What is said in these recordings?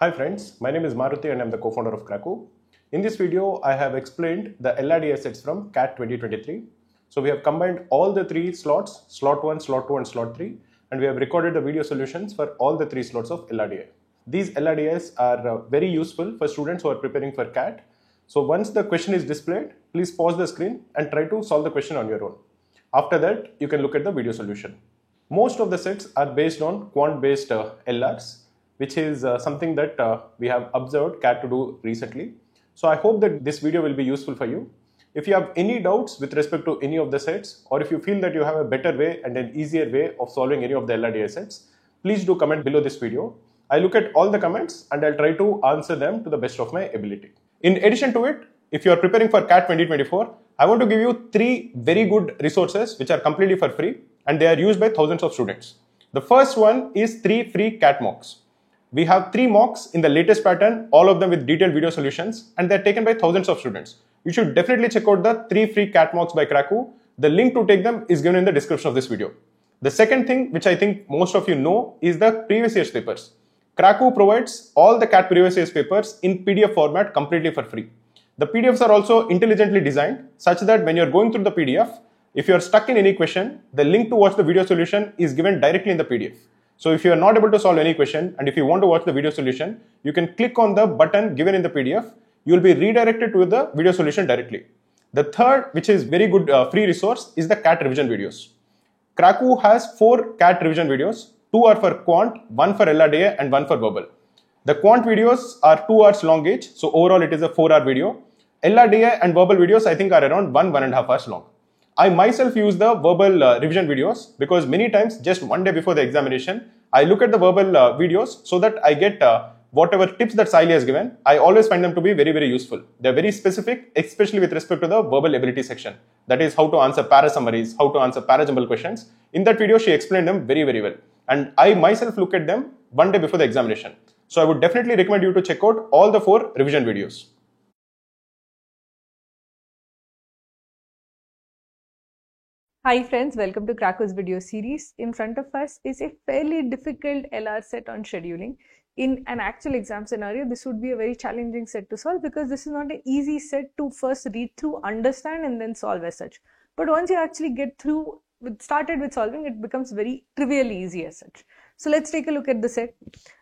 Hi friends, my name is Maruti and I'm the co-founder of Kraku. In this video, I have explained the LRD assets from CAT 2023. So we have combined all the three slots, slot 1, slot 2 and slot 3, and we have recorded the video solutions for all the three slots of LRDI. These LRDIs are very useful for students who are preparing for CAT. So once the question is displayed, please pause the screen and try to solve the question on your own. After that, you can look at the video solution. Most of the sets are based on quant-based LRs, which is something that we have observed CAT to do recently. So I hope that this video will be useful for you. If you have any doubts with respect to any of the sets, or if you feel that you have a better way and an easier way of solving any of the LRDI sets, please do comment below this video. I look at all the comments and I'll try to answer them to the best of my ability. In addition to it, if you are preparing for CAT 2024, I want to give you 3 very good resources which are completely for free and they are used by thousands of students. The first one is 3 free CAT mocks. We have 3 mocks in the latest pattern, all of them with detailed video solutions, and they're taken by thousands of students. You should definitely check out the 3 free CAT mocks by Kraku. The link to take them is given in the description of this video. The second thing, which I think most of you know, is the previous year's papers. Kraku provides all the CAT previous year's papers in PDF format completely for free. The PDFs are also intelligently designed such that when you're going through the PDF, if you're stuck in any question, the link to watch the video solution is given directly in the PDF. So if you are not able to solve any question and if you want to watch the video solution, you can click on the button given in the PDF. You will be redirected to the video solution directly. The third, which is very good free resource, is the CAT revision videos. Kraku has 4 CAT revision videos. 2 are for quant, 1 for LRDI and 1 for verbal. The quant videos are 2 hours long each, so overall it is a 4-hour video. LRDI and verbal videos I think are around 1.5 hours long. I myself use the verbal revision videos because many times just one day before the examination, I look at the verbal videos so that I get whatever tips that Sahili has given. I always find them to be very, very useful. They're very specific, especially with respect to the verbal ability section. That is how to answer para summaries, how to answer para jumble questions. In that video, she explained them very, very well. And I myself look at them one day before the examination. So I would definitely recommend you to check out all the 4 revision videos. Hi friends, welcome to Kraku's video series. In front of us is a fairly difficult LR set on scheduling. In an actual exam scenario, this would be a very challenging set to solve because this is not an easy set to first read through, understand and then solve as such. But once you actually get through, started with solving, it becomes very trivially easy as such. So let's take a look at the set.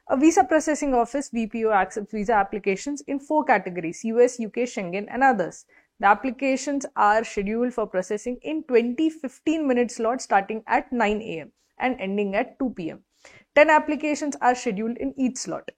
A visa processing office, VPO, accepts visa applications in 4 categories: US, UK, Schengen and others. The applications are scheduled for processing in 20 15-minute slots starting at 9 a.m. and ending at 2 p.m. 10 applications are scheduled in each slot.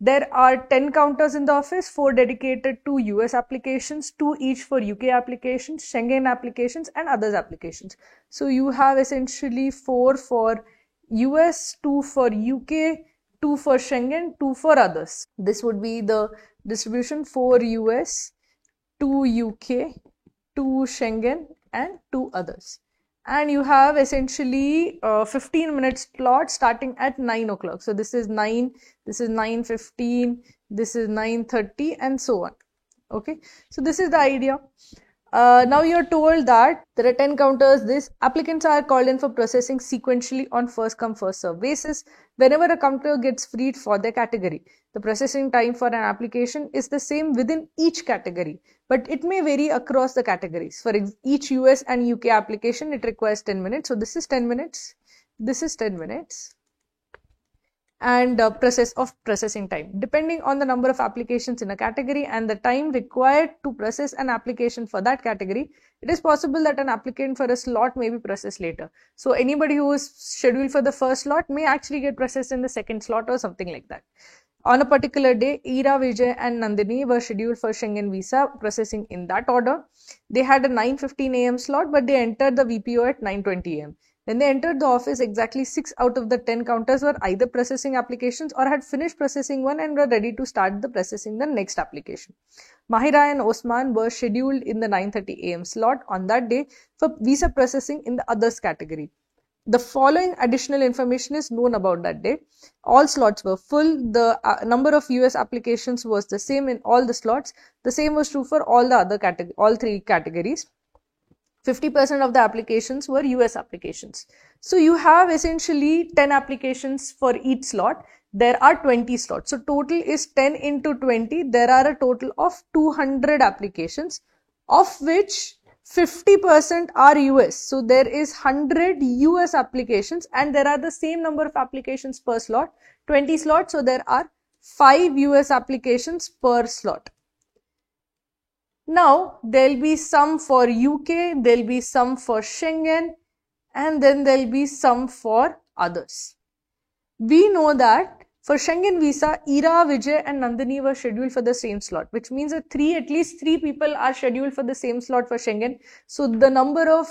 There are 10 counters in the office, 4 dedicated to US applications, 2 each for UK applications, Schengen applications and others applications. So you have essentially 4 for US, 2 for UK, 2 for Schengen, 2 for others. This would be the distribution: 4 US, 2 UK, 2 Schengen and 2 others. And you have essentially 15-minute slot starting at 9 o'clock. So this is 9, this is 9:15, this is 9:30 and so on. Okay, so this is the idea. Now you're told that there are 10 counters. These applicants are called in for processing sequentially on first come first serve basis whenever a counter gets freed for their category. The processing time for an application is the same within each category, but it may vary across the categories. For each US and UK application, it requires 10 minutes. So this is 10 minutes, this is 10 minutes. And processing time. Depending on the number of applications in a category and the time required to process an application for that category, it is possible that an applicant for a slot may be processed later. So anybody who is scheduled for the first slot may actually get processed in the second slot or something like that. On a particular day, Ira, Vijay and Nandini were scheduled for Schengen visa processing in that order. They had a 9:15 a.m. slot, but they entered the VPO at 9:20 a.m. When they entered the office, exactly 6 out of the 10 counters were either processing applications or had finished processing one and were ready to start the processing the next application. Mahira and Osman were scheduled in the 9:30 a.m. slot on that day for visa processing in the others category. The following additional information is known about that day. All slots were full. The number of US applications was the same in all the slots. The same was true for all the other all 3 categories. 50% of the applications were US applications. So you have essentially 10 applications for each slot. there are 20 slots. So total is 10 into 20. There are a total of 200 applications, of which 50% are US. So there is 100 US applications, and there are the same number of applications per slot, 20 slots. So there are 5 US applications per slot. Now, there'll be some for UK, there'll be some for Schengen, and then there'll be some for others. We know that for Schengen visa, Ira, Vijay and Nandini were scheduled for the same slot, which means that at least three people are scheduled for the same slot for Schengen. So the number of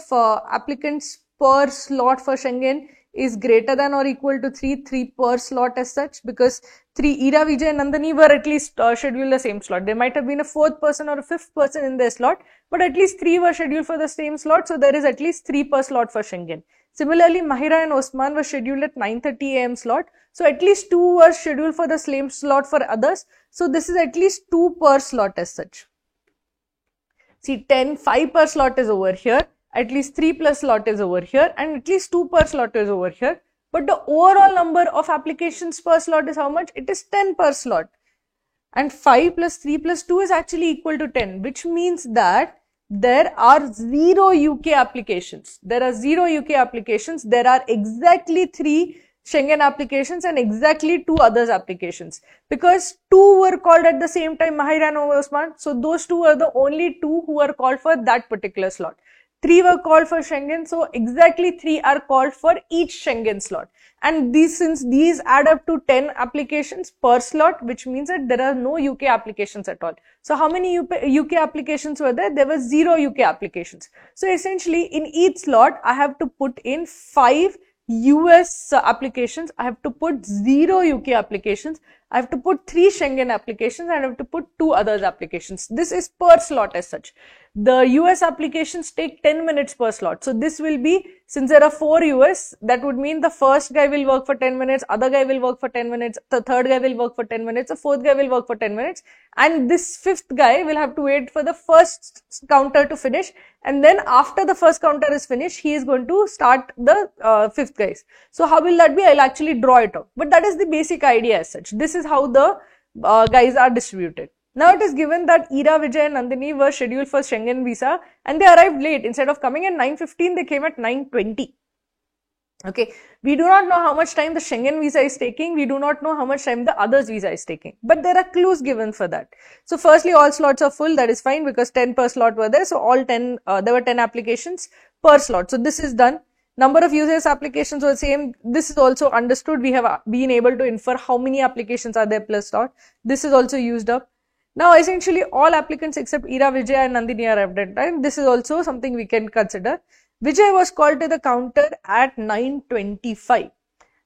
applicants per slot for Schengen is greater than or equal to 3 per slot as such, because Ira, Vijay and Nandini were at least scheduled the same slot. There might have been a fourth person or a fifth person in their slot, but at least 3 were scheduled for the same slot. So there is at least 3 per slot for Schengen. Similarly, Mahira and Osman were scheduled at 9:30 AM slot. So at least 2 were scheduled for the same slot for others. So this is at least 2 per slot as such. See, 5 per slot is over here. At least 3 plus slot is over here, and at least 2 per slot is over here. But the overall number of applications per slot is how much? It is 10 per slot. And 5 plus 3 plus 2 is actually equal to 10, which means that there are 0 UK applications. There are 0 UK applications. There are exactly 3 Schengen applications and exactly 2 others applications. Because 2 were called at the same time, Mahir and Osman. So those 2 are the only 2 who were called for that particular slot. 3 were called for Schengen, so exactly 3 are called for each Schengen slot. And since these add up to 10 applications per slot, which means that there are no UK applications at all. So how many UK applications were there? There were 0 UK applications. So essentially in each slot, I have to put in 5 US applications, I have to put 0 UK applications, I have to put 3 Schengen applications, and I have to put 2 others applications. This is per slot as such. The US applications take 10 minutes per slot. So this will be, since there are 4 US, that would mean the first guy will work for 10 minutes, other guy will work for 10 minutes, the third guy will work for 10 minutes, the fourth guy will work for 10 minutes, and this fifth guy will have to wait for the first counter to finish, and then after the first counter is finished, he is going to start the fifth guys. So how will that be? I'll actually draw it out. But that is the basic idea as such. This is how the guys are distributed. Now it is given that Ira, Vijay and Nandini were scheduled for Schengen visa and they arrived late. Instead of coming at 9:15, they came at 9:20. Okay, we do not know how much time the Schengen visa is taking. We do not know how much time the others visa is taking. But there are clues given for that. So firstly, all slots are full. That is fine because 10 per slot were there. So all 10, there were 10 applications per slot. So this is done. Number of users applications were same. This is also understood. We have been able to infer how many applications are there per slot. This is also used up. Now essentially all applicants except Ira, Vijay and Nandini arrived at time. This is also something we can consider. Vijay was called to the counter at 9:25.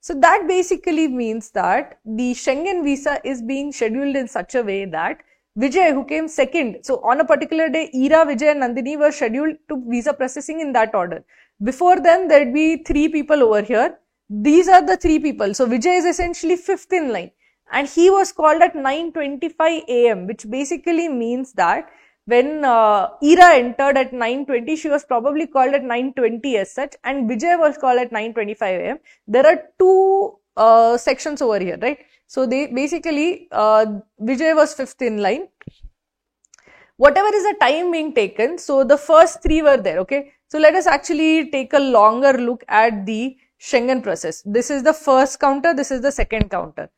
So that basically means that the Schengen visa is being scheduled in such a way that Vijay, who came second, so on a particular day, Ira, Vijay and Nandini were scheduled to visa processing in that order. Before them, there'd be 3 people over here. These are the 3 people. So Vijay is essentially 5th in line. And he was called at 9:25 AM, which basically means that when Ira entered at 9:20, she was probably called at 9:20 as such, and Vijay was called at 9:25 AM. There are 2 sections over here, right? So they basically, Vijay was 5th in line. Whatever is the time being taken, so the first 3 were there, okay? So let us actually take a longer look at the Schengen process. This is the first counter, this is the second counter.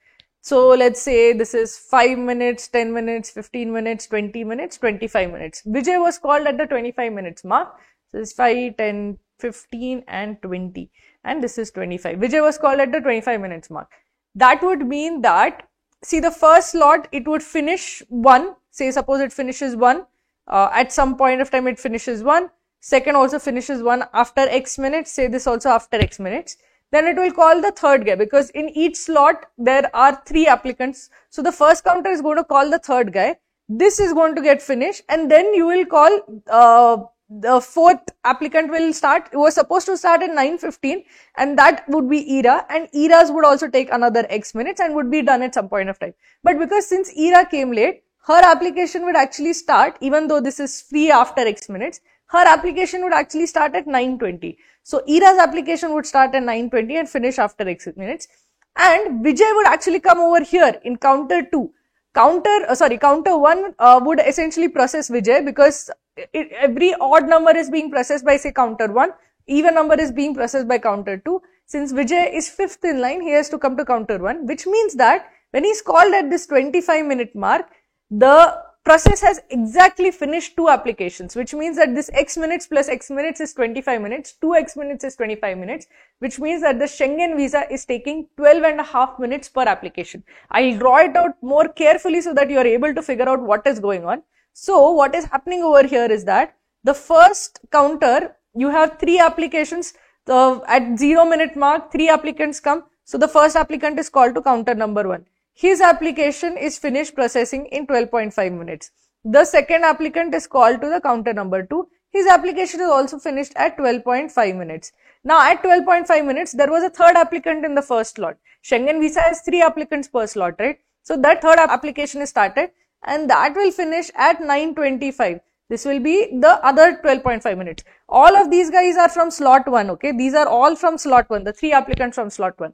So let's say this is 5 minutes, 10 minutes, 15 minutes, 20 minutes, 25 minutes. Vijay was called at the 25 minutes mark. So this is 5, 10, 15 and 20. And this is 25. Vijay was called at the 25 minutes mark. That would mean that, see the first slot, it would finish 1. Say suppose it finishes 1. At some point of time it finishes 1. Second also finishes 1 after X minutes. Say this also after X minutes. Then it will call the third guy because in each slot there are 3 applicants. So the first counter is going to call the third guy. This is going to get finished and then you will call the fourth applicant will start. It was supposed to start at 9:15 and that would be Ira, and Ira's would also take another X minutes and would be done at some point of time. But because since Ira came late, her application would actually start, even though this is free after X minutes, her application would actually start at 9:20. So Ira's application would start at 9:20 and finish after X minutes. and Vijay would actually come over here in counter 2. Counter 1 would essentially process Vijay, because every odd number is being processed by, say, counter 1, even number is being processed by counter 2. Since Vijay is 5th in line, he has to come to counter 1, which means that when he's called at this 25-minute mark, the process has exactly finished 2 applications, which means that this x minutes plus x minutes is 25 minutes, 2x minutes is 25 minutes, which means that the Schengen visa is taking 12.5 minutes per application. I'll draw it out more carefully so that you are able to figure out what is going on. So what is happening over here is that the first counter, you have 3 applications. At 0-minute mark, 3 applicants come. So the first applicant is called to counter number 1. His application is finished processing in 12.5 minutes. The second applicant is called to the counter number 2. His application is also finished at 12.5 minutes. Now at 12.5 minutes, there was a third applicant in the first slot. Schengen visa has 3 applicants per slot, right? So that third application is started, and that will finish at 9:25. This will be the other 12.5 minutes. All of these guys are from slot 1, okay? These are all from slot 1, the 3 applicants from slot 1.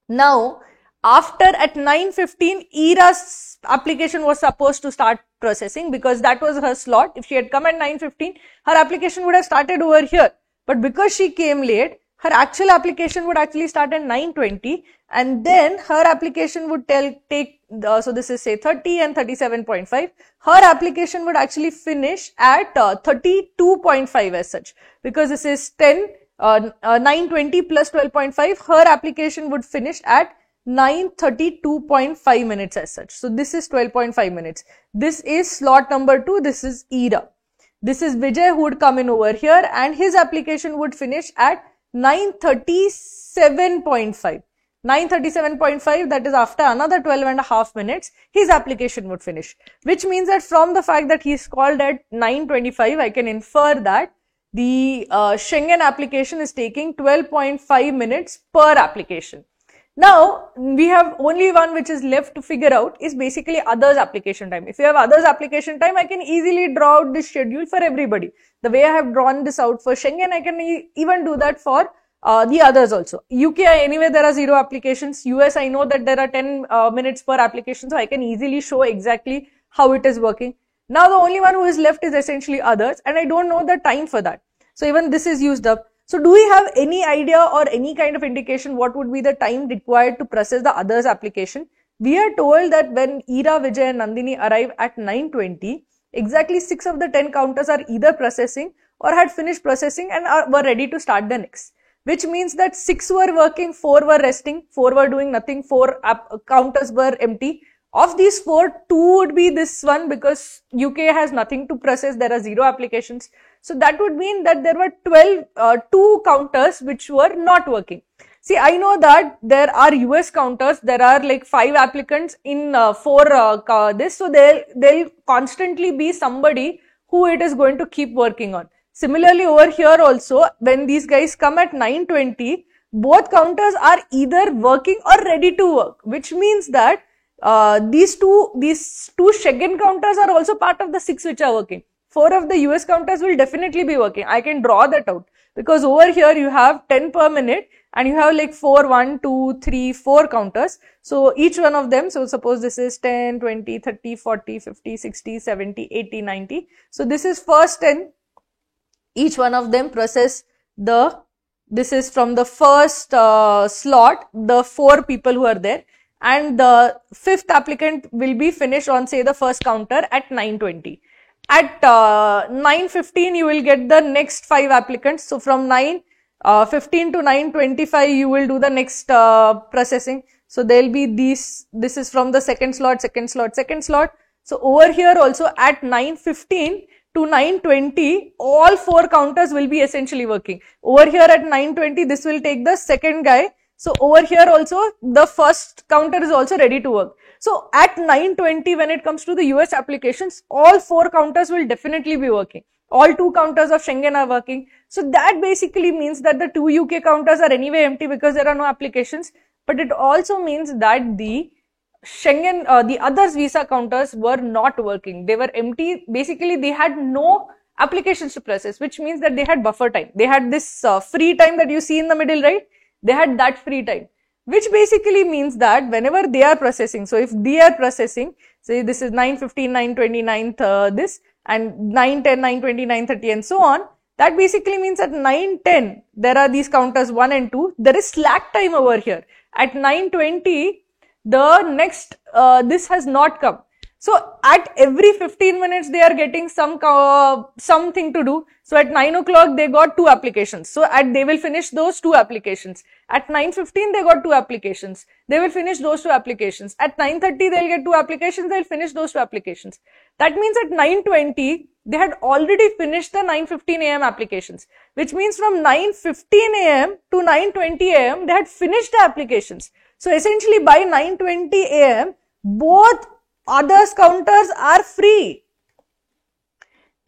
Now, after at 9:15, Ira's application was supposed to start processing, because that was her slot. If she had come at 9:15, her application would have started over here. But because she came late, her actual application would actually start at 9:20, and then her application would so this is, say, 30 and 37.5. Her application would actually finish at 32.5 as such, because this is 9:20 plus 12.5. Her application would finish at 9:32.5 minutes as such. So this is 12.5 minutes. This is slot number 2. This is Ira. This is Vijay, who would come in over here, and his application would finish at 9:37.5. 9:37.5, that is after another 12.5 minutes, his application would finish. Which means that from the fact that he is called at 9:25, I can infer that the Schengen application is taking 12.5 minutes per application. Now, we have only one which is left to figure out, is basically others application time. If you have others application time, I can easily draw out this schedule for everybody. The way I have drawn this out for Schengen, I can even do that for the others also. UK, anyway, there are 0 applications. US, I know that there are 10 minutes per application, so I can easily show exactly how it is working. Now, the only one who is left is essentially others, and I don't know the time for that. So even this is used up. So do we have any idea or any kind of indication what would be the time required to process the others application? We are told that when Ira, Vijay and Nandini arrive at 9:20, exactly 6 of the 10 counters are either processing or had finished processing and were ready to start the next. Which means that 6 were working, 4 were resting, 4 were doing nothing, 4 counters were empty. Of these 4, 2 would be this one, because UK has nothing to process, there are 0 applications. So that would mean that there were 2 counters which were not working. See, I know that there are US counters, there are like 5 applicants in 4 this, so there'll constantly be somebody who it is going to keep working on. Similarly, over here also, when these guys come at 9:20, both counters are either working or ready to work, which means that these two Schengen counters are also part of the 6 which are working. 4 of the US counters will definitely be working. I can draw that out, because over here you have 10 per minute and you have like 4, 1, 2, 3, 4 counters. So each one of them, so suppose this is 10, 20, 30, 40, 50, 60, 70, 80, 90. So this is first 10. Each one of them process this is from the first slot, the 4 people who are there. And the 5th applicant will be finished on, say, the first counter at 9:20. At 9:15, you will get the next 5 applicants. So from 9:15 to 9:25, you will do the next processing. So there will be this is from the second slot. So over here also at 9:15 to 9:20, all 4 counters will be essentially working. Over here at 9:20, this will take the second guy. So over here also, the first counter is also ready to work. So at 9:20, when it comes to the US applications, all 4 counters will definitely be working. All 2 counters of Schengen are working. So that basically means that the 2 UK counters are anyway empty because there are no applications. But it also means that the Schengen, the others visa counters were not working. They were empty. Basically, they had no applications to process, which means that they had buffer time. They had this free time that you see in the middle, right? They had that free time. which basically means that whenever they are processing, so if they are processing, say this is 9:15, 9:29, this, and 9:10, 9:20, 9:30 and so on, that basically means at 9:10, there are these counters 1 and 2, there is slack time over here. At 9:20, the next, this has not come. So at every 15 minutes, they are getting something to do. So at 9 o'clock, they got 2 applications. So they will finish those 2 applications. At 9:15, they got 2 applications. They will finish those 2 applications. At 9:30, they'll get 2 applications. They'll finish those 2 applications. That means at 9:20, they had already finished the 9:15 a.m. applications, which means from 9:15 a.m. to 9:20 a.m., they had finished the applications. So essentially by 9:20 a.m., both others counters are free.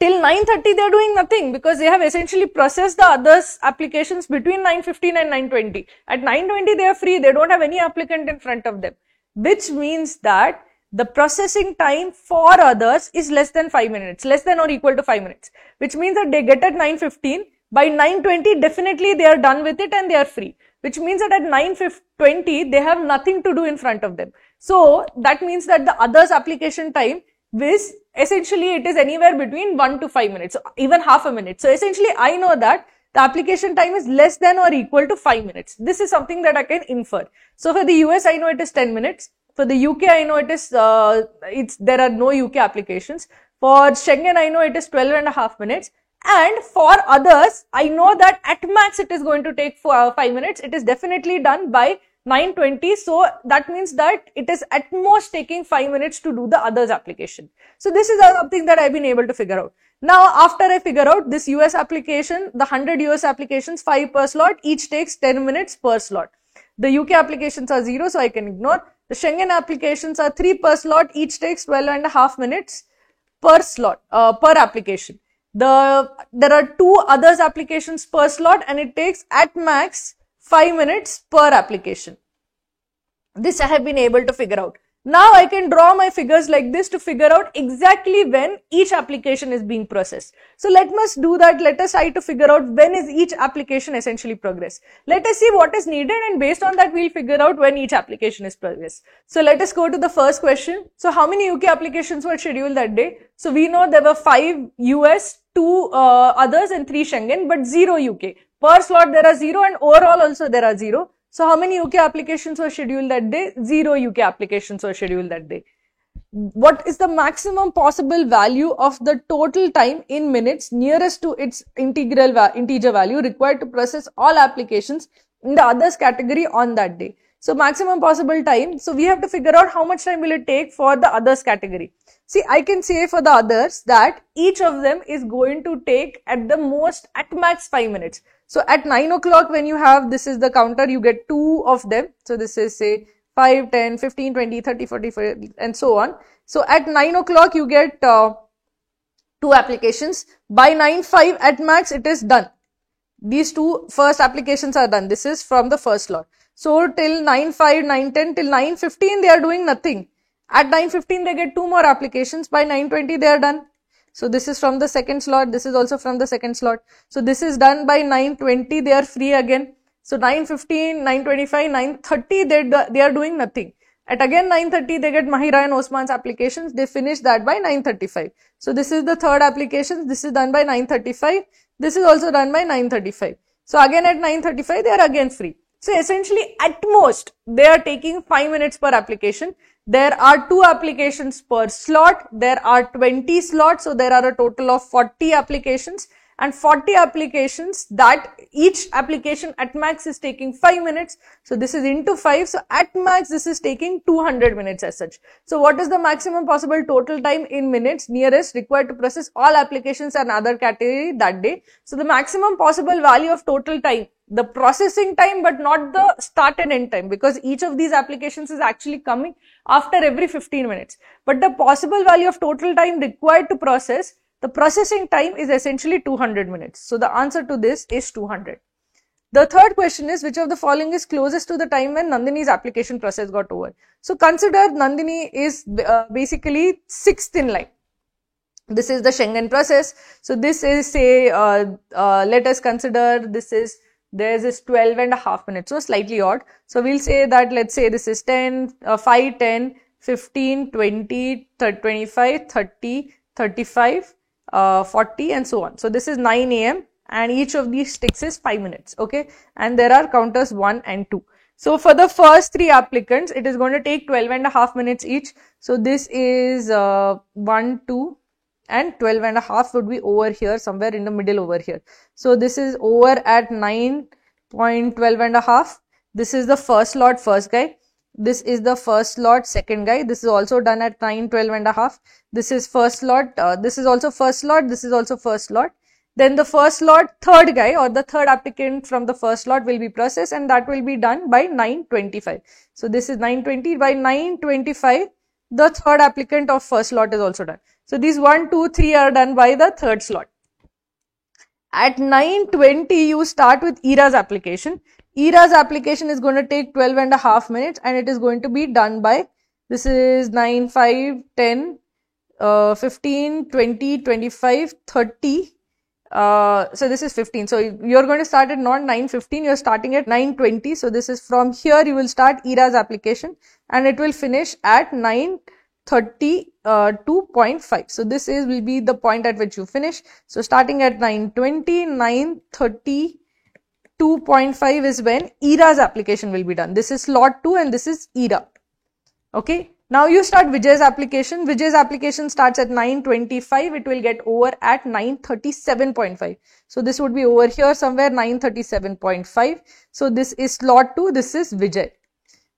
Till 9:30 they are doing nothing because they have essentially processed the others applications between 9:15 and 9:20. At 9:20 they are free, they don't have any applicant in front of them, which means that the processing time for others is less than 5 minutes, less than or equal to 5 minutes, which means that they get at 9:15, by 9:20 definitely they are done with it and they are free, which means that at 9:20 they have nothing to do in front of them. So that means that the others application time is essentially, it is anywhere between 1 to 5 minutes, even half a minute. So essentially I know that the application time is less than or equal to 5 minutes. This is something that I can infer. So for the US, I know it is 10 minutes. For the UK, I know it is, there are no UK applications. For Schengen, I know it is 12.5 minutes. And for others, I know that at max it is going to take 5 minutes. It is definitely done by 9:20. So that means that it is at most taking 5 minutes to do the others application. So this is something that I've been able to figure out. Now, after I figure out this US application, the 100 US applications, 5 per slot, each takes 10 minutes per slot. The UK applications are 0, so I can ignore. The Schengen applications are 3 per slot, each takes 12.5 minutes per slot, per application. There are 2 others applications per slot and it takes at max 5 minutes per application. This I have been able to figure out. Now I can draw my figures like this to figure out exactly when each application is being processed. So let us do that. Let us try to figure out when is each application essentially progressed. Let us see what is needed and based on that we'll figure out when each application is progressed. So let us go to the first question. So how many UK applications were scheduled that day? So we know there were 5 US, 2 others and 3 Schengen, but 0 UK. Per slot there are 0 and overall also there are 0. So how many UK applications were scheduled that day? 0 UK applications were scheduled that day. What is the maximum possible value of the total time in minutes nearest to its integer value required to process all applications in the others category on that day? So maximum possible time. So we have to figure out how much time will it take for the others category. See, I can say for the others that each of them is going to take at the most at max 5 minutes. So at 9 o'clock when you have, this is the counter, you get 2 of them. So this is say 5, 10, 15, 20, 30, 40 and so on. So at 9 o'clock you get 2 applications. By 9:05 at max it is done. These 2 first applications are done. This is from the first slot. So till 9:05, 9:10, till 9:15 they are doing nothing. At 9:15 they get 2 more applications. By 9:20 they are done. So this is from the second slot. This is also from the second slot. So this is done by 9:20. They are free again. So 9:15, 9:25, 9:30 they are doing nothing. At again 9:30 they get Mahira and Osman's applications. They finish that by 9:35. So this is the third application. This is done by 9:35. This is also done by 9:35. So again at 9:35 they are again free. So essentially at most they are taking 5 minutes per application. There are 2 applications per slot. There are 20 slots. So there are a total of 40 applications and 40 applications that each application at max is taking 5 minutes. So this is into 5. So at max this is taking 200 minutes as such. So what is the maximum possible total time in minutes nearest required to process all applications and other category that day? So the maximum possible value of total time, the processing time but not the start and end time, because each of these applications is actually coming after every 15 minutes. But the possible value of total time required to process, the processing time is essentially 200 minutes. So the answer to this is 200. The third question is, which of the following is closest to the time when Nandini's application process got over? So consider Nandini is basically 6th in line. This is the Schengen process. So this is say, let us consider this is Theirs is 12.5 minutes, so slightly odd. So we'll say that, let's say this is 5, 10, 15, 20, 25, 30, 35, 40 and so on. So this is 9 a.m. and each of these ticks is 5 minutes, okay? And there are counters 1 and 2. So for the first 3 applicants, it is going to take 12.5 minutes each. So this is 1, 2 and 12.5 would be over here, somewhere in the middle over here. So this is over at 9.12.5. This is the first slot, first guy. This is the first slot, second guy. This is also done at 9.12.5. This is first slot. This is also first slot. This is also first slot. Then the first slot, third guy or the third applicant from the first slot will be processed, and that will be done by 9:25. So this is 9:20. By 9:25, the third applicant of first slot is also done. So these 1, 2, 3 are done by the third slot. At 9:20, you start with ERA's application. ERA's application is going to take 12.5 minutes and it is going to be done by, this is 9, 5, 10, 15, 20, 25, 30. So this is 15. So you're going to start at not 9:15, you're starting at 9:20. So this is from here you will start ERA's application and it will finish at 9:32.5. So this will be the point at which you finish. So starting at 9:20, 9:32.5 is when ERA's application will be done. This is slot 2 and this is ERA. Okay. Now you start Vijay's application. Vijay's application starts at 9:25. It will get over at 9:37.5. So this would be over here somewhere, 9:37.5. So this is slot 2. This is Vijay.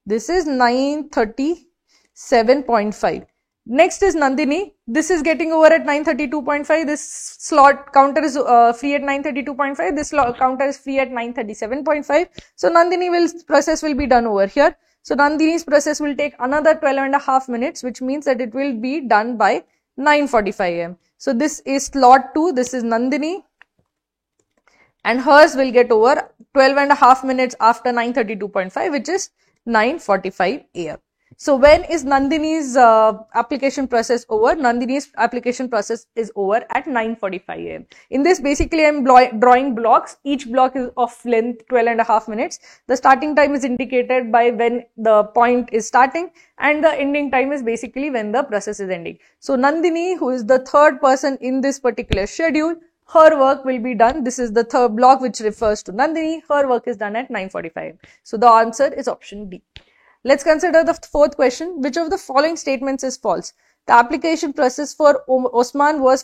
This is 9:37.5. Next is Nandini. This is getting over at 9:32.5. This slot counter is free at 9:32.5. This counter is free at 9:37.5. So Nandini process will be done over here. So Nandini's process will take another 12.5 minutes, which means that it will be done by 9:45 a.m. So this is slot 2. This is Nandini. And hers will get over 12.5 minutes after 9:32.5, which is 9:45 a.m. So when is Nandini's application process over? Nandini's application process is over at 9:45 a.m. In this, basically, I am drawing blocks. Each block is of length 12.5 minutes. The starting time is indicated by when the point is starting, and the ending time is basically when the process is ending. So Nandini, who is the third person in this particular schedule, her work will be done. This is the third block which refers to Nandini. Her work is done at 9:45 a.m. So the answer is option D. Let's consider the fourth question. Which of the following statements is false? The application process for Osman was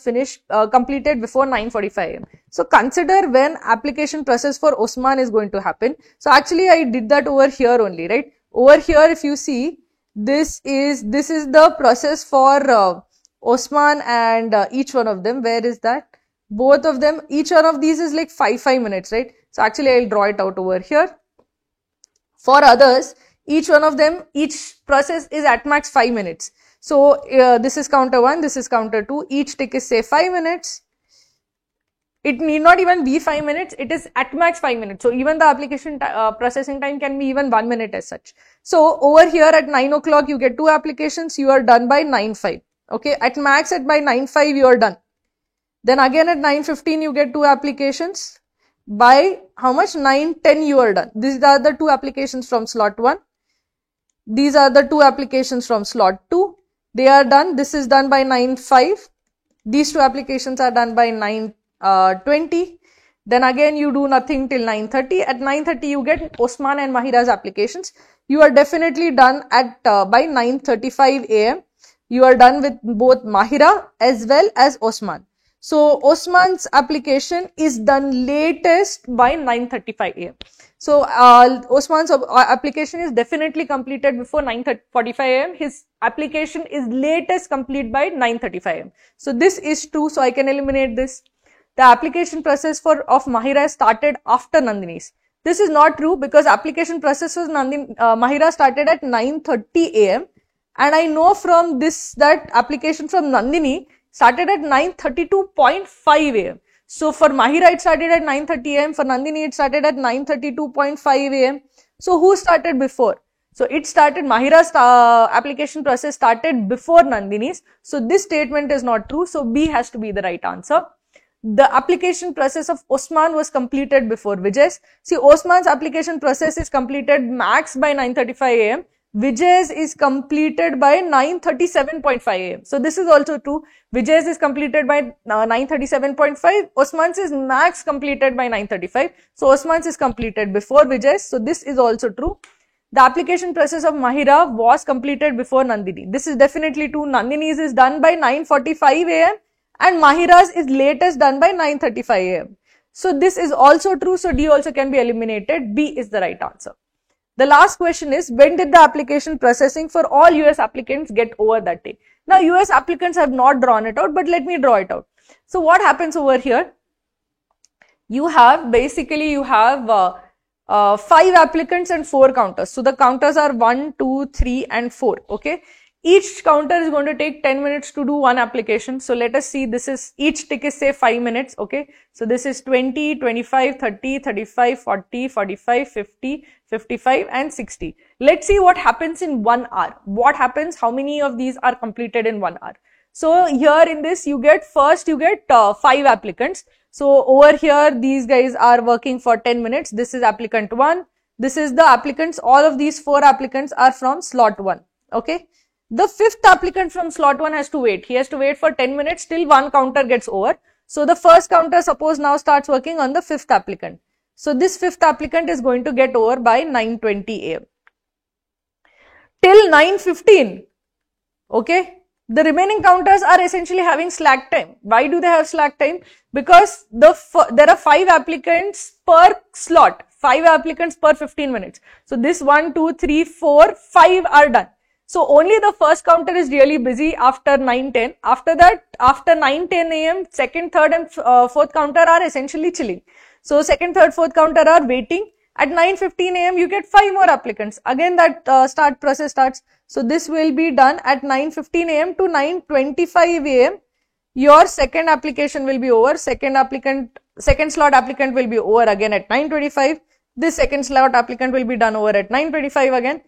completed before 9:45 a.m. So consider when application process for Osman is going to happen. So actually I did that over here only, right? Over here, if you see, this is the process for Osman and each one of them. Where is that? Both of them, each one of these is like 5 minutes, right? So actually I'll draw it out over here. For others, each one of them, each process is at max 5 minutes. So this is counter 1, this is counter 2. Each tick is say 5 minutes. It need not even be 5 minutes. It is at max 5 minutes. So even the application processing time can be even 1 minute as such. So over here at 9 o'clock, you get 2 applications. You are done by 9:05. Okay. At max by 9:05, you are done. Then again at 9:15, you get 2 applications. By how much? 9:10, you are done. These are the 2 applications from slot 1. These are the 2 applications from slot 2. They are done. This is done by 9:05. These 2 applications are done by 9:20. Then again you do nothing till 9:30. At 9:30 you get Osman and Mahira's applications. You are definitely done at by 9:35 a.m. You are done with both Mahira as well as Osman. So Osman's application is done latest by 9:35 a.m. So Osman's application is definitely completed before 9:45 a.m. His application is latest complete by 9:35 a.m. So this is true. So I can eliminate this. The application process of Mahira started after Nandini's. This is not true because application process was Mahira started at 9:30 a.m. and I know from this that application from Nandini started at 9:32.5 a.m. So for Mahira it started at 9:30 a.m. For Nandini it started at 9:32.5 a.m. So who started before? So it started, Mahira's application process started before Nandini's. So this statement is not true. So B has to be the right answer. the application process of Osman was completed before Vijay's. See, Osman's application process is completed max by 9:35 a.m. Vijay's is completed by 9:37.5 a.m. So this is also true. Vijay's is completed by 9:37.5. Osman's is max completed by 9:35. So Osman's is completed before Vijay's. So this is also true. The application process of Mahira was completed before Nandini. This is definitely true. Nandini's is done by 9:45 a.m. and Mahira's is latest done by 9:35 a.m. So this is also true. So D also can be eliminated. B is the right answer. The last question is, when did the application processing for all US applicants get over that day? Now, US applicants have not drawn it out, but let me draw it out. So what happens over here? You have 5 applicants and 4 counters. So the counters are 1, 2, 3 and 4. Okay. Each counter is going to take 10 minutes to do one application. So let us see, this is, each tick is say 5 minutes. Okay. So this is 20, 25, 30, 35, 40, 45, 50, 55 and 60. Let's see what happens in 1 hour. What happens? How many of these are completed in 1 hour? So here in this, you get 5 applicants. So over here, these guys are working for 10 minutes. This is applicant 1. This is the applicants. All of these 4 applicants are from slot 1. Okay. The 5th applicant from slot 1 has to wait. He has to wait for 10 minutes till one counter gets over. So the first counter, suppose, now starts working on the 5th applicant. So this 5th applicant is going to get over by 9:20 a.m. Till 9:15. Okay. The remaining counters are essentially having slack time. Why do they have slack time? Because there are 5 applicants per slot. 5 applicants per 15 minutes. So this 1, 2, 3, 4, 5 are done. So only the first counter is really busy after 9:10. After that, after 9:10 a.m., second, third and fourth counter are essentially chilling. So second, third, fourth counter are waiting. At 9:15 a.m., you get 5 more applicants. Again, that process starts. So this will be done at 9:15 a.m. to 9:25 a.m. Your second application will be over. Second slot applicant will be over again at 9:25. This second slot applicant will be done over at 9:25 again.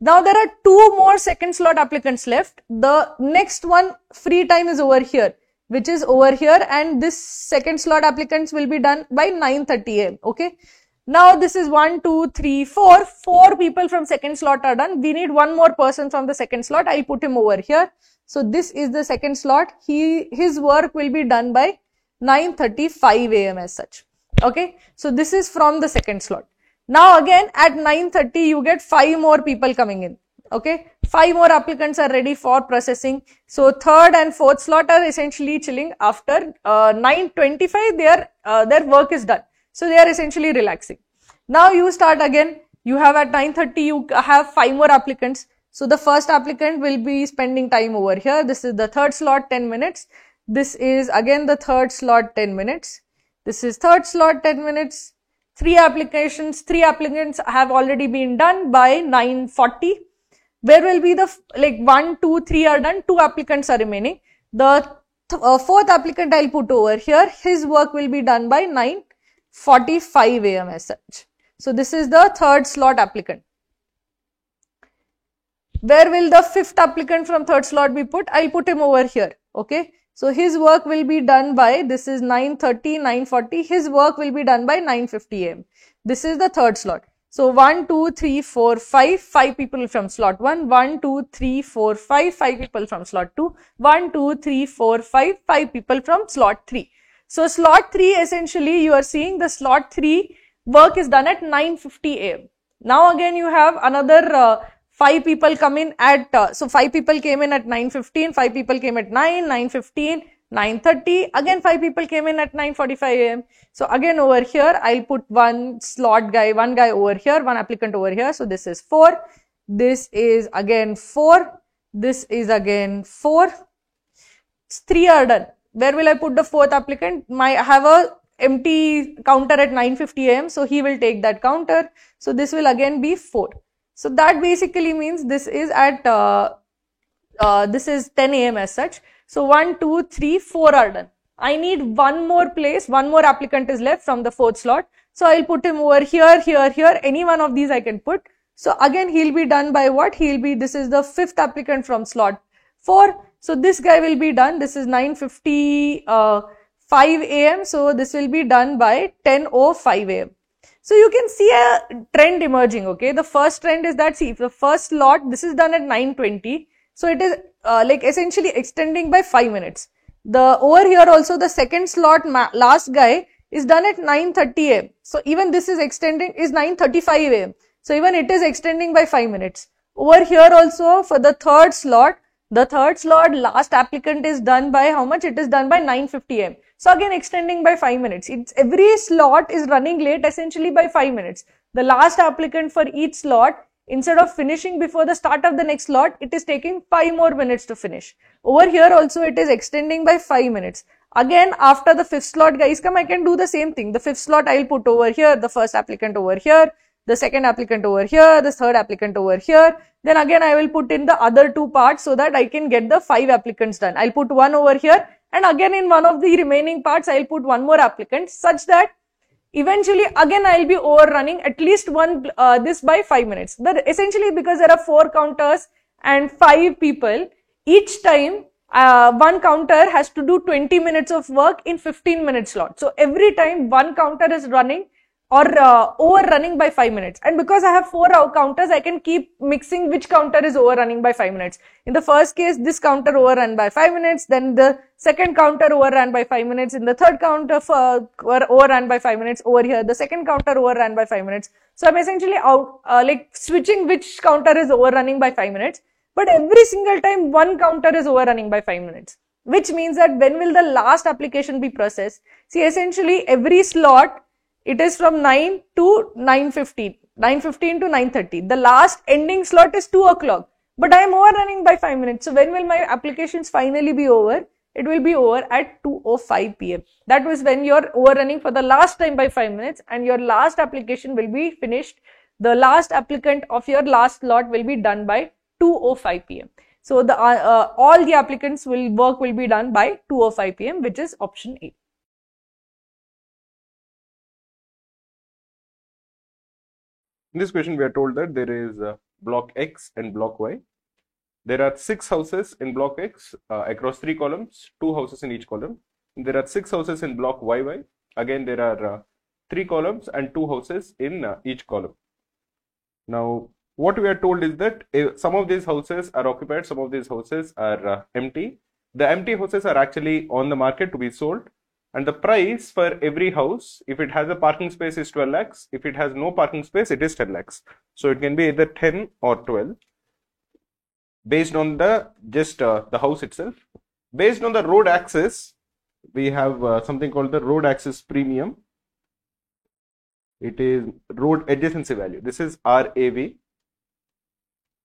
Now there are 2 more second slot applicants left. The next one free time is over here, which is over here, and this second slot applicants will be done by 9:30 a.m. Okay. Now this is 1, 2, 3, 4. 4 people from second slot are done. We need 1 more person from the second slot. I'll put him over here. So this is the second slot. His work will be done by 9:35 a.m. as such. Okay. So this is from the second slot. Now again at 9:30 you get 5 more people coming in. Okay. 5 more applicants are ready for processing. So third and fourth slot are essentially chilling. After 9:25 their work is done. So they are essentially relaxing. Now you start again. You have at 9:30 you have 5 more applicants. So the first applicant will be spending time over here. This is the third slot, 10 minutes. This is again the third slot, 10 minutes. This is third slot, 10 minutes. 3 applicants have already been done by 9:40. Where will be the, 1, 2, 3 are done, 2 applicants are remaining. The fourth applicant I'll put over here. His work will be done by 9:45 a.m. as such. So this is the third slot applicant. Where will the 5th applicant from third slot be put? I'll put him over here. Okay. So his work will be done by, this is 9:30, 9:40. His work will be done by 9:50 a.m. This is the third slot. So 1, 2, 3, 4, 5 people from slot 1. 1, 2, 3, 4, 5 people from slot 2. 1, 2, 3, 4, 5 people from slot 3. So slot 3, essentially you are seeing the slot 3 work is done at 9:50 a.m. Now again you have another 5 people come in at, so 5 people came in at 9:15, 5 people came at 9:15, 9:30, again 5 people came in at 9:45 a.m. So again over here, I'll put one guy over here, one applicant over here. So this is 4, this is again 4, this is again 4, 3 are done. Where will I put the 4th applicant? I have a empty counter at 9:50 a.m. So he will take that counter. So this will again be 4. So that basically means this is at, this is 10 a.m. as such. So 1, 2, 3, 4 are done. I need one more place, one more applicant is left from the 4th slot. So I'll put him over here, here, any one of these I can put. So again, he'll be done by what? This is the 5th applicant from slot 4. So this guy will be done. This is 9:55 5 a.m. So this will be done by 10:05 a.m. So you can see a trend emerging, okay? The first trend is that, see, the first slot, this is done at 9:20. So it is like essentially extending by 5 minutes. Over here also, the second slot, last guy, is done at 9:30 a.m. So even this is extending, is 9:35 a.m. So even it is extending by 5 minutes. Over here also, for the third slot, last applicant is done by how much? It is done by 9:50 a.m. So again, extending by 5 minutes. Every slot is running late essentially by 5 minutes. The last applicant for each slot, instead of finishing before the start of the next slot, it is taking 5 more minutes to finish. Over here also, it is extending by 5 minutes. Again, after the fifth slot guys come, I can do the same thing. The fifth slot I'll put over here, the first applicant over here, the second applicant over here, the third applicant over here. Then again, I will put in the other two parts so that I can get the 5 applicants done. I'll put one over here, and again in one of the remaining parts, I'll put one more applicant, such that eventually again I'll be overrunning at least this by 5 minutes. But essentially, because there are 4 counters and 5 people, each time one counter has to do 20 minutes of work in 15-minute slot. So every time one counter is running or overrunning by 5 minutes. And because I have 4 counters, I can keep mixing which counter is overrunning by 5 minutes. In the first case, this counter overran by 5 minutes, then the second counter overran by 5 minutes, in the third counter overran by 5 minutes, over here the second counter overran by 5 minutes. So I'm essentially like switching which counter is overrunning by 5 minutes. But every single time one counter is overrunning by 5 minutes, which means that when will the last application be processed? See, essentially every slot, it is from 9 to 9:15, 9:15 to 9:30. The last ending slot is 2 o'clock, but I am overrunning by 5 minutes. So when will my applications finally be over? It will be over at 2:05 p.m. That was when you're overrunning for the last time by 5 minutes, and your last application will be finished. The last applicant of your last slot will be done by 2:05 p.m. So all the applicants work will be done by 2:05 p.m., which is option A. In this question, we are told that there is block X and block Y. There are 6 houses in block X across 3 columns, 2 houses in each column. There are 6 houses in block YY. Again, there are 3 columns and 2 houses in each column. Now, what we are told is that some of these houses are occupied, some of these houses are empty. The empty houses are actually on the market to be sold. And the price for every house, if it has a parking space, is 12 lakhs. If it has no parking space, it is 10 lakhs. So it can be either 10 or 12 based on the house itself. Based on the road access, we have something called the road access premium. It is road adjacency value. This is RAV.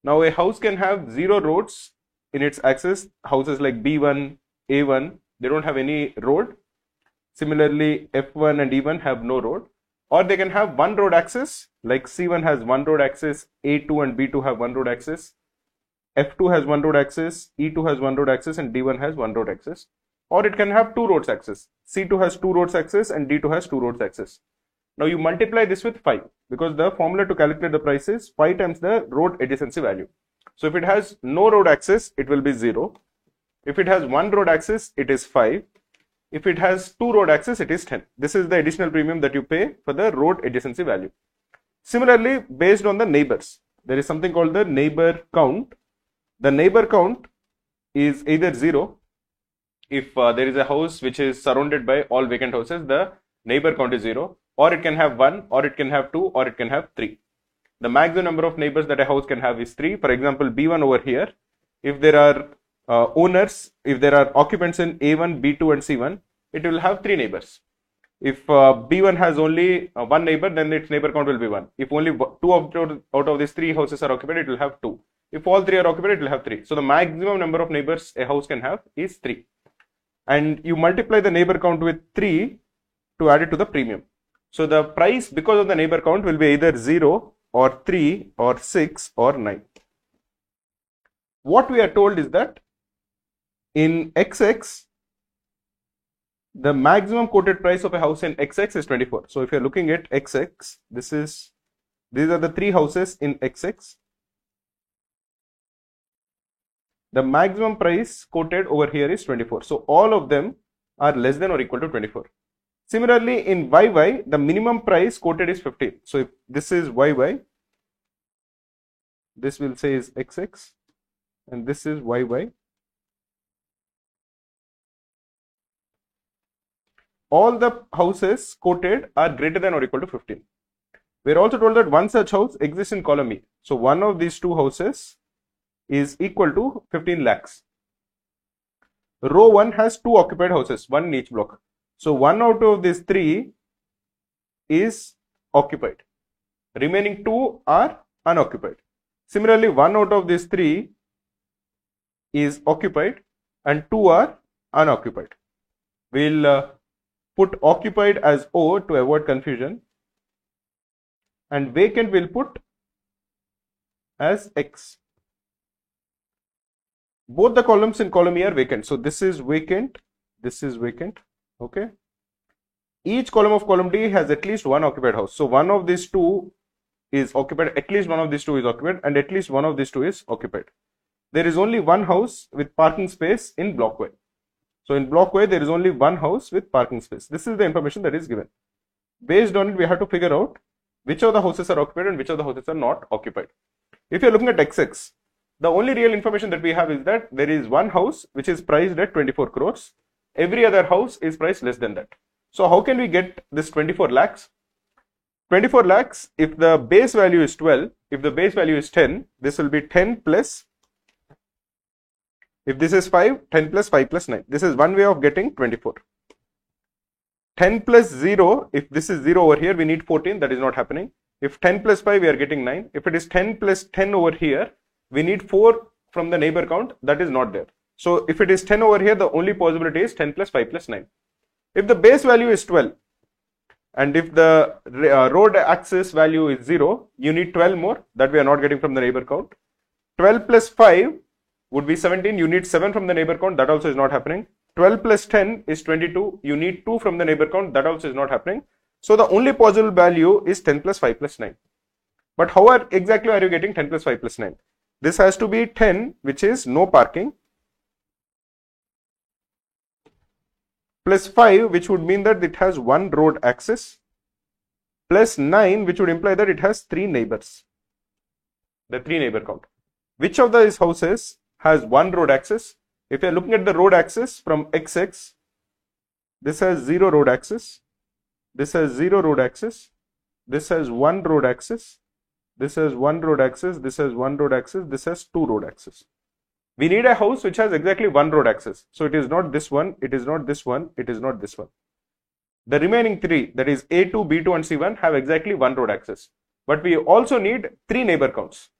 Now a house can have 0 roads in its access. Houses like B1, A1, they don't have any road. Similarly, F1 and E1 have no road, or they can have 1 road access, like C1 has 1 road access, A2 and B2 have 1 road access, F2 has 1 road access, E2 has 1 road access, and D1 has 1 road access. Or it can have 2 roads access. C2 has 2 roads access and D2 has 2 roads access. Now you multiply this with 5, because the formula to calculate the price is 5 times the road adjacency value. So if it has no road access, it will be 0. If it has 1 road access, it is 5. If it has 2 road access, it is 10. This is the additional premium that you pay for the road adjacency value. Similarly, based on the neighbors, there is something called the neighbor count. The neighbor count is either 0. If there is a house which is surrounded by all vacant houses, the neighbor count is 0. Or it can have 1, or it can have 2, or it can have 3. The maximum number of neighbors that a house can have is 3. For example, B1 over here, if there are owners, if there are occupants in A1, B2 and C1, it will have 3 neighbors. If B1 has only 1 neighbor, then its neighbor count will be 1. If only 2 out of these 3 houses are occupied, it will have 2. If all 3 are occupied, it will have 3. So the maximum number of neighbors a house can have is 3. And you multiply the neighbor count with 3 to add it to the premium. So the price, because of the neighbor count, will be either 0 or 3 or 6 or 9. What we are told is that in XX, the maximum quoted price of a house in XX is 24. So if you are looking at XX, these are the 3 houses in XX. The maximum price quoted over here is 24. So all of them are less than or equal to 24. Similarly, in YY, the minimum price quoted is 15. So if this is YY, this will say is XX, and this is YY. All the houses quoted are greater than or equal to 15. We are also told that one such house exists in column E. So one of these two houses is equal to 15 lakhs. Row 1 has two occupied houses, one in each block. So one out of these three is occupied. Remaining two are unoccupied. Similarly, one out of these three is occupied and two are unoccupied. We'll put occupied as O to avoid confusion, and vacant will put as X. Both the columns in column E are vacant. So this is vacant, this is vacant. Okay. Each column of column D has at least one occupied house. So one of these two is occupied, at least one of these two is occupied, and at least one of these two is occupied. There is only one house with parking space in block Y. So in block Y, there is only one house with parking space. This is the information that is given. Based on it, we have to figure out which of the houses are occupied and which of the houses are not occupied. If you are looking at XX, the only real information that we have is that there is one house which is priced at 24 crores. Every other house is priced less than that. So how can we get this 24 lakhs? 24 lakhs, if the base value is 12, if the base value is 10, this will be 10 plus, if this is 5, 10 plus 5 plus 9. This is one way of getting 24. 10 plus 0, if this is 0 over here, we need 14, that is not happening. If 10 plus 5, we are getting 9. If it is 10 plus 10 over here, we need 4 from the neighbor count, that is not there. So if it is 10 over here, the only possibility is 10 plus 5 plus 9. If the base value is 12, and if the road axis value is 0, you need 12 more, that we are not getting from the neighbor count. 12 plus 5 would be 17, you need 7 from the neighbor count, that also is not happening. 12 plus 10 is 22, you need 2 from the neighbor count, that also is not happening. So the only possible value is 10 plus 5 plus 9. But how exactly are you getting 10 plus 5 plus 9? This has to be 10, which is no parking, plus 5, which would mean that it has one road access, plus 9, which would imply that it has 3 neighbors, the 3 neighbor count. Which of these houses has one road access? If you are looking at the road access from XX, this has 0 road access, this has 0 road access, this has 1 road access, this has 1 road access, this has 1 road access, this has 2 road access. We need a house which has exactly 1 road access. So it is not this one, it is not this one, it is not this one. The remaining 3, that is A2, B2 and C1, have exactly 1 road access. But we also need 3 neighbor counts.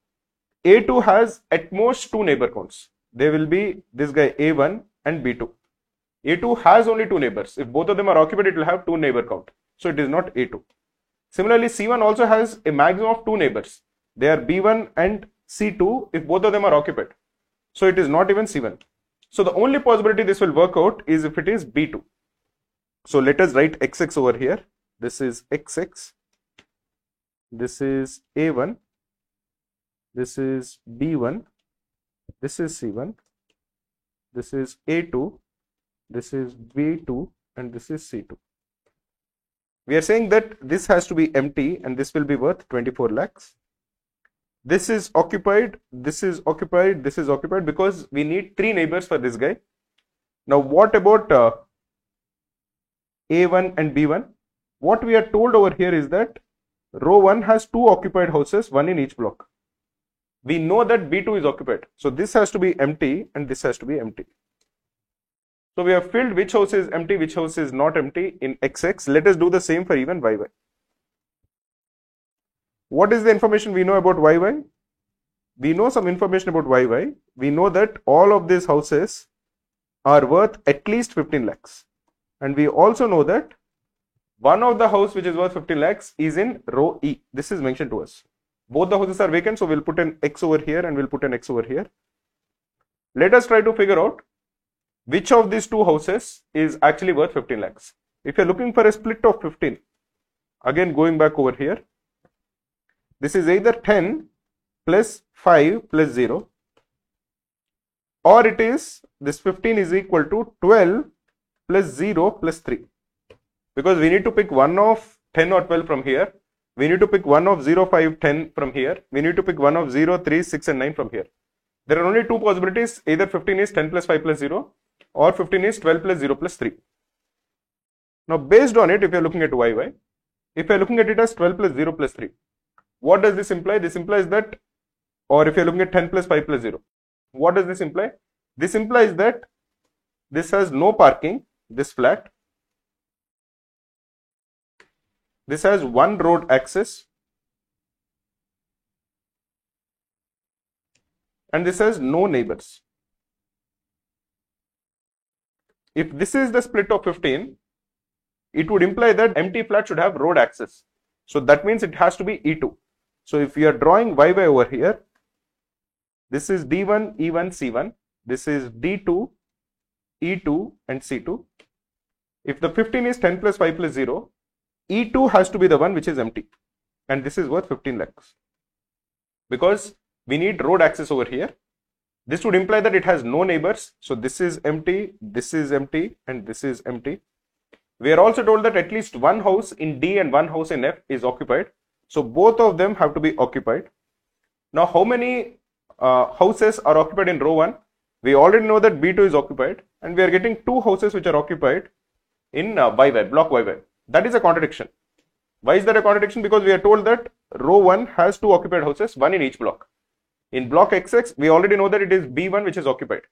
A2 has at most 2 neighbor counts. They will be this guy A1 and B2. A2 has only 2 neighbors. If both of them are occupied, it will have 2 neighbor count. So it is not A2. Similarly, C1 also has a maximum of 2 neighbors. They are B1 and C2 if both of them are occupied. So it is not even C1. So the only possibility this will work out is if it is B2. So let us write XX over here. This is XX. This is A1. This is B1. This is C1. This is A2. This is B2 and this is C2. We are saying that this has to be empty and this will be worth 24 lakhs. This is occupied, this is occupied, this is occupied because we need 3 neighbors for this guy. Now what about A1 and B1? What we are told over here is that row 1 has 2 occupied houses, 1 in each block. We know that B2 is occupied. So this has to be empty and this has to be empty. So we have filled which house is empty, which house is not empty in XX. Let us do the same for even YY. What is the information we know about YY? We know some information about YY. We know that all of these houses are worth at least 15 lakhs. And we also know that one of the house which is worth 15 lakhs is in row E. This is mentioned to us. Both the houses are vacant, so we'll put an X over here and we'll put an X over here. Let us try to figure out which of these two houses is actually worth 15 lakhs. If you're looking for a split of 15, again going back over here, this is either 10 plus 5 plus 0, or it is this 15 is equal to 12 plus 0 plus 3. Because we need to pick one of 10 or 12 from here. We need to pick one of 0, 5, 10 from here. We need to pick one of 0, 3, 6 and 9 from here. There are only two possibilities. Either 15 is 10 plus 5 plus 0 or 15 is 12 plus 0 plus 3. Now based on it, if you are looking at YY, if you are looking at it as 12 plus 0 plus 3, what does this imply? This implies that, or if you are looking at 10 plus 5 plus 0, what does this imply? This implies that this has no parking, this flat. This has one road access and this has no neighbors. If this is the split of 15, it would imply that empty flat should have road access. So that means it has to be E2. So if we are drawing YY over here, this is D1, E1, C1. This is D2, E2 and C2. If the 15 is 10 plus 5 plus 0, E2 has to be the one which is empty, and this is worth 15 lakhs because we need road access over here. This would imply that it has no neighbors. So this is empty, and this is empty. We are also told that at least one house in D and one house in F is occupied. So both of them have to be occupied. Now how many houses are occupied in row 1? We already know that B2 is occupied, and we are getting two houses which are occupied in YY, block YY. That is a contradiction. Why is that a contradiction? Because we are told that row 1 has two occupied houses, one in each block. In block XX, we already know that it is B1 which is occupied.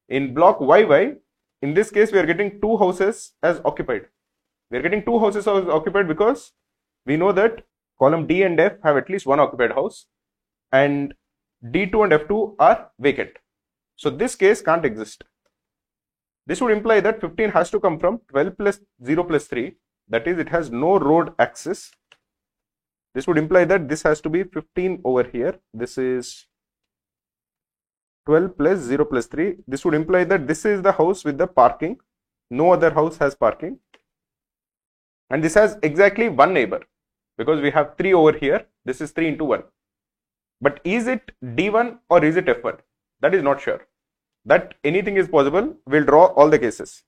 In block YY, in this case, we are getting two houses as occupied. We are getting two houses as occupied because we know that column D and F have at least one occupied house and D2 and F2 are vacant. So this case can't exist. This would imply that 15 has to come from 12 plus 0 plus 3. That is, it has no road access. This would imply that this has to be 15 over here. This is 12 plus 0 plus 3. This would imply that this is the house with the parking. No other house has parking. And this has exactly one neighbor because we have 3 over here. This is 3 into 1. But is it D1 or is it F1? That is not sure. That anything is possible. We'll draw all the cases.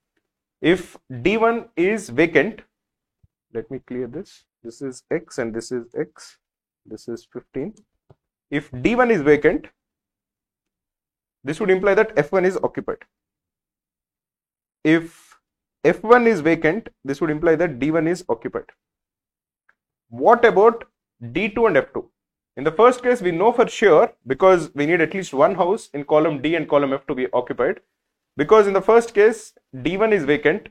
If D1 is vacant, let me clear this. This is X and this is X. This is 15. If D1 is vacant, this would imply that F1 is occupied. If F1 is vacant, this would imply that D1 is occupied. What about D2 and F2? In the first case, we know for sure because we need at least one house in column D and column F to be occupied. Because in the first case, D1 is vacant,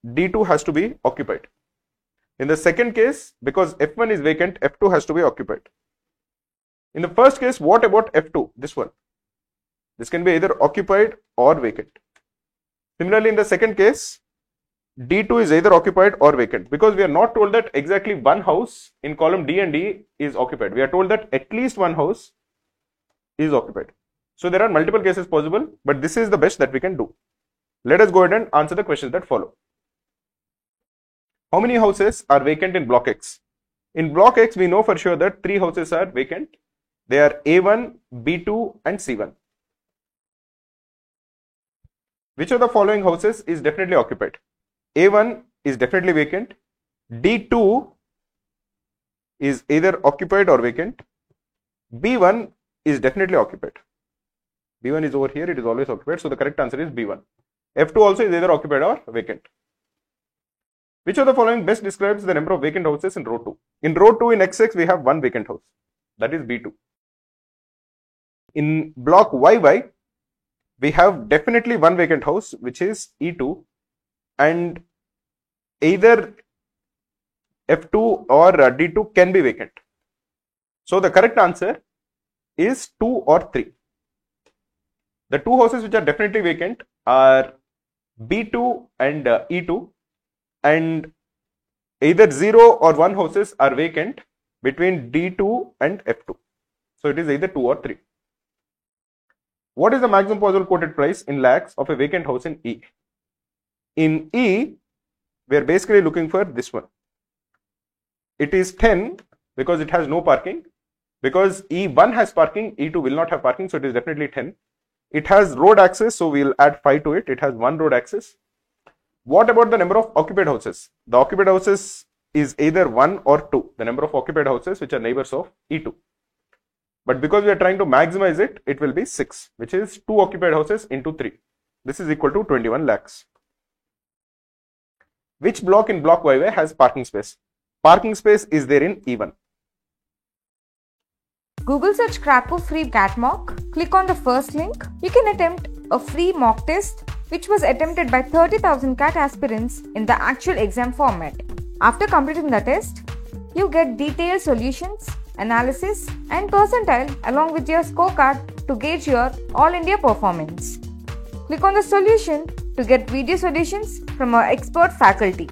D2 has to be occupied. In the second case, because F1 is vacant, F2 has to be occupied. In the first case, what about F2? This one. This can be either occupied or vacant. Similarly, in the second case, D2 is either occupied or vacant because we are not told that exactly one house in column D and D is occupied. We are told that at least one house is occupied. So there are multiple cases possible, but this is the best that we can do. Let us go ahead and answer the questions that follow. How many houses are vacant in block X? In block X, we know for sure that 3 houses are vacant. They are A1, B2 and C1. Which of the following houses is definitely occupied? A1 is definitely vacant. D2 is either occupied or vacant. B1 is definitely occupied. B1 is over here, it is always occupied. So the correct answer is B1. F2 also is either occupied or vacant. Which of the following best describes the number of vacant houses in row 2? In row 2 in XX, we have one vacant house. That is B2. In block YY, we have definitely one vacant house, which is E2. And either F2 or D2 can be vacant. So the correct answer is 2 or 3. The two houses which are definitely vacant are B2 and E2, and either 0 or 1 houses are vacant between D2 and F2. So it is either 2 or 3. What is the maximum possible quoted price in lakhs of a vacant house in E? In E, we are basically looking for this one. It is 10 because it has no parking. Because E1 has parking, E2 will not have parking, so it is definitely 10. It has road access, so we'll add 5 to it. It has one road access. What about the number of occupied houses? The occupied houses is either 1 or 2, the number of occupied houses which are neighbors of E2. But because we are trying to maximize it, it will be 6, which is 2 occupied houses into 3. This is equal to 21 lakhs. Which block in block YY has parking space? Parking space is there in E1. Google search Krakow free CAT mock. Click on the first link. You can attempt a free mock test which was attempted by 30,000 CAT aspirants in the actual exam format. After completing the test, you get detailed solutions, analysis and percentile along with your scorecard to gauge your All India performance. Click on the solution to get video solutions from our expert faculty.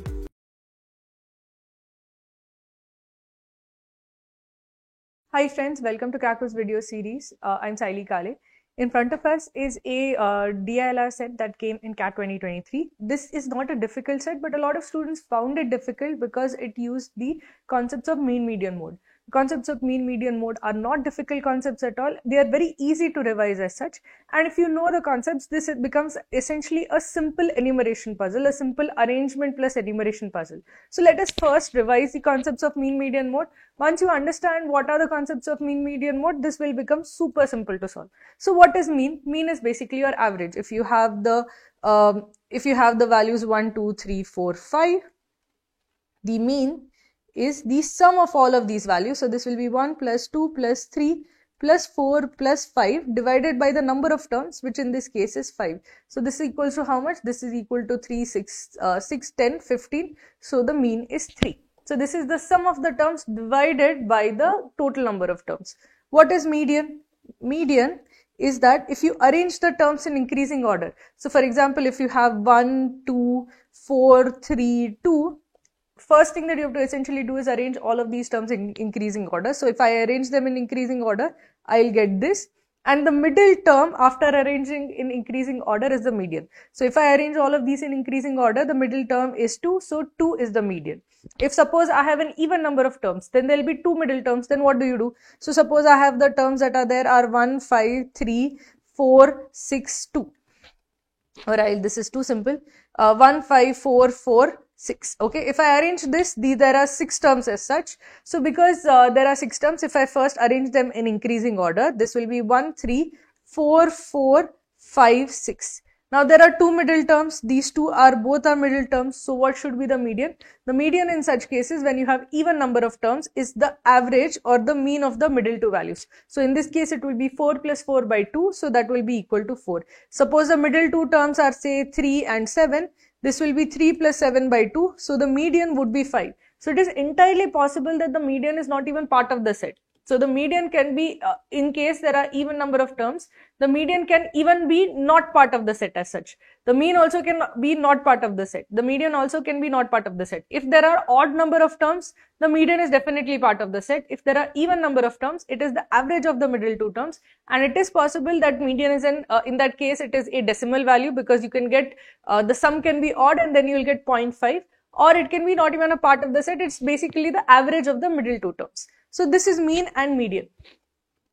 Hi friends, welcome to Krakow's video series. I'm Saili Kale. In front of us is a DILR set that came in CAT 2023. This is not a difficult set, but a lot of students found it difficult because it used the concepts of mean median mode. Concepts of mean median mode are not difficult concepts at all. They are very easy to revise as such. And if you know the concepts, this becomes essentially a simple enumeration puzzle, a simple arrangement plus enumeration puzzle. So let us first revise the concepts of mean median mode. Once you understand what are the concepts of mean median mode, this will become super simple to solve. So what is mean? Mean is basically your average. If you have the values 1, 2, 3, 4, 5, the mean is the sum of all of these values. So this will be 1 plus 2 plus 3 plus 4 plus 5 divided by the number of terms, which in this case is 5. So this is equal to how much? This is equal to 3, 6, 10, 15. So the mean is 3. So this is the sum of the terms divided by the total number of terms. What is median? Median is that if you arrange the terms in increasing order. So for example, if you have 1, 2, 4, 3, 2, first thing that you have to essentially do is arrange all of these terms in increasing order. So if I arrange them in increasing order, I'll get this. And the middle term after arranging in increasing order is the median. So if I arrange all of these in increasing order, the middle term is 2. So 2 is the median. If suppose I have an even number of terms, then there will be 2 middle terms. Then what do you do? So suppose I have the terms that are there are 1, 5, 3, 4, 6, 2. Alright, this is too simple. 1, 5, 4, 4, 6. Okay, if I arrange this, there are 6 terms as such. So because there are 6 terms, if I first arrange them in increasing order, this will be 1, 3, 4, 4, 5, 6. Now there are 2 middle terms. These two are both are middle terms. So what should be the median? The median in such cases, when you have even number of terms, is the average or the mean of the middle two values. So in this case, it will be 4 plus 4 by 2. So that will be equal to 4. Suppose the middle two terms are say 3 and 7. This will be 3 plus 7 by 2. So the median would be 5. So it is entirely possible that the median is not even part of the set. So the median can be, in case there are even number of terms, the median can even be not part of the set as such. The mean also can be not part of the set. The median also can be not part of the set. If there are odd number of terms, the median is definitely part of the set. If there are even number of terms, it is the average of the middle two terms. And it is possible that median is in that case, it is a decimal value, because you can get, the sum can be odd and then you will get 0.5. Or it can be not even a part of the set. It's basically the average of the middle two terms. So this is mean and median.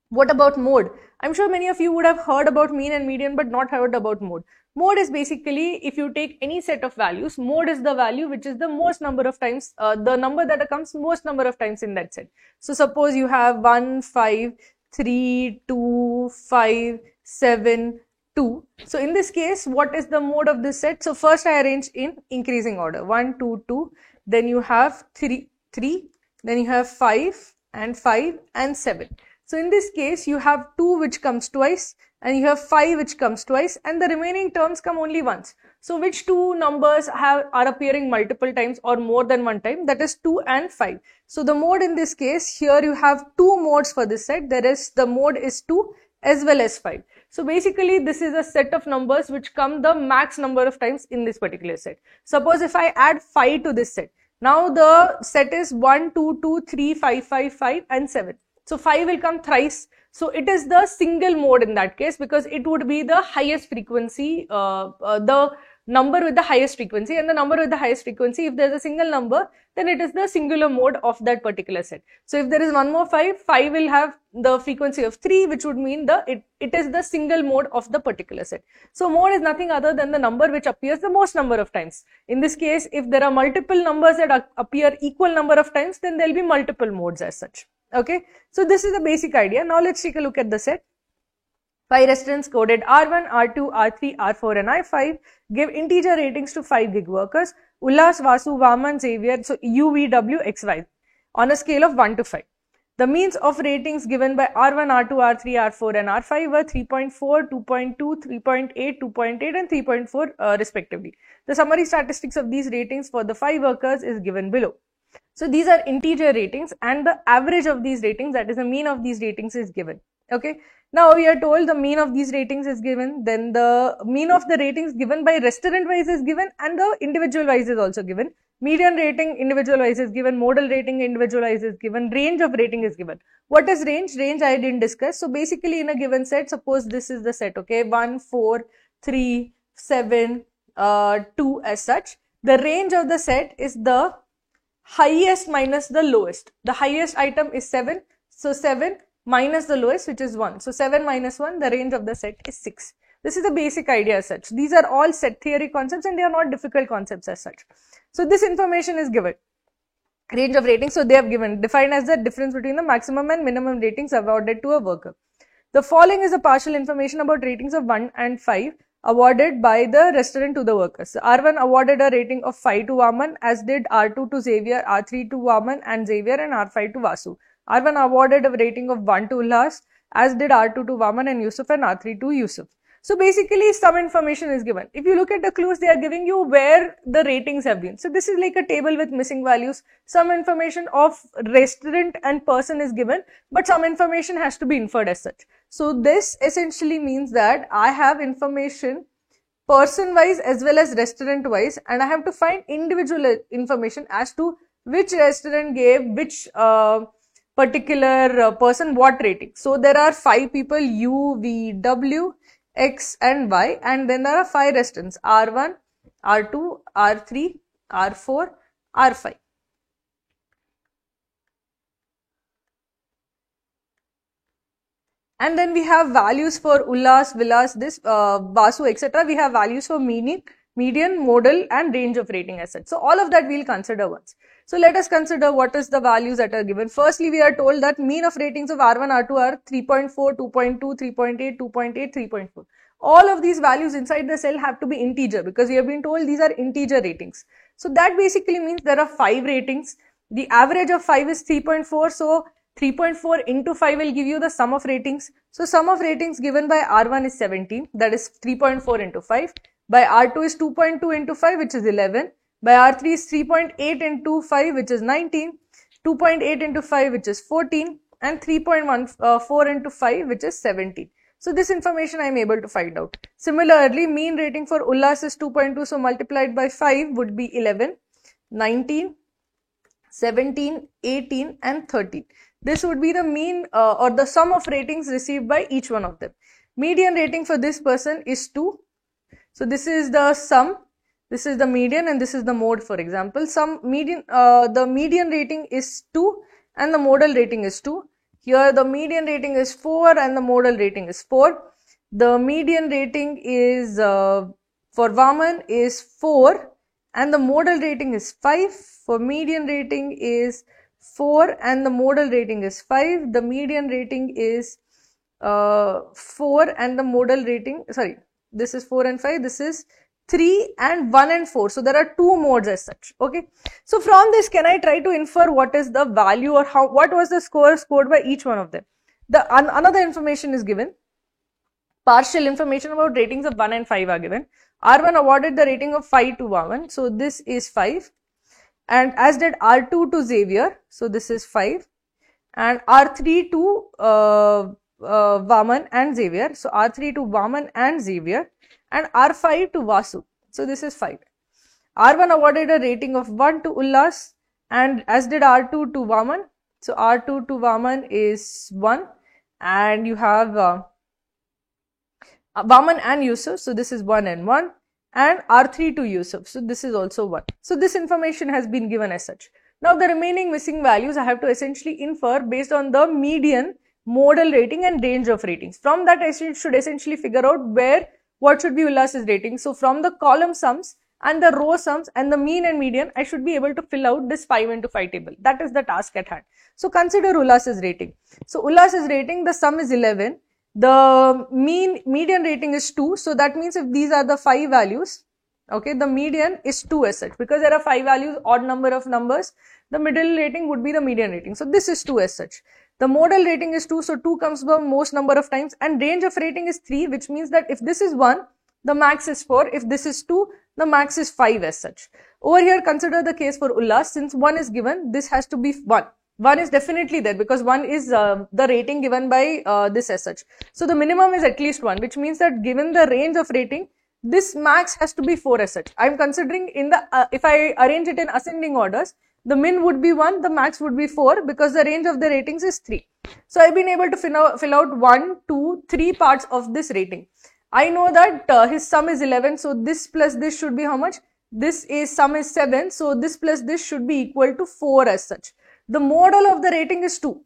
What about mode? I'm sure many of you would have heard about mean and median but not heard about mode. Mode is basically, if you take any set of values, mode is the value which is the most number of times, the number that comes most number of times in that set. So suppose you have 1, 5, 3, 2, 5, 7, 2. So in this case, what is the mode of this set? So first I arrange in increasing order. 1, 2, 2. Then you have 3. Then you have 5 and 5 and 7. So in this case, you have 2 which comes twice and you have 5 which comes twice, and the remaining terms come only once. So which two numbers are appearing multiple times or more than one time? That is 2 and 5. So the mode in this case, here you have 2 modes for this set. The mode is 2 as well as 5. So basically this is a set of numbers which come the max number of times in this particular set. Suppose if I add 5 to this set, now the set is 1, 2, 2, 3, 5, 5, 5 and 7. So 5 will come thrice. So it is the single mode in that case, because it would be the highest frequency, the number with the highest frequency, and the number with the highest frequency, if there's a single number, then it is the singular mode of that particular set. So if there is 1 more 5, 5 will have the frequency of 3, which would mean it is the single mode of the particular set. So mode is nothing other than the number which appears the most number of times. In this case, if there are multiple numbers that appear equal number of times, then there will be multiple modes as such. Okay, so this is the basic idea. Now let's take a look at the set. 5 restaurants coded R1, R2, R3, R4 and I5 give integer ratings to 5 gig workers, Ullas, Vasu, Vaman, Xavier, so UVW, XY on a scale of 1 to 5. The means of ratings given by R1, R2, R3, R4 and R5 were 3.4, 2.2, 3.8, 2.8 and 3.4 respectively. The summary statistics of these ratings for the 5 workers is given below. So these are integer ratings and the average of these ratings, that is the mean of these ratings, is given. Okay. Now we are told the mean of these ratings is given, then the mean of the ratings given by restaurant wise is given and the individual wise is also given. Median rating individual wise is given, modal rating individual wise is given, range of rating is given. What is range? Range I didn't discuss. So basically in a given set, suppose this is the set, okay, 1, 4, 3, 7, 2 as such. The range of the set is the highest minus the lowest. The highest item is 7, so 7 minus the lowest, which is 1. So 7 minus 1, the range of the set is 6. This is the basic idea as such. These are all set theory concepts and they are not difficult concepts as such. So this information is given. Range of ratings, so they have given, defined as the difference between the maximum and minimum ratings awarded to a worker. The following is a partial information about ratings of 1 and 5 awarded by the restaurant to the workers. R1 awarded a rating of 5 to Vaman, as did R2 to Xavier, R3 to Vaman and Xavier, and R5 to Vasu. R1 awarded a rating of 1 to Ullas, as did R2 to Vaman and Yusuf, and R3 to Yusuf. So basically some information is given. If you look at the clues, they are giving you where the ratings have been. So this is like a table with missing values. Some information of restaurant and person is given, but some information has to be inferred as such. So this essentially means that I have information person wise as well as restaurant wise, and I have to find individual information as to which restaurant gave which particular person what rating. So there are 5 people, U, V, W, X and Y, and then there are 5 restaurants, R1, R2, R3, R4, R5. And then we have values for Ullas, Villas, this, Vasu, etc. We have values for median, modal and range of rating as such. So all of that we'll consider once. So let us consider what is the values that are given. Firstly, we are told that mean of ratings of R1, R2 are 3.4, 2.2, 3.8, 2.8, 3.4. All of these values inside the cell have to be integer because we have been told these are integer ratings. So that basically means there are 5 ratings. The average of 5 is 3.4. So 3.4 into 5 will give you the sum of ratings. So sum of ratings given by R1 is 17. That is 3.4 into 5. By R2 is 2.2 into 5, which is 11. By R3 is 3.8 into 5, which is 19. 2.8 into 5, which is 14. And 3.14 into 5, which is 17. So this information I am able to find out. Similarly, mean rating for Ullas is 2.2. So multiplied by 5 would be 11, 19, 17, 18 and 13. This would be the mean or the sum of ratings received by each one of them. Median rating for this person is 2. So this is the sum, this is the median and this is the mode, for example. The median rating is 2 and the modal rating is 2. Here the median rating is 4 and the modal rating is 4. The median rating is for Vaman is 4 and the modal rating is 5. For median rating is 4 and the modal rating is 5. The median rating is 4 and the modal rating, sorry, this is 4 and 5, this is 3 and 1 and 4. So there are 2 modes as such. Okay. So from this, can I try to infer what is the value or what was the score scored by each one of them? Another information is given. Partial information about ratings of 1 and 5 are given. R1 awarded the rating of 5 to Vaman. So this is 5. And as did R2 to Xavier. So this is 5. And R3 to Vaman and Xavier. So R3 to Vaman and Xavier. And R5 to Vasu. So this is 5. R1 awarded a rating of 1 to Ullas and as did R2 to Vaman. So R2 to Vaman is 1 and you have Vaman and Yusuf. So this is 1 and 1. and R3 to Yusuf. So this is also 1. So this information has been given as such. Now the remaining missing values I have to essentially infer based on the median, modal rating and range of ratings. From that I should essentially figure out what should be Ullas's rating. So from the column sums and the row sums and the mean and median, I should be able to fill out this 5 into 5 table. That is the task at hand. So consider Ullas's rating. So Ullas's rating, the sum is 11. The median rating is 2. So that means if these are the 5 values, okay, the median is 2 as such. Because there are 5 values, odd number of numbers, the middle rating would be the median rating. So this is 2 as such. The modal rating is 2. So 2 comes the most number of times, and range of rating is 3, which means that if this is 1, the max is 4. If this is 2, the max is 5 as such. Over here, consider the case for Ullas. Since 1 is given, this has to be 1. 1 is definitely there because 1 is the rating given by this as such. So the minimum is at least 1, which means that given the range of rating, this max has to be 4 as such. I am considering in the, if I arrange it in ascending orders, the min would be 1, the max would be 4 because the range of the ratings is 3. So I have been able to fill out 1, 2, 3 parts of this rating. I know that his sum is 11, so this plus this should be how much? This is sum is 7, so this plus this should be equal to 4 as such. The modal of the rating is 2.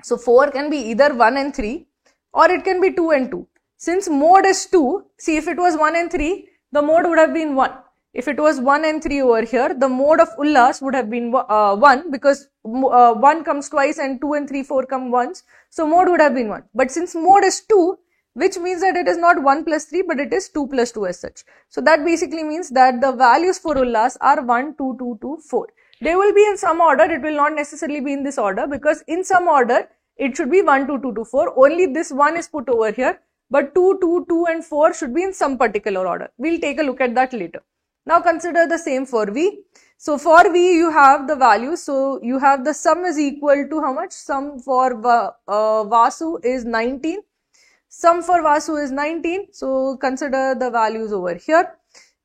So 4 can be either 1 and 3 or it can be 2 and 2. Since mode is 2, see if it was 1 and 3, the mode would have been 1. If it was 1 and 3 over here, the mode of Ullas would have been 1 because 1 comes twice and 2 and 3, 4 come once. So mode would have been 1. But since mode is 2, which means that it is not 1 plus 3 but it is 2 plus 2 as such. So that basically means that the values for Ullas are 1, 2, 2, 2, 4. They will be in some order, it will not necessarily be in this order because in some order it should be 1, 2, 2, 2, 4. Only this 1 is put over here, but 2, 2, 2 and 4 should be in some particular order. We'll take a look at that later. Now consider the same for V. So for V you have the values, so you have the sum is equal to how much? Sum for Vasu is 19. Sum for Vasu is 19. So consider the values over here.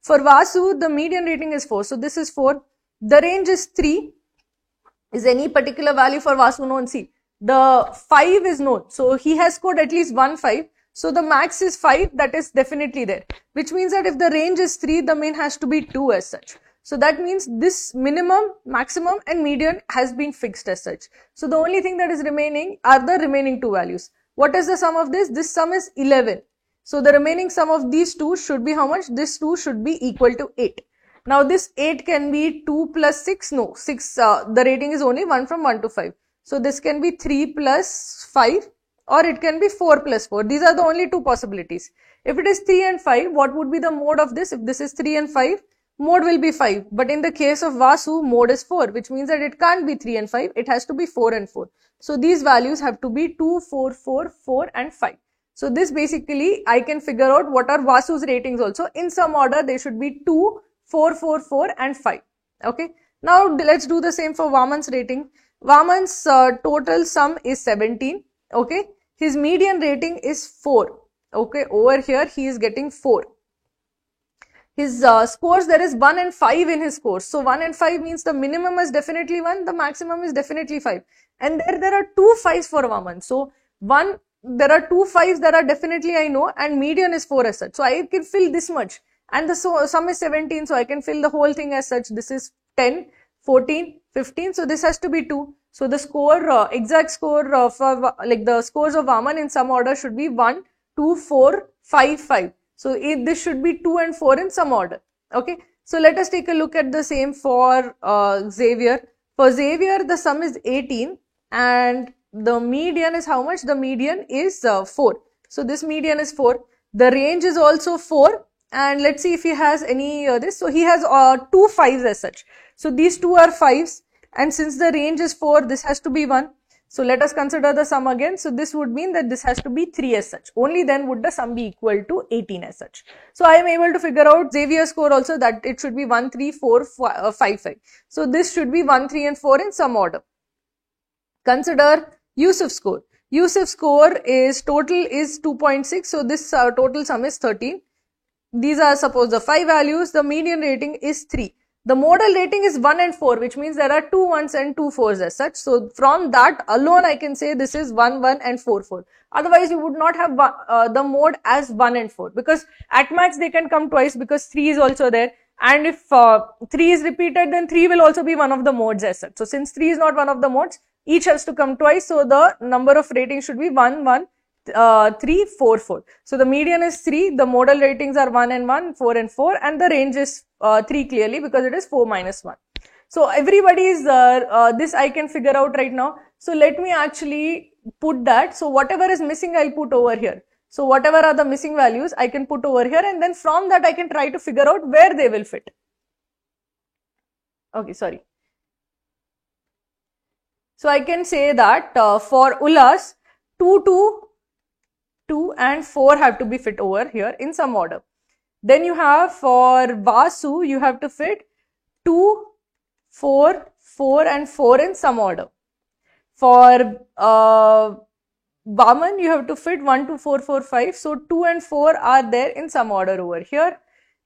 For Vasu, the median rating is 4. So this is 4. The range is 3. Is any particular value for Vasu known? See, the 5 is known. So he has scored at least 1 5. So the max is 5. That is definitely there. Which means that if the range is 3, the mean has to be 2 as such. So that means this minimum, maximum and median has been fixed as such. So the only thing that is remaining are the remaining 2 values. What is the sum of this? This sum is 11. So the remaining sum of these 2 should be how much? This 2 should be equal to 8. Now this 8 can be 2 plus 6. No, 6, the rating is only 1 from 1 to 5. So this can be 3 plus 5 or it can be 4 plus 4. These are the only 2 possibilities. If it is 3 and 5, what would be the mode of this? If this is 3 and 5, mode will be 5. But in the case of Vasu, mode is 4, which means that it can't be 3 and 5. It has to be 4 and 4. So these values have to be 2, 4, 4, 4 and 5. So this basically, I can figure out what are Vasu's ratings also. In some order, they should be 2, 4, 4, 4 and 5. Okay. Now let's do the same for Vaman's rating. Vaman's total sum is 17. Okay. His median rating is 4. Okay. Over here, he is getting 4. His scores, there is 1 and 5 in his scores. So 1 and 5 means the minimum is definitely 1, the maximum is definitely 5. And there are 2 5s for Vaman. So there are 2 5s that are definitely I know, and median is 4 as such. So I can fill this much. And the sum is 17, so I can fill the whole thing as such. This is 10, 14, 15. So this has to be 2. So the score, exact score for like the scores of Vaman in some order should be 1, 2, 4, 5, 5. So this should be 2 and 4 in some order. Okay. So let us take a look at the same for Xavier. For Xavier, the sum is 18 and the median is how much? The median is 4. So this median is 4. The range is also 4. And let's see if he has any this. So he has 2 5s as such. So these 2 are 5s. And since the range is 4, this has to be 1. So let us consider the sum again. So this would mean that this has to be 3 as such. Only then would the sum be equal to 18 as such. So I am able to figure out Xavier's score also, that it should be 1, 3, 4, 5, 5. So this should be 1, 3 and 4 in some order. Consider Yusuf's score. Yusuf's score is total is 2.6. So this total sum is 13. These are suppose the 5 values. The median rating is 3. The modal rating is 1 and 4, which means there are 2 1s and 2 4s as such. So from that alone, I can say this is 1 1 and 4 4. Otherwise, you would not have the mode as 1 and 4, because at max they can come twice because 3 is also there. And if 3 is repeated, then 3 will also be one of the modes as such. So since 3 is not one of the modes, each has to come twice. So the number of ratings should be 1 1. 3 4 4. So the median is 3, the modal ratings are 1 and 1, 4 and 4, and the range is 3 clearly because it is 4 minus 1. So everybody is this I can figure out right now. So let me actually put that. So whatever is missing, I'll put over here. So whatever are the missing values, I can put over here, and then from that I can try to figure out where they will fit. Okay, sorry. So I can say that for Ullas, 2 2 2 and 4 have to be fit over here in some order. Then you have for Vasu, you have to fit 2, 4, 4 and 4 in some order. For Vaman, you have to fit 1, 2, 4, 4, 5. So 2 and 4 are there in some order over here.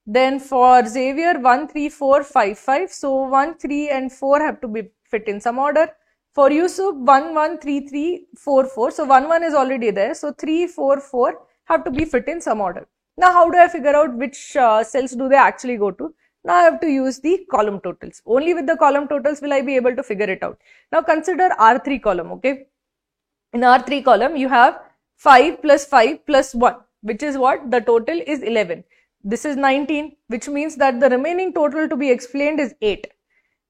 Then for Xavier, 1, 3, 4, 5, 5. So 1, 3 and 4 have to be fit in some order. For Yusuf, 1, 1, 3, 3, 4, 4. So 1, 1 is already there. So 3, 4, 4 have to be fit in some order. Now how do I figure out which cells do they actually go to? Now I have to use the column totals. Only with the column totals will I be able to figure it out. Now consider R3 column, okay? In R3 column, you have 5 plus 1, which is what? The total is 11. This is 19, which means that the remaining total to be explained is 8.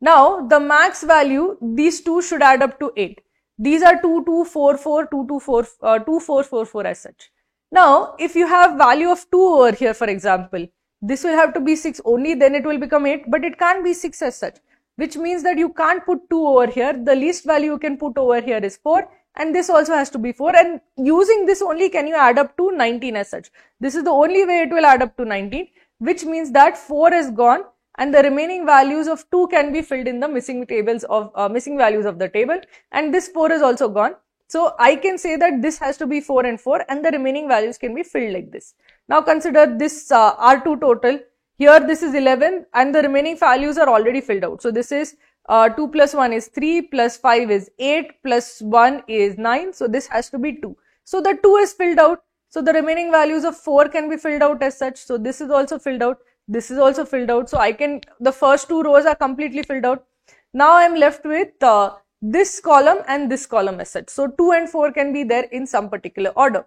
Now, the max value, these two should add up to 8. These are 2, 2, 4, 4, 2, 2, 4, 2, 4, 4, 4 as such. Now, if you have value of 2 over here, for example, this will have to be 6 only, then it will become 8, but it can't be 6 as such, which means that you can't put 2 over here. The least value you can put over here is 4, and this also has to be 4, and using this only can you add up to 19 as such. This is the only way it will add up to 19, which means that 4 is gone, and the remaining values of 2 can be filled in the missing tables of missing values of the table, and this 4 is also gone. So I can say that this has to be 4 and 4, and the remaining values can be filled like this. Now consider this R2 total. Here this is 11, and the remaining values are already filled out. So this is 2 plus 1 is 3, plus 5 is 8, plus 1 is 9. So this has to be 2. So the 2 is filled out. So the remaining values of 4 can be filled out as such. So this is also filled out. This is also filled out. So the first 2 rows are completely filled out. Now I am left with this column and this column as such. So 2 and 4 can be there in some particular order.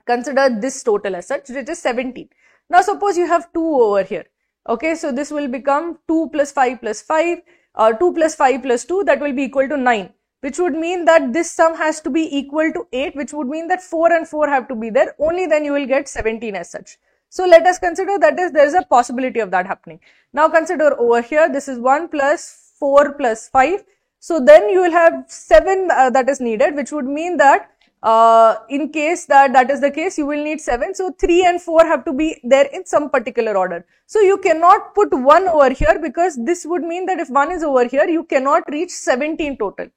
Consider this total as such, which is 17. Now suppose you have 2 over here. Okay, so this will become 2 plus 5 plus 5, 2 plus 5 plus 2, that will be equal to 9. Which would mean that this sum has to be equal to 8, which would mean that 4 and 4 have to be there. Only then you will get 17 as such. So let us consider that there is a possibility of that happening. Now consider over here, this is 1 plus 4 plus 5. So then you will have 7 that is needed, which would mean that in case that is the case, you will need 7. So 3 and 4 have to be there in some particular order. So you cannot put 1 over here, because this would mean that if 1 is over here, you cannot reach 17 total.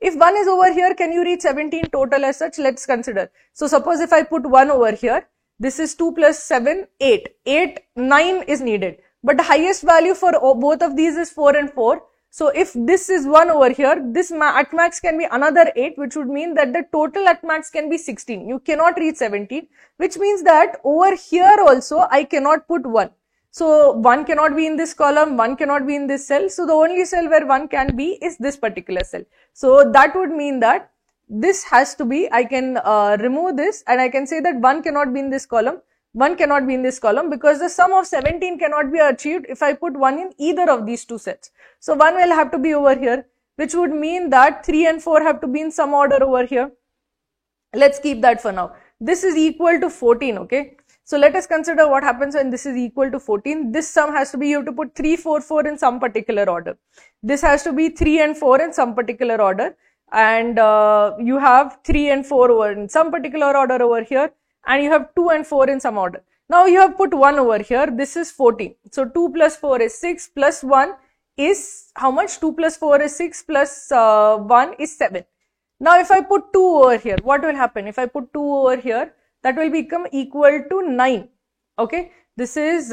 If 1 is over here, can you reach 17 total as such? Let's consider. So suppose if I put 1 over here, this is 2 plus 7, 8. 9 is needed. But the highest value for both of these is 4 and 4. So if this is 1 over here, this at max can be another 8, which would mean that the total at max can be 16. You cannot reach 17, which means that over here also I cannot put 1. So 1 cannot be in this column, 1 cannot be in this cell. So the only cell where 1 can be is this particular cell. So that would mean that this has to be, I can remove this, and I can say that 1 cannot be in this column, 1 cannot be in this column, because the sum of 17 cannot be achieved if I put 1 in either of these two sets. So 1 will have to be over here, which would mean that 3 and 4 have to be in some order over here. Let's keep that for now. This is equal to 14, okay? So let us consider what happens when this is equal to 14. This sum has to be, you have to put 3, 4, 4 in some particular order. This has to be 3 and 4 in some particular order. And you have 3 and 4 over in some particular order over here. And you have 2 and 4 in some order. Now you have put 1 over here. This is 14. So 2 plus 4 is 6 plus 1 is how much? 2 plus 4 is 6 plus 1 is 7. Now if I put 2 over here, what will happen? If I put 2 over here, that will become equal to 9. Okay. This is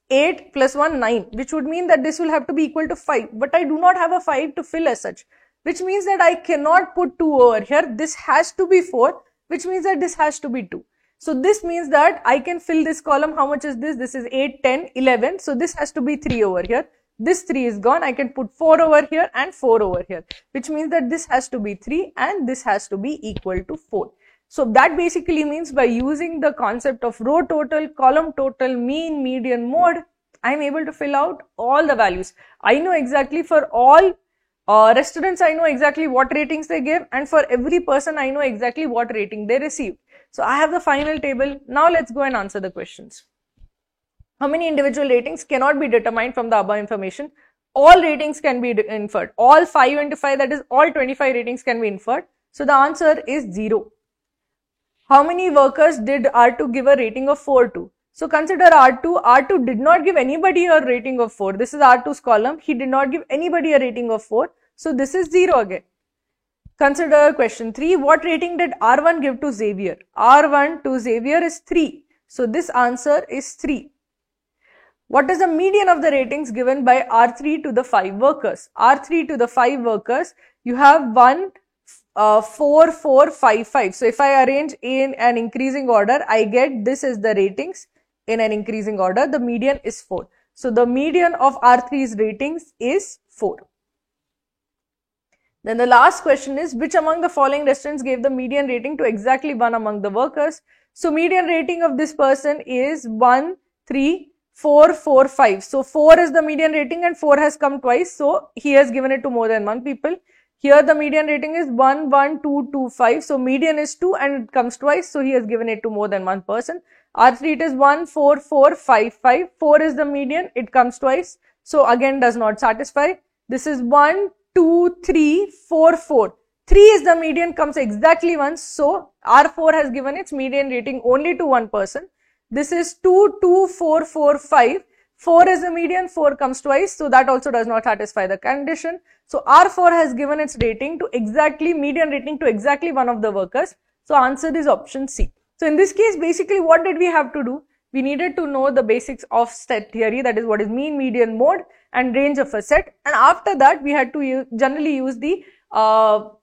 8 plus 1, 9, which would mean that this will have to be equal to 5. But I do not have a 5 to fill as such, which means that I cannot put 2 over here. This has to be 4, which means that this has to be 2. So this means that I can fill this column. How much is this? This is 8, 10, 11. So this has to be 3 over here. This 3 is gone. I can put 4 over here and 4 over here, which means that this has to be 3 and this has to be equal to 4. So that basically means by using the concept of row total, column total, mean, median, mode, I am able to fill out all the values. I know exactly for all restaurants, I know exactly what ratings they give, and for every person, I know exactly what rating they receive. So I have the final table. Now let's go and answer the questions. How many individual ratings cannot be determined from the above information? All ratings can be inferred. All 5 into 5, that is all 25 ratings can be inferred. So the answer is 0. How many workers did R2 give a rating of 4 to? So consider R2. R2 did not give anybody a rating of 4. This is R2's column. He did not give anybody a rating of 4. So this is 0 again. Consider question 3. What rating did R1 give to Xavier? R1 to Xavier is 3. So this answer is 3. What is the median of the ratings given by R3 to the 5 workers? R3 to the 5 workers, you have 1, 4, 4, 5, 5. So if I arrange in an increasing order, I get this is the ratings in an increasing order. The median is 4. So the median of R3's ratings is 4. Then the last question is, which among the following restaurants gave the median rating to exactly one among the workers? So median rating of this person is 1, 3, 4, 4, 5. So 4 is the median rating and 4 has come twice. So he has given it to more than one people. Here the median rating is 1, 1, 2, 2, 5. So median is 2 and it comes twice. So he has given it to more than one person. R3 it is 1, 4, 4, 5, 5. 4 is the median. It comes twice. So again does not satisfy. This is 1, 2, 3, 4, 4. 3 is the median, comes exactly once. So R4 has given its median rating only to one person. This is 2, 2, 4, 4, 5. 4 is the median, 4 comes twice, so that also does not satisfy the condition. So R4 has given its rating to exactly, median rating to exactly one of the workers. So answer is option C. So in this case, basically what did we have to do? We needed to know the basics of set theory, that is what is mean, median, mode and range of a set. And after that, we had to generally use the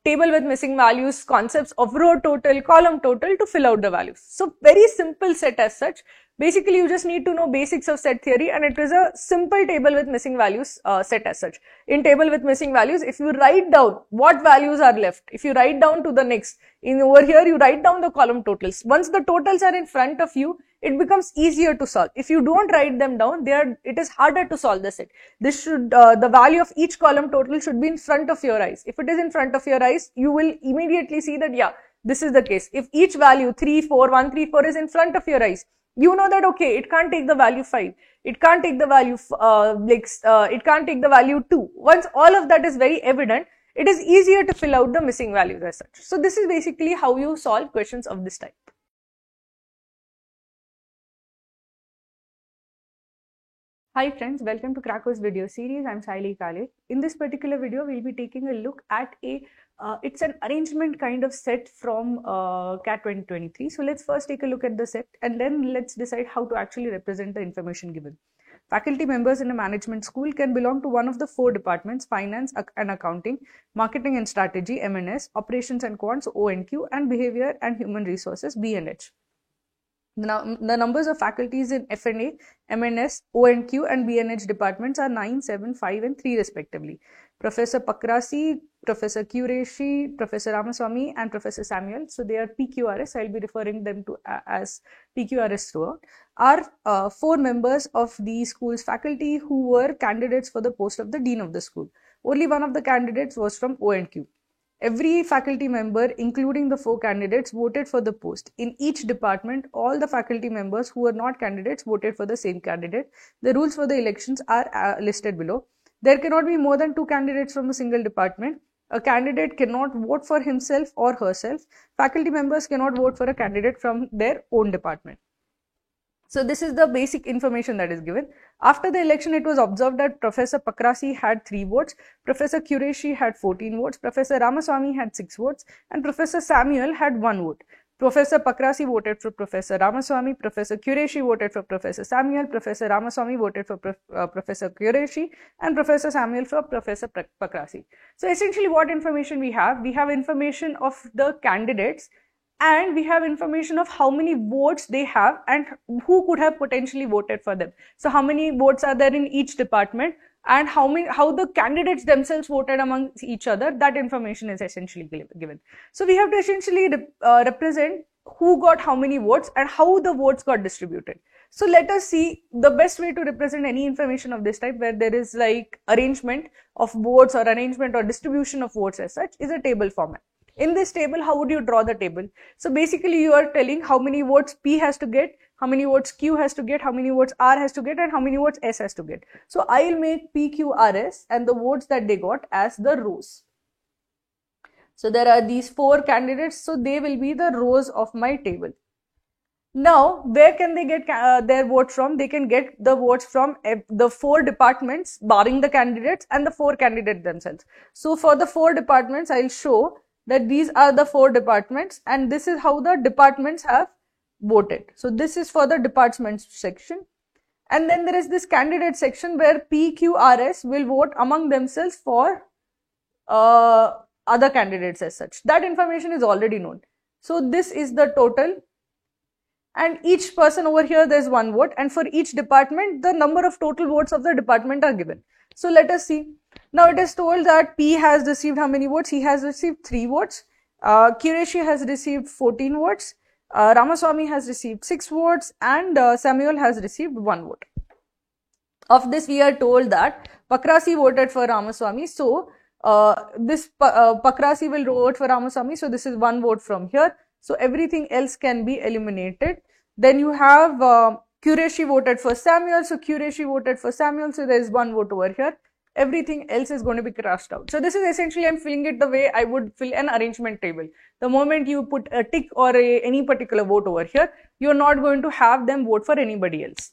table with missing values concepts of row total, column total to fill out the values. So very simple set as such. Basically, you just need to know basics of set theory and it is a simple table with missing values set as such. In table with missing values, if you write down what values are left, if you write down to the next, over here you write down the column totals. Once the totals are in front of you, it becomes easier to solve. If you don't write them down, it is harder to solve the set. This should, the value of each column total should be in front of your eyes. If it is in front of your eyes, you will immediately see that, yeah, this is the case. If each value 3, 4, 1, 3, 4 is in front of your eyes, you know that, okay, it can't take the value 5. It can't take the value, it can't take the value 2. Once all of that is very evident, it is easier to fill out the missing values as such. So this is basically how you solve questions of this type. Hi friends, welcome to Krako's video series. I'm Saili Kale. In this particular video, we'll be taking a look at it's an arrangement kind of set from CAT 2023. So let's first take a look at the set and then let's decide how to actually represent the information given. Faculty members in a management school can belong to one of the 4 departments: finance and accounting, marketing and strategy, M&S, operations and quants, O&Q, and behavior and human resources, B&H. The numbers of faculties in F&A, M&S, O&Q and B&H departments are 9, 7, 5 and 3 respectively. Professor Pakrasi, Professor Qureshi, Professor Ramaswamy and Professor Samuel, so they are PQRS, I will be referring them to as PQRS throughout, are 4 members of the school's faculty who were candidates for the post of the Dean of the school. Only one of the candidates was from O&Q. Every faculty member, including the 4 candidates, voted for the post. In each department, all the faculty members who were not candidates voted for the same candidate. The rules for the elections are listed below. There cannot be more than 2 candidates from a single department. A candidate cannot vote for himself or herself. Faculty members cannot vote for a candidate from their own department. So this is the basic information that is given. After the election, it was observed that Professor Pakrasi had 3 votes, Professor Qureshi had 14 votes, Professor Ramaswamy had 6 votes, and Professor Samuel had 1 vote. Professor Pakrasi voted for Professor Ramaswamy, Professor Qureshi voted for Professor Samuel, Professor Ramaswamy voted for Professor Qureshi, and Professor Samuel for Professor Pakrasi. So essentially what information we have? We have information of the candidates, and we have information of how many votes they have and who could have potentially voted for them. So how many votes are there in each department, and how the candidates themselves voted among each other. That information is essentially given. So we have to essentially represent who got how many votes and how the votes got distributed. So let us see the best way to represent any information of this type, where there is like arrangement of votes or arrangement or distribution of votes as such, is a table format. In this table, how would you draw the table? So basically you are telling how many votes P has to get, how many votes Q has to get, how many votes R has to get, and how many votes S has to get. So I'll make P, Q, R, S and the votes that they got as the rows. So there are these 4 candidates, so they will be the rows of my table. Now, where can they get their votes from? They can get the votes from the 4 departments, barring the candidates, and the 4 candidates themselves. So for the 4 departments, I'll show that these are the 4 departments, and this is how the departments have voted. So this is for the departments section, and then there is this candidate section where P, Q, R, S will vote among themselves for other candidates as such. That information is already known. So this is the total, and each person over here there's 1 vote, and for each department the number of total votes of the department are given. So let us see. Now it is told that P has received how many votes? He has received 3 votes. Qureshi has received 14 votes. Ramaswamy has received 6 votes, and Samuel has received 1 vote. Of this, we are told that Pakrasi voted for Ramaswamy. So this Pakrasi will vote for Ramaswamy. So this is 1 vote from here. So everything else can be eliminated. Then you have Qureshi voted for Samuel. So Qureshi voted for Samuel. So there is 1 vote over here. Everything else is going to be crossed out. So this is essentially, I'm filling it the way I would fill an arrangement table. The moment you put a tick or any particular vote over here, you're not going to have them vote for anybody else.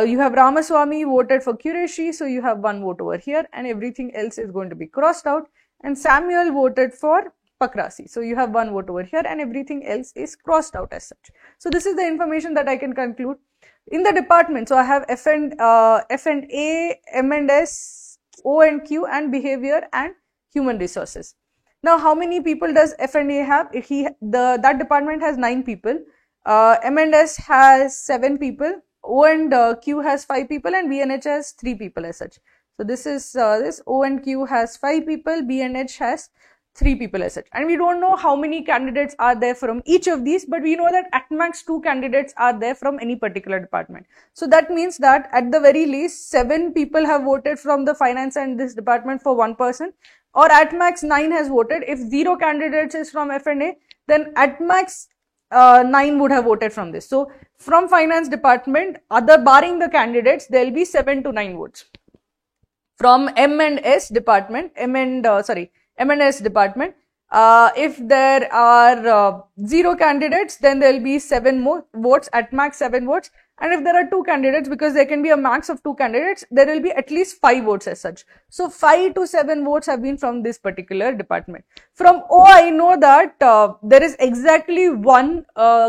You have Ramaswamy voted for Qureshi, so you have 1 vote over here, and everything else is going to be crossed out. And Samuel voted for Pakrasi, so you have 1 vote over here, and everything else is crossed out as such. So this is the information that I can conclude. In the department, so I have F and A, M and S, O and Q, and behavior and human resources. Now, how many people does F and A have? That department has 9 people. M and S has 7 people. O and Q has 5 people, and B and H has 3 people as such. So this is this O and Q has 5 people, B and H has 3 people as such. And we don't know how many candidates are there from each of these, but we know that at max 2 candidates are there from any particular department. So that means that at the very least 7 people have voted from the finance and this department for 1 person, or at max 9 has voted. If 0 candidates is from F&A, then at max 9 would have voted from this. So from finance department, barring the candidates, there will be 7 to 9 votes. From M and S department, M and S department, if there are 0 candidates, then there will be 7 more votes, at max 7 votes. And if there are 2 candidates, because there can be a max of 2 candidates, there will be at least 5 votes as such. So 5 to 7 votes have been from this particular department. From O, I know that there is exactly 1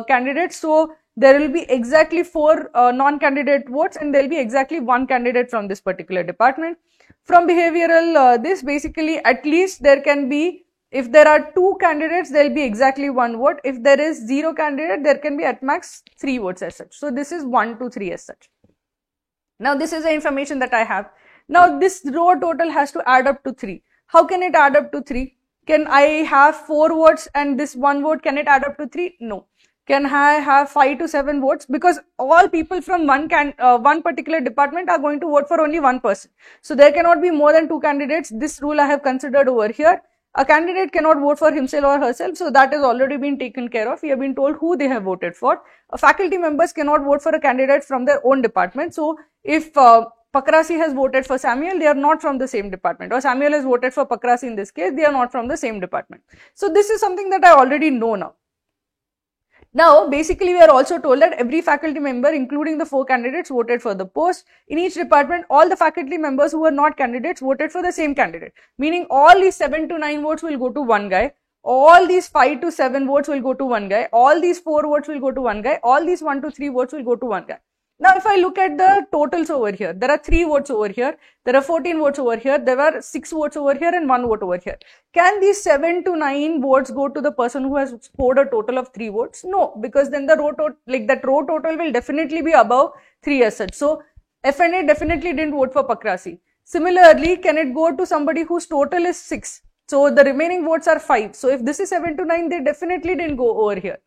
candidate. So there will be exactly 4 non-candidate votes, and there will be exactly 1 candidate from this particular department. From behavioral, this basically at least there can be, if there are 2 candidates, there will be exactly 1 vote. If there is 0 candidate, there can be at max 3 votes as such. So this is 1 to 3 as such. Now this is the information that I have. Now this row total has to add up to 3. How can it add up to 3? Can I have 4 votes and this 1 vote, can it add up to 3? No. Can I have 5 to 7 votes? Because all people from one particular department are going to vote for only 1 person. So there cannot be more than 2 candidates. This rule I have considered over here. A candidate cannot vote for himself or herself. So that has already been taken care of. We have been told who they have voted for. Faculty members cannot vote for a candidate from their own department. So if Pakrasi has voted for Samuel, they are not from the same department. Or Samuel has voted for Pakrasi in this case, they are not from the same department. So this is something that I already know now. Now, basically, we are also told that every faculty member, including the 4 candidates, voted for the post. In each department, all the faculty members who were not candidates voted for the same candidate. Meaning, all these 7 to 9 votes will go to 1 guy. all these 5 to 7 votes will go to one guy, all these 4 votes will go to one guy, all these 1 to 3 votes will go to one guy. Now, if I look at the totals over here, there are 3 votes over here, there are 14 votes over here, there are 6 votes over here and 1 vote over here. Can these 7 to 9 votes go to the person who has scored a total of 3 votes? No, because then the row total will definitely be above 3 as such. So, FNA definitely didn't vote for Pakrasi. Similarly, can it go to somebody whose total is 6? So, the remaining votes are 5. So, if this is 7 to 9, they definitely didn't go over here.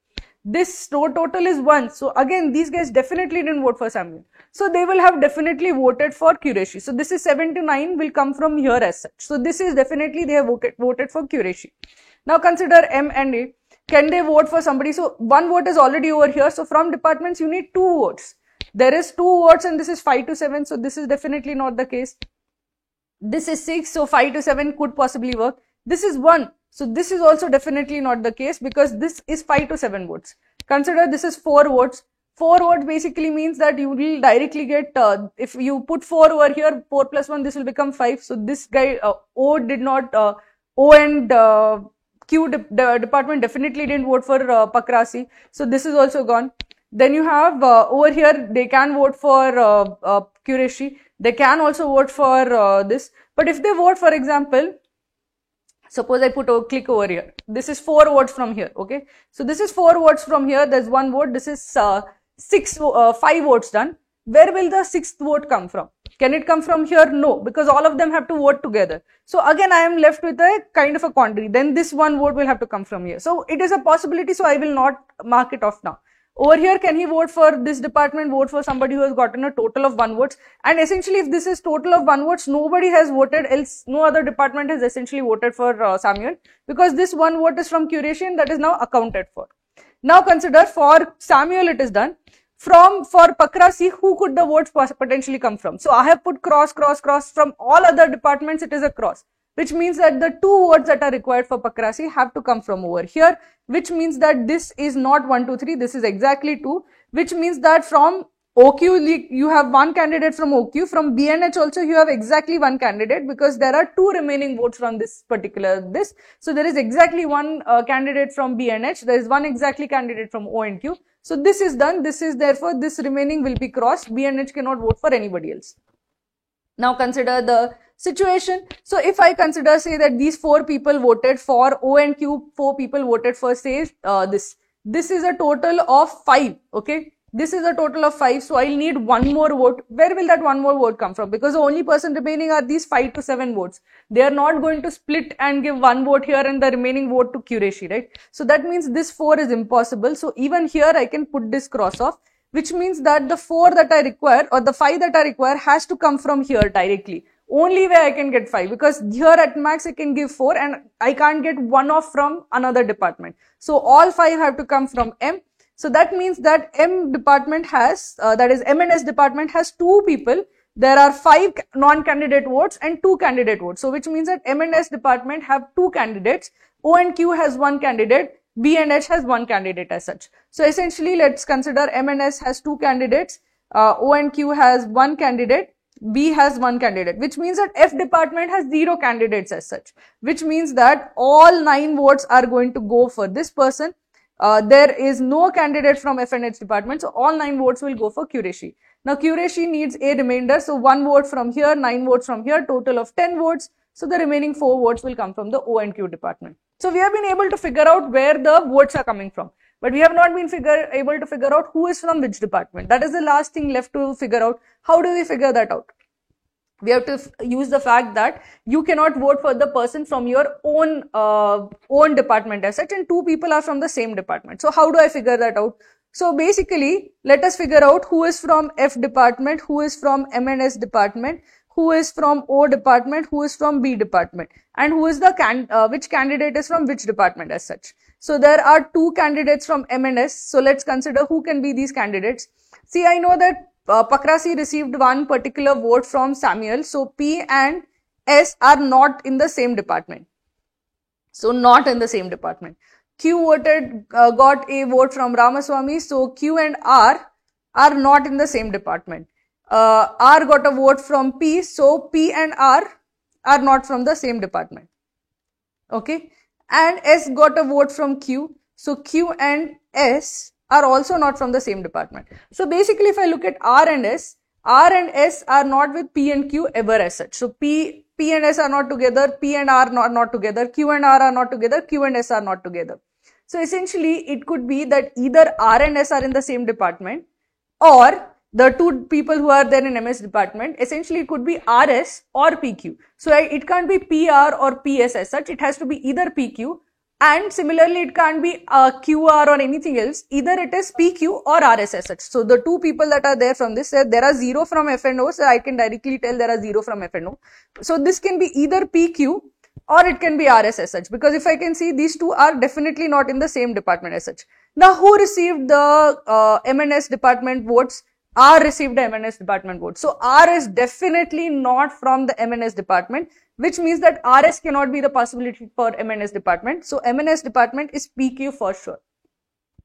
This row total is 1. So, again, these guys definitely didn't vote for Samuel. So, they will have definitely voted for Qureshi. So, this is 7 to 9 will come from here as such. So, this is definitely they have voted for Qureshi. Now, consider M and A. Can they vote for somebody? So, 1 vote is already over here. So, from departments, you need 2 votes. There is 2 votes and this is 5 to 7. So, this is definitely not the case. This is 6. So, 5 to 7 could possibly work. This is 1. So, this is also definitely not the case because this is 5 to 7 votes. Consider this is 4 votes. 4 votes basically means that you will directly get, if you put 4 over here, 4 plus 1, this will become 5. So, this guy, O and Q department definitely didn't vote for Pakrasi. So, this is also gone. Then you have over here, they can vote for Qureshi. They can also vote for this. But if they vote, for example, suppose I put a click over here. This is 4 votes from here. Okay. So, this is 4 votes from here. There's 1 vote. This is 5 votes done. Where will the 6th vote come from? Can it come from here? No, because all of them have to vote together. So, again, I am left with a kind of a quandary. Then this 1 vote will have to come from here. So, it is a possibility. So, I will not mark it off now. Over here, can he vote for this department, vote for somebody who has gotten a total of 1 votes? And essentially, if this is total of 1 votes, nobody has voted, else no other department has essentially voted for Samuel, because this 1 vote is from Qureshi and that is now accounted for. Now consider for Samuel it is done. For Pakrasi, who could the votes potentially come from? So I have put cross, cross, cross. From all other departments, it is a cross, which means that the 2 votes that are required for Pakrasi have to come from over here, which means that this is not 1, 2, 3, this is exactly 2, which means that from OQ, you have 1 candidate from OQ, from BNH also you have exactly 1 candidate, because there are 2 remaining votes from this particular this. So there is exactly 1 candidate from BNH, there is 1 exactly candidate from O and Q. So this is done, this is therefore this remaining will be crossed, BNH cannot vote for anybody else. Now consider the situation. So if I consider, say that these 4 people voted for O and Q, 4 people voted for, say this is a total of 5, okay. This is a total of 5, so I'll need 1 more vote. Where will that 1 more vote come from? Because the only person remaining are these 5 to 7 votes. They are not going to split and give 1 vote here and the remaining vote to Qureshi, right? So that means this 4 is impossible. So even here I can put this cross off, which means that the 4 that I require or the 5 that I require has to come from here directly. Only way I can get 5, because here at max I can give 4 and I can't get 1 off from another department. So all 5 have to come from M. So that means that M department has, that is M&S department has 2 people. There are 5 non-candidate votes and 2 candidate votes. So which means that M&S department have 2 candidates. O and Q has 1 candidate. B and H has 1 candidate as such. So essentially let's consider M&S has 2 candidates. O and Q has 1 candidate. B has 1 candidate, which means that F department has 0 candidates as such, which means that all 9 votes are going to go for this person. There is no candidate from F and H department, so all 9 votes will go for Qureshi. Now Qureshi needs a remainder, so 1 vote from here, 9 votes from here, total of 10 votes. So the remaining 4 votes will come from the O and Q department. So we have been able to figure out where the votes are coming from, but we have not been able to figure out who is from which department. That is the last thing left to figure out. How do we figure that out? We have to use the fact that you cannot vote for the person from your own department as such, and 2 people are from the same department. So how do I figure that out? So basically, let us figure out who is from F department, who is from M&S department, who is from O department, who is from B department, and who is the which candidate is from which department as such. So there are 2 candidates from M&S. So let's consider who can be these candidates. See, I know that Pakrasi received 1 particular vote from Samuel. So P and S are not in the same department. So not in the same department. Q voted, got a vote from Ramaswamy. So Q and R are not in the same department. R got a vote from P. So P and R are not from the same department. Okay. and S got a vote from Q. So Q and S are also not from the same department. So basically, if I look at R and S are not with P and Q ever as such. So P and S are not together, P and R not together, Q and R are not together, Q and S are not together. So essentially, it could be that either R and S are in the same department, or the two people who are there in MS department, essentially it could be RS or PQ. So it can't be PR or PS as such, it has to be either PQ, and similarly it can't be QR or anything else, either it is PQ or RS as such. So the two people that are there from this, there are 0 from FNO, so I can directly tell there are 0 from FNO. So this can be either PQ or it can be RS as such, because if I can see, these two are definitely not in the same department as such. Now who received the MNS department votes? R received the MNS department vote. So R is definitely not from the MNS department, which means that RS cannot be the possibility for MNS department. So MNS department is PQ for sure.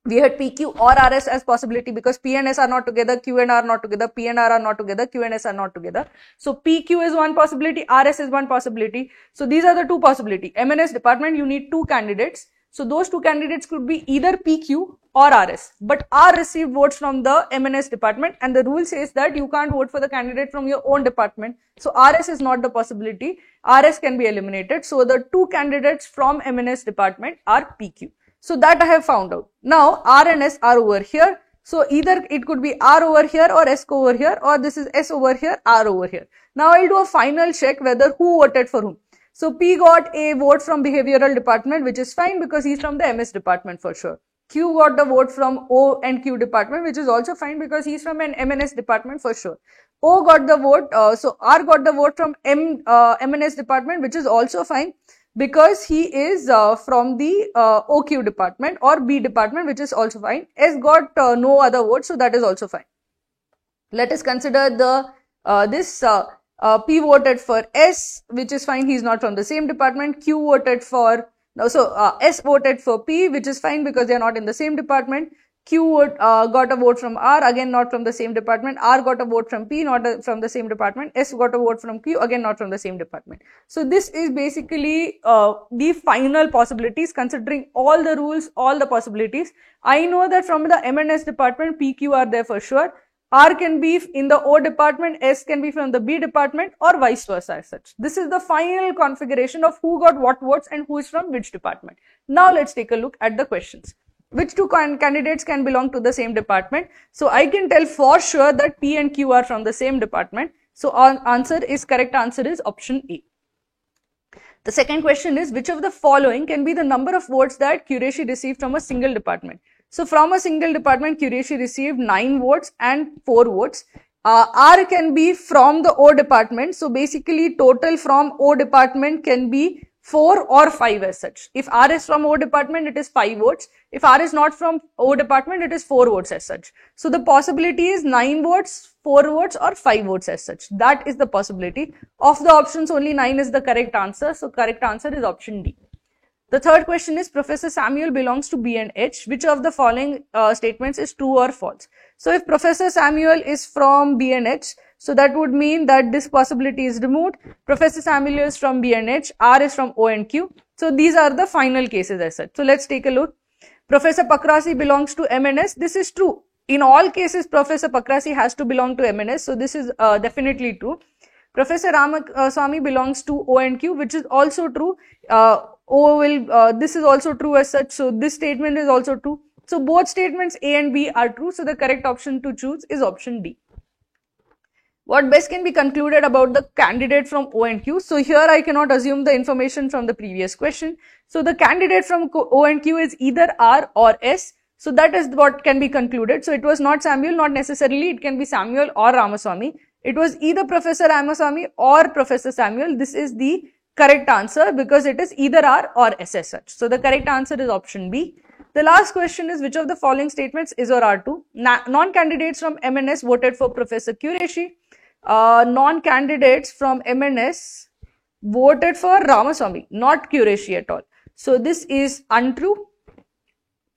We had PQ or RS as possibility because P and S are not together, Q and R not together, P and R are not together, Q and S are not together. So PQ is one possibility, RS is one possibility. So these are the two possibilities. MNS department, you need 2 candidates. So those 2 candidates could be either PQ or RS. But R received votes from the MNS department, and the rule says that you can't vote for the candidate from your own department. So RS is not the possibility. RS can be eliminated. So the 2 candidates from MNS department are PQ. So that I have found out. Now R and S are over here. So either it could be R over here or S over here, or this is S over here, R over here. Now I'll do a final check whether who voted for whom. So P got a vote from behavioral department, which is fine because he's from the MS department for sure. Q got the vote from O and Q department, which is also fine because he's from an MNS department for sure. O got the vote, so R got the vote from MNS department, which is also fine because he is from the OQ department or B department, which is also fine. S got no other vote, so that is also fine. Let us consider the P voted for S, which is fine, he is not from the same department. Q voted for, S voted for P, which is fine because they are not in the same department. Q got a vote from R, again not from the same department. R got a vote from P, not from the same department. S got a vote from Q, again not from the same department. So this is basically the final possibilities considering all the rules, all the possibilities. I know that from the MNS department, PQ are there for sure. R can be in the O department, S can be from the B department, or vice versa as such. This is the final configuration of who got what votes and who is from which department. Now let's take a look at the questions. Which 2 candidates can belong to the same department? So I can tell for sure that P and Q are from the same department. So correct answer is option A. The second question is, which of the following can be the number of votes that Qureshi received from a single department? So from a single department, Qureshi received 9 votes and 4 votes. R can be from the O department. So basically total from O department can be 4 or 5 as such. If R is from O department, it is 5 votes. If R is not from O department, it is 4 votes as such. So the possibility is 9 votes, 4 votes or 5 votes as such. That is the possibility. Of the options, only 9 is the correct answer. So correct answer is option D. The third question is, Professor Samuel belongs to B and H. Which of the following statements is true or false? So if Professor Samuel is from B and H, so that would mean that this possibility is removed. Professor Samuel is from B and H, R is from O and Q. So these are the final cases as such. So let's take a look. Professor Pakrasi belongs to MNS. This is true. In all cases, Professor Pakrasi has to belong to MNS. So this is definitely true. Professor Ramaswamy belongs to O and Q, which is also true. This is also true as such. So this statement is also true. So both statements A and B are true. So the correct option to choose is option D. What best can be concluded about the candidate from O and Q? So here I cannot assume the information from the previous question. So the candidate from O and Q is either R or S. So that is what can be concluded. So it was not Samuel, not necessarily. It can be Samuel or Ramaswamy. It was either Professor Ramaswamy or Professor Samuel. This is the correct answer because it is either R or S as such. So the correct answer is option B. The last question is, which of the following statements is or are true? Non-candidates from MNS voted for Professor Qureshi. Non-candidates from MNS voted for Ramaswamy, not Qureshi at all. So this is untrue.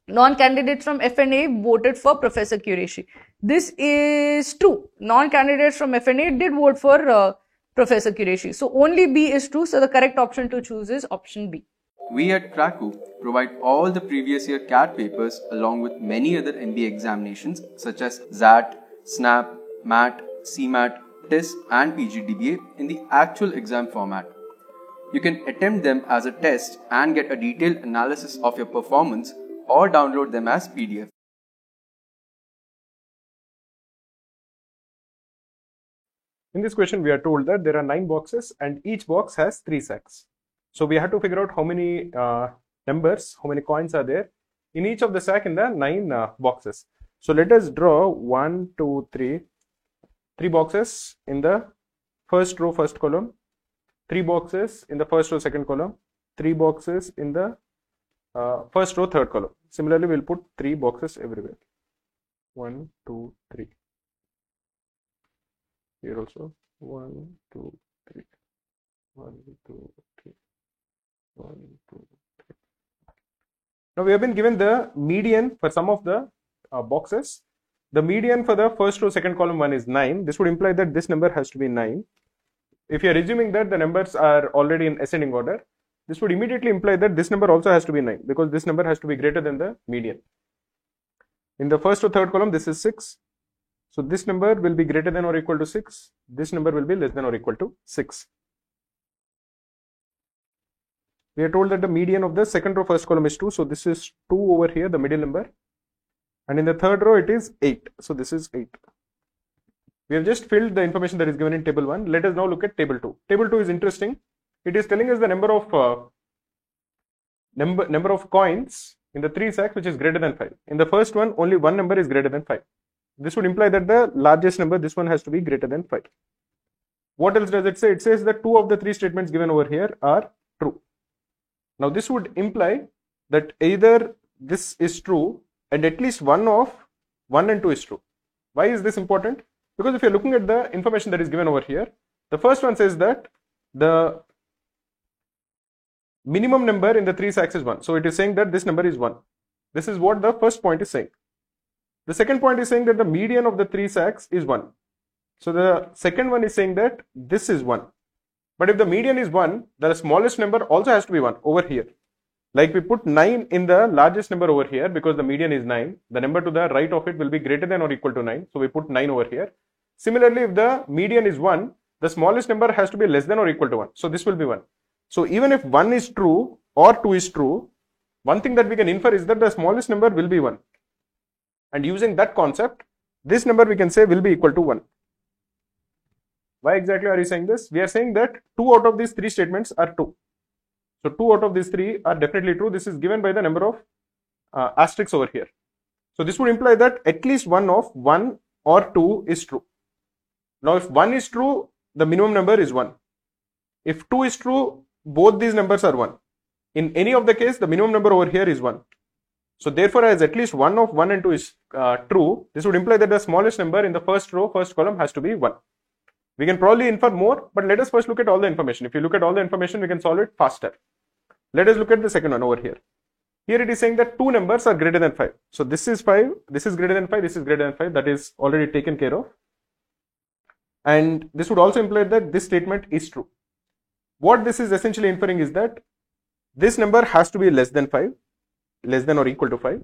Non-candidates from FNA voted for Professor Qureshi. This is true. Non-candidates from FNA did vote for Professor Qureshi. So only B is true. So the correct option to choose is option B. We at Kraku provide all the previous year CAT papers along with many other MBA examinations such as XAT, SNAP, MAT, CMAT, TEST and PGDBA in the actual exam format. You can attempt them as a test and get a detailed analysis of your performance or download them as PDF. In this question, we are told that there are 9 boxes and each box has 3 sacks. So we have to figure out how many numbers, how many coins are there in each of the sack in the 9 boxes. So let us draw 1, 2, 3 boxes in the first row, first column, 3 boxes in the first row, second column, 3 boxes in the first row, third column. Similarly, we'll put 3 boxes everywhere. 1, 2, 3. Here also 1, 2, 3. 1, 2, 3. 1, 2, 3. Now we have been given the median for some of the boxes. The median for the first row, second column one is 9. This would imply that this number has to be 9. If you are assuming that the numbers are already in ascending order, this would immediately imply that this number also has to be 9 because this number has to be greater than the median. In the first or third column, this is 6. So this number will be greater than or equal to 6. This number will be less than or equal to 6. We are told that the median of the second row, first column is 2. So this is 2 over here, the middle number. And in the third row, it is 8. So this is 8. We have just filled the information that is given in table 1. Let us now look at table 2. Table 2 is interesting. It is telling us the number of coins in the 3 sacks which is greater than 5. In the first one, only one number is greater than 5. This would imply that the largest number, this one, has to be greater than 5. What else does it say? It says that 2 of the 3 statements given over here are true. Now this would imply that either this is true and at least one of 1 and 2 is true. Why is this important? Because if you're looking at the information that is given over here, the first one says that the minimum number in the 3 sacks is 1. So it is saying that this number is 1. This is what the first point is saying. The second point is saying that the median of the 3 sacks is 1. So the second one is saying that this is 1. But if the median is 1, the smallest number also has to be 1 over here. Like we put 9 in the largest number over here because the median is 9. The number to the right of it will be greater than or equal to 9. So we put 9 over here. Similarly, if the median is 1, the smallest number has to be less than or equal to 1. So this will be 1. So even if 1 is true or 2 is true, one thing that we can infer is that the smallest number will be 1. And using that concept, this number we can say will be equal to 1. Why exactly are you saying this? We are saying that 2 out of these 3 statements are true. So 2 out of these 3 are definitely true. This is given by the number of asterisks over here. So this would imply that at least one of 1 or 2 is true. Now if 1 is true, the minimum number is 1. If 2 is true, both these numbers are 1. In any of the case, the minimum number over here is 1. So therefore, as at least one of 1 and 2 is true, this would imply that the smallest number in the first row, first column has to be 1. We can probably infer more, but let us first look at all the information. If you look at all the information, we can solve it faster. Let us look at the second one over here. Here it is saying that 2 numbers are greater than 5. So this is 5, this is greater than 5, this is greater than 5. That is already taken care of. And this would also imply that this statement is true. What this is essentially inferring is that this number has to be less than 5, less than or equal to 5,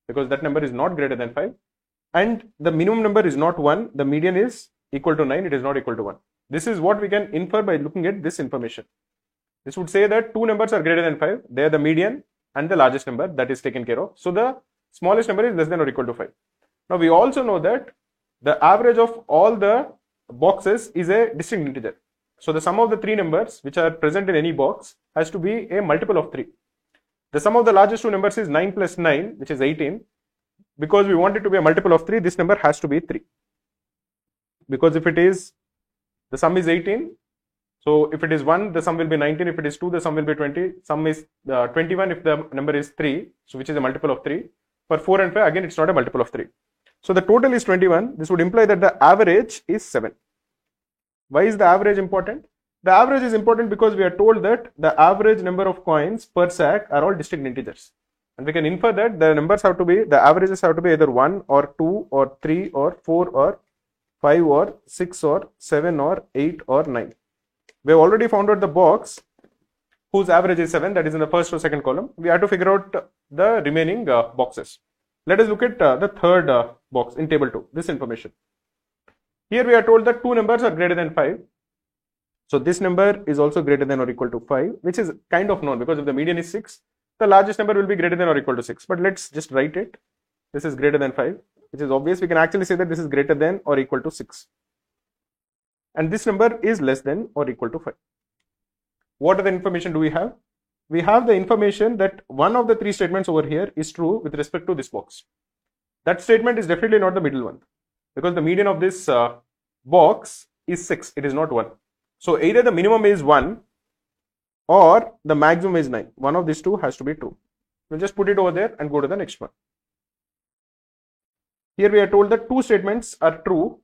because that number is not greater than 5. And the minimum number is not 1, the median is equal to 9, it is not equal to 1. This is what we can infer by looking at this information. This would say that 2 numbers are greater than 5, they are the median and the largest number, that is taken care of. So the smallest number is less than or equal to 5. Now we also know that the average of all the boxes is a distinct integer. So the sum of the 3 numbers which are present in any box has to be a multiple of 3. The sum of the largest 2 numbers is 9 plus 9, which is 18. Because we want it to be a multiple of 3, this number has to be 3. Because if it is, the sum is 18. So if it is 1, the sum will be 19. If it is 2, the sum will be 20. Sum is 21 if the number is 3, so which is a multiple of 3. For 4 and 5, again, it's not a multiple of 3. So the total is 21. This would imply that the average is 7. Why is the average important? The average is important because we are told that the average number of coins per sack are all distinct integers. And we can infer that the numbers have to be, the averages have to be either 1 or 2 or 3 or 4 or 5 or 6 or 7 or 8 or 9. We have already found out the box whose average is 7, that is in the first or second column. We have to figure out the remaining boxes. Let us look at the third box in table 2, this information. Here we are told that two numbers are greater than 5. So this number is also greater than or equal to 5, which is kind of known because if the median is 6, the largest number will be greater than or equal to 6. But let's just write it. This is greater than 5, which is obvious. We can actually say that this is greater than or equal to 6. And this number is less than or equal to 5. What other information do we have? We have the information that one of the three statements over here is true with respect to this box. That statement is definitely not the middle one, because the median of this box is 6, it is not 1. So either the minimum is 1 or the maximum is 9. One of these two has to be true. We'll just put it over there and go to the next one. Here we are told that two statements are true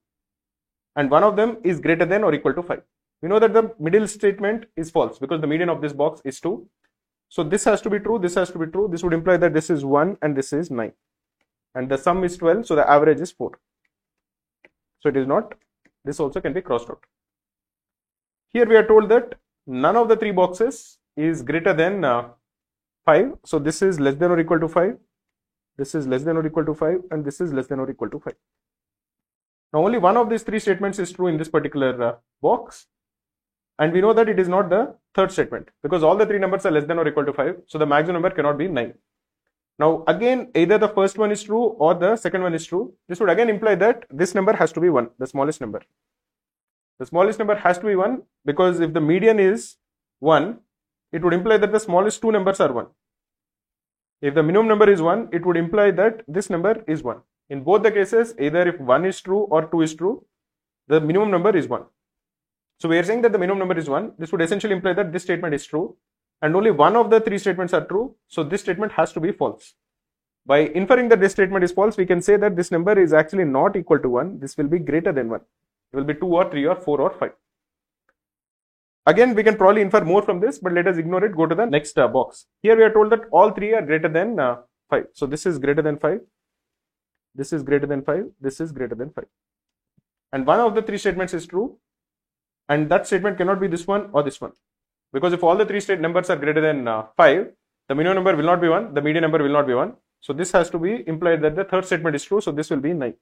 and one of them is greater than or equal to 5. We know that the middle statement is false because the median of this box is 2. So this has to be true, this has to be true. This would imply that this is 1 and this is 9. And the sum is 12, so the average is 4. So it is not. This also can be crossed out. Here we are told that none of the three boxes is greater than 5. So this is less than or equal to 5. This is less than or equal to 5 and this is less than or equal to 5. Now only one of these three statements is true in this particular box. And we know that it is not the third statement because all the three numbers are less than or equal to 5. So the maximum number cannot be 9. Now again, either the first one is true or the second one is true. This would again imply that this number has to be 1, the smallest number. The smallest number has to be 1 because if the median is 1, it would imply that the smallest two numbers are 1. If the minimum number is 1, it would imply that this number is 1. In both the cases, either if 1 is true or 2 is true, the minimum number is 1. So we are saying that the minimum number is 1. This would essentially imply that this statement is true and only one of the three statements are true. So this statement has to be false. By inferring that this statement is false, we can say that this number is actually not equal to 1. This will be greater than 1. It will be 2 or 3 or 4 or 5. Again, we can probably infer more from this, but let us ignore it. Go to the next box. Here we are told that all three are greater than 5. So this is greater than 5. This is greater than 5. This is greater than 5. And one of the three statements is true. And that statement cannot be this one or this one. Because if all the three numbers are greater than 5, the minimum number will not be 1, the median number will not be 1. So this has to be implied that the third statement is true. So this will be 9.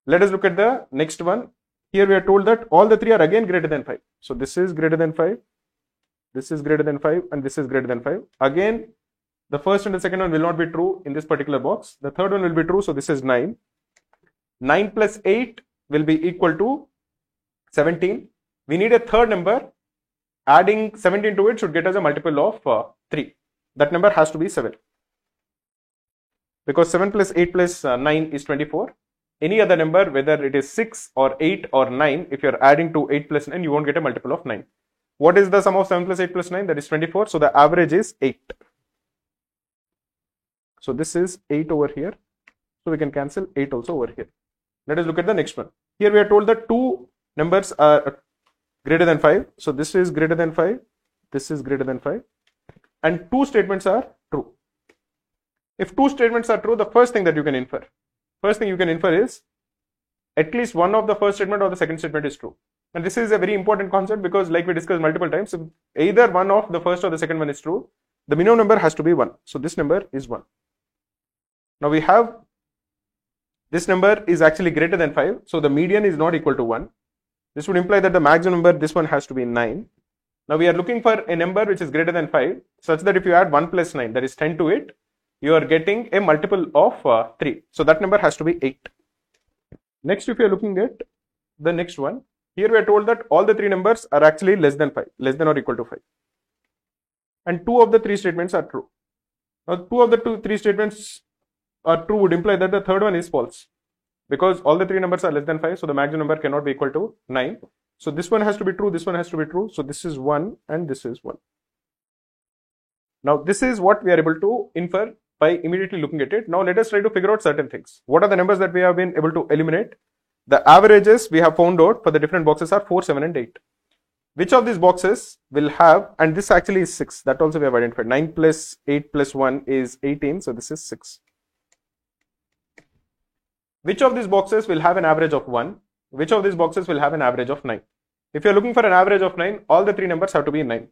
Let us look at the next one. Here we are told that all the three are again greater than 5. So this is greater than 5. This is greater than 5 and this is greater than 5. Again, the first and the second one will not be true in this particular box. The third one will be true. So this is 9. 9 plus 8 will be equal to 17. We need a third number. Adding 17 to it should get us a multiple of 3. That number has to be 7. Because 7 plus 8 plus 9 is 24. Any other number, whether it is 6 or 8 or 9, if you are adding to 8 plus 9, you won't get a multiple of 9. What is the sum of 7 plus 8 plus 9? That is 24. So the average is 8. So this is 8 over here. So we can cancel 8 also over here. Let us look at the next one. Here we are told that two numbers are greater than 5. So this is greater than 5. This is greater than 5. And two statements are true. If two statements are true, the first thing that you can infer, is at least one of the first statement or the second statement is true. And this is a very important concept because, like we discussed multiple times, if either one of the first or the second one is true, the minimum number has to be 1. So this number is 1. Now we have this number is actually greater than 5. So the median is not equal to 1. This would imply that the maximum number, this one has to be 9. Now we are looking for a number which is greater than 5, such that if you add 1 plus 9, that is 10 to it, you are getting a multiple of 3. So that number has to be 8. Next, if you are looking at the next one, here we are told that all the three numbers are actually less than 5, less than or equal to 5. And two of the three statements are true. Now, two of the three statements are true would imply that the third one is false. Because all the three numbers are less than 5, so the maximum number cannot be equal to 9. So this one has to be true, this one has to be true. So this is 1 and this is 1. Now this is what we are able to infer by immediately looking at it. Now let us try to figure out certain things. What are the numbers that we have been able to eliminate? The averages we have found out for the different boxes are 4, 7 and 8. Which of these boxes will have, and this actually is 6, that also we have identified. 9 plus 8 plus 1 is 18, so this is 6. Which of these boxes will have an average of 1? Which of these boxes will have an average of 9? If you're looking for an average of 9, all the three numbers have to be 9.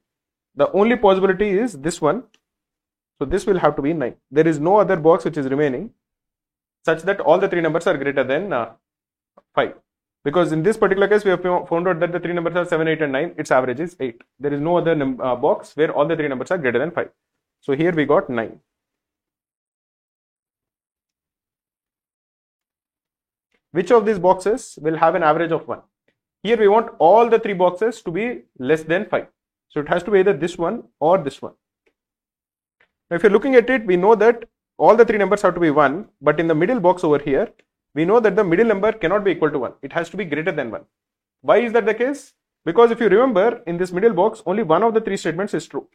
The only possibility is this one. So this will have to be 9. There is no other box which is remaining such that all the three numbers are greater than 5. Because in this particular case, we have found out that the three numbers are 7, 8 and 9. Its average is 8. There is no other box where all the three numbers are greater than 5. So here we got 9. Which of these boxes will have an average of 1? Here we want all the three boxes to be less than 5. So it has to be either this one or this one. Now if you're looking at it, we know that all the three numbers have to be 1, but in the middle box over here, we know that the middle number cannot be equal to 1. It has to be greater than 1. Why is that the case? Because if you remember, in this middle box, only one of the three statements is true.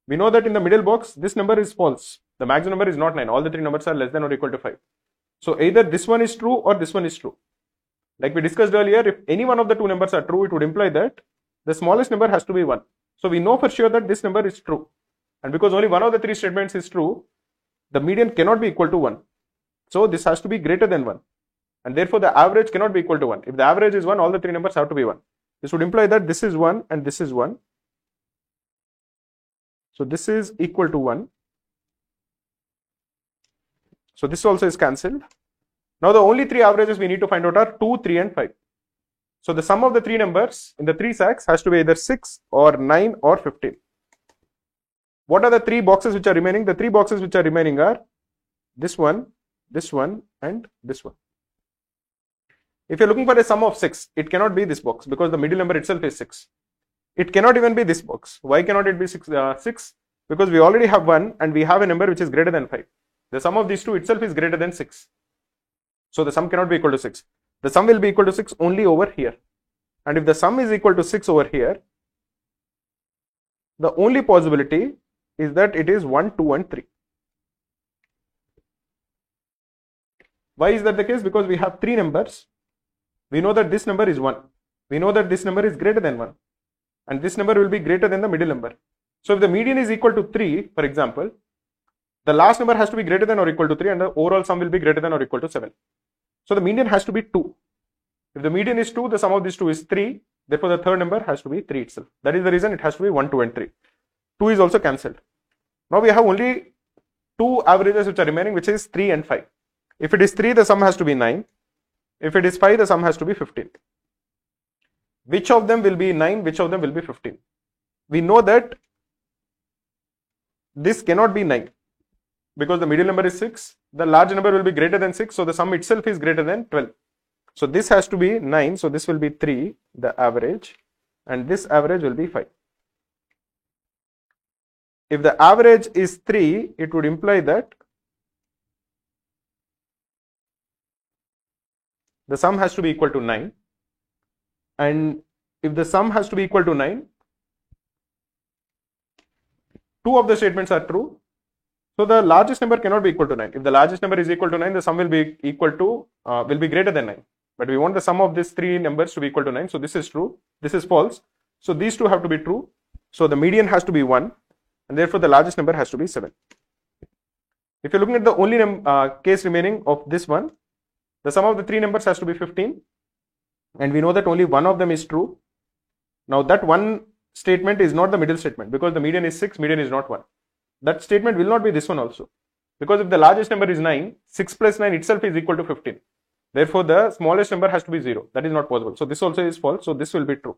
We know that in the middle box, this number is false. The maximum number is not 9. All the three numbers are less than or equal to 5. So either this one is true or this one is true. Like we discussed earlier, if any one of the two numbers are true, it would imply that the smallest number has to be 1. So we know for sure that this number is true. And because only one of the three statements is true, the median cannot be equal to 1. So this has to be greater than 1. And therefore the average cannot be equal to 1. If the average is 1, all the three numbers have to be 1. This would imply that this is 1 and this is 1. So this is equal to 1. So this also is cancelled. Now the only three averages we need to find out are 2, 3 and 5. So the sum of the three numbers in the three sacks has to be either 6 or 9 or 15. What are the three boxes which are remaining? The three boxes which are remaining are this one and this one. If you're looking for a sum of 6, it cannot be this box because the middle number itself is 6. It cannot even be this box. Why cannot it be 6? Because we already have 1 and we have a number which is greater than 5. The sum of these two itself is greater than 6. So the sum cannot be equal to 6. The sum will be equal to 6 only over here. And if the sum is equal to 6 over here, the only possibility is that it is 1, 2 and 3. Why is that the case? Because we have three numbers. We know that this number is 1. We know that this number is greater than 1. And this number will be greater than the middle number. So if the median is equal to 3, for example, the last number has to be greater than or equal to 3 and the overall sum will be greater than or equal to 7. So the median has to be 2. If the median is 2, the sum of these two is 3. Therefore, the third number has to be 3 itself. That is the reason it has to be 1, 2 and 3. 2 is also cancelled. Now we have only two averages which are remaining, which is 3 and 5. If it is 3, the sum has to be 9. If it is 5, the sum has to be 15. Which of them will be 9? Which of them will be 15? We know that this cannot be 9 because the middle number is 6. The large number will be greater than 6. So the sum itself is greater than 12. So this has to be 9. So this will be 3, the average, and this average will be 5. If the average is 3, it would imply that the sum has to be equal to 9. And if the sum has to be equal to 9, two of the statements are true. So the largest number cannot be equal to 9. If the largest number is equal to 9, the sum will be equal to, will be greater than 9. But we want the sum of these three numbers to be equal to 9. So this is true. This is false. So these two have to be true. So the median has to be 1. And therefore the largest number has to be 7. If you're looking at the only case remaining of this one, the sum of the three numbers has to be 15. And we know that only one of them is true. Now that one statement is not the middle statement because the median is 6, median is not 1. That statement will not be this one also. Because if the largest number is 9, 6 plus 9 itself is equal to 15. Therefore the smallest number has to be 0. That is not possible. So this also is false. So this will be true.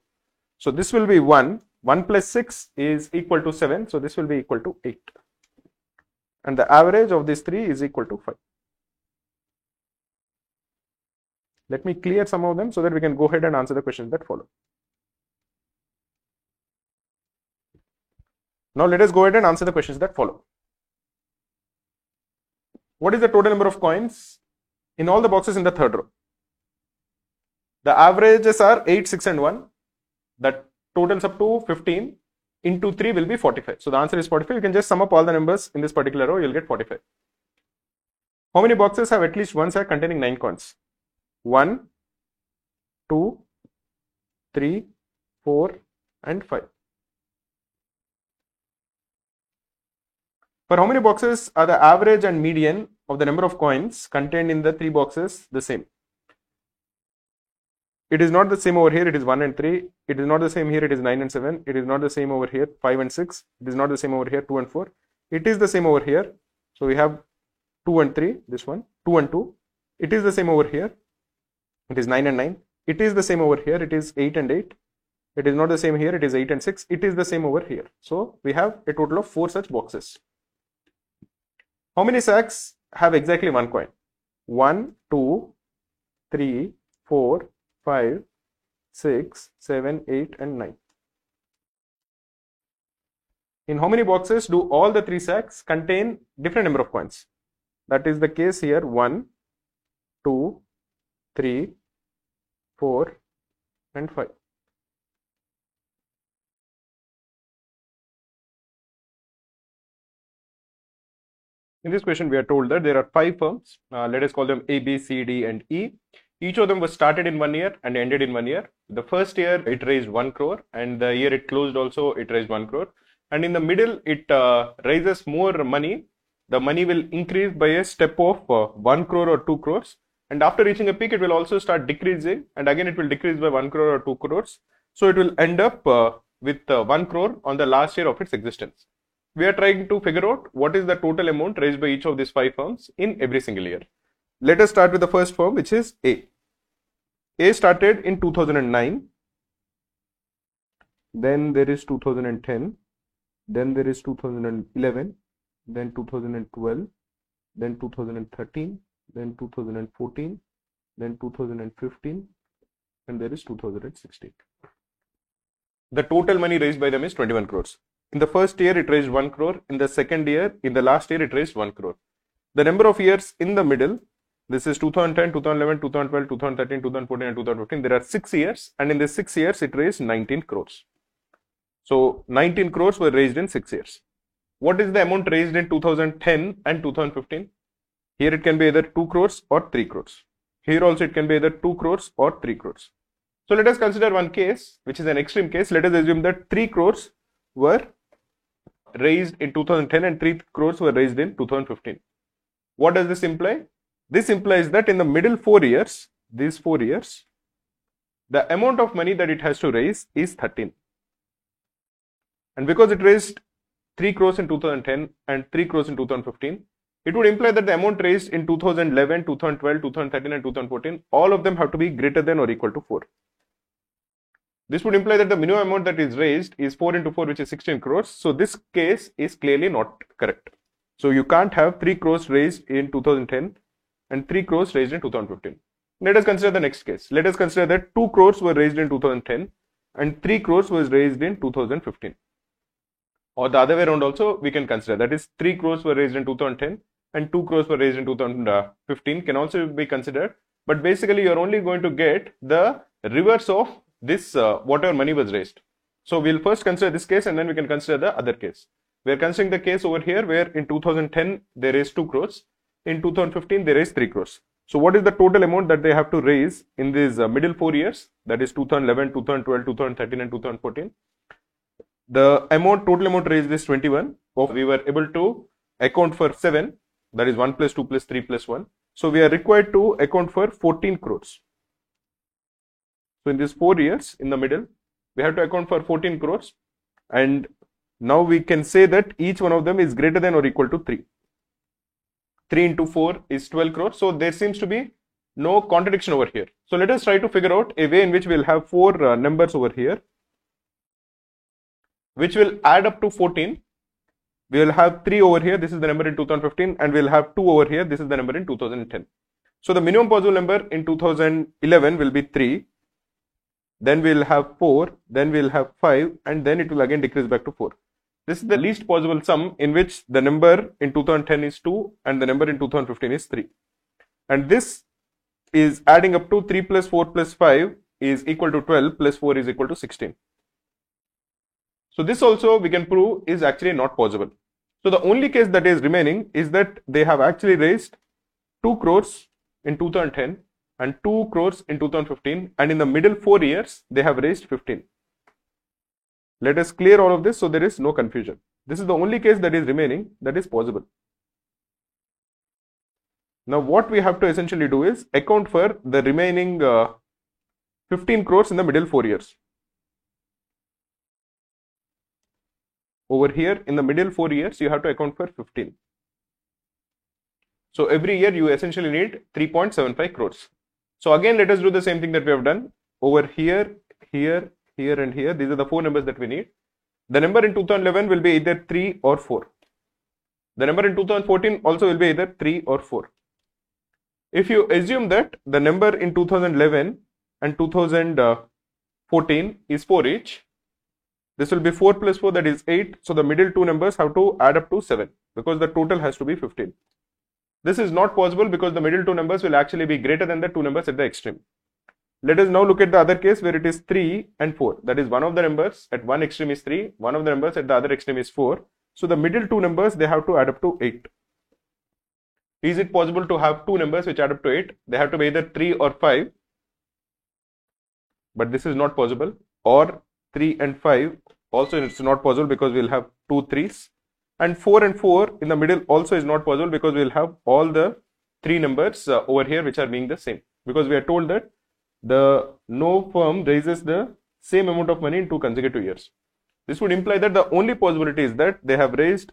So this will be 1. 1 plus 6 is equal to 7. So this will be equal to 8. And the average of these three is equal to 5. Let me clear some of them so that we can go ahead and answer the questions that follow. Now let us go ahead and answer the questions that follow. What is the total number of coins in all the boxes in the third row? The averages are 8, 6 and 1. That totals up to 15 into 3 will be 45. So the answer is 45. You can just sum up all the numbers in this particular row. You'll get 45. How many boxes have at least one sack containing 9 coins? 1, 2, 3, 4 and 5. For how many boxes are the average and median of the number of coins contained in the three boxes the same? It is not the same over here, it is 1 and 3. It is not the same here, it is 9 and 7. It is not the same over here, 5 and 6. It is not the same over here, 2 and 4. It is the same over here. So we have 2 and 3, this one, 2 and 2. It is the same over here. It is 9 and 9. It is the same over here. It is 8 and 8. It is not the same here. It is 8 and 6. It is the same over here. So we have a total of 4 such boxes. How many sacks have exactly one coin? 1, 2, 3, 4, 5, 6, 7, 8 and 9. In how many boxes do all the 3 sacks contain different number of coins? That is the case here. 1, 2, 3, 4 and 5. In this question, we are told that there are 5 firms. Let us call them A, B, C, D and E. Each of them was started in 1 year and ended in 1 year. The first year it raised 1 crore and the year it closed also it raised 1 crore. And in the middle it raises more money. The money will increase by a step of 1 crore or 2 crores. And after reaching a peak, it will also start decreasing. And again, it will decrease by 1 crore or 2 crores. So it will end up with 1 crore on the last year of its existence. We are trying to figure out what is the total amount raised by each of these 5 firms in every single year. Let us start with the first firm, which is A. A started in 2009. Then there is 2010. Then there is 2011. Then 2012. Then 2013. Then 2014. Then 2015. And there is 2016. The total money raised by them is 21 crores. In the first year, it raised 1 crore. In the second year, in the last year, it raised 1 crore. The number of years in the middle, this is 2010, 2011, 2012, 2013, 2014 and 2015. There are 6 years, and in the 6 years, it raised 19 crores. So 19 crores were raised in 6 years. What is the amount raised in 2010 and 2015? Here it can be either 2 crores or 3 crores. Here also it can be either 2 crores or 3 crores. So let us consider one case, which is an extreme case. Let us assume that 3 crores were raised in 2010 and 3 crores were raised in 2015. What does this imply? This implies that in the middle 4 years, these 4 years, the amount of money that it has to raise is 13. And because it raised 3 crores in 2010 and 3 crores in 2015, it would imply that the amount raised in 2011, 2012, 2013 and 2014, all of them have to be greater than or equal to 4. This would imply that the minimum amount that is raised is 4 into 4, which is 16 crores. So this case is clearly not correct. So you can't have 3 crores raised in 2010 and 3 crores raised in 2015. Let us consider the next case. Let us consider that 2 crores were raised in 2010 and 3 crores was raised in 2015. Or the other way around also we can consider, that is 3 crores were raised in 2010 and 2 crores were raised in 2015 can also be considered. But basically you are only going to get the reverse of this whatever money was raised. So we'll first consider this case and then we can consider the other case. We are considering the case over here where in 2010 they raised 2 crores, in 2015 they raised 3 crores. So what is the total amount that they have to raise in these middle 4 years, that is 2011, 2012, 2013 and 2014? The total amount raised is 21. We were able to account for 7, that is 1 plus 2 plus 3 plus 1. So we are required to account for 14 crores. So in these 4 years in the middle, we have to account for 14 crores. And now we can say that each one of them is greater than or equal to 3. 3 into 4 is 12 crores. So there seems to be no contradiction over here. So let us try to figure out a way in which we will have 4 numbers over here, which will add up to 14. We will have 3 over here, this is the number in 2015, and we will have 2 over here, this is the number in 2010. So the minimum possible number in 2011 will be 3, then we will have 4, then we will have 5, and then it will again decrease back to 4. This is the least possible sum in which the number in 2010 is 2 and the number in 2015 is 3. And this is adding up to 3 plus 4 plus 5 is equal to 12 plus 4 is equal to 16. So this also we can prove is actually not possible. So the only case that is remaining is that they have actually raised 2 crores in 2010 and 2 crores in 2015, and in the middle 4 years they have raised 15. Let us clear all of this so there is no confusion. This is the only case that is remaining that is possible. Now what we have to essentially do is account for the remaining 15 crores in the middle 4 years. Over here in the middle 4 years, you have to account for 15. So every year you essentially need 3.75 crores. So again, let us do the same thing that we have done over here, here, here and here. These are the 4 numbers that we need. The number in 2011 will be either 3 or 4. The number in 2014 also will be either 3 or 4. If you assume that the number in 2011 and 2014 is 4 each, this will be 4 plus 4, that is 8. So the middle 2 numbers have to add up to 7 because the total has to be 15. This is not possible because the middle 2 numbers will actually be greater than the 2 numbers at the extreme. Let us now look at the other case where it is 3 and 4. That is, one of the numbers at one extreme is 3, one of the numbers at the other extreme is 4. So the middle 2 numbers, they have to add up to 8. Is it possible to have 2 numbers which add up to 8? They have to be either 3 or 5. But this is not possible. Or 3 and 5. Also it's not possible because we will have 2 3s. And 4 and 4 in the middle also is not possible because we will have all the 3 numbers over here which are being the same. Because we are told that no firm raises the same amount of money in 2 consecutive years. This would imply that the only possibility is that they have raised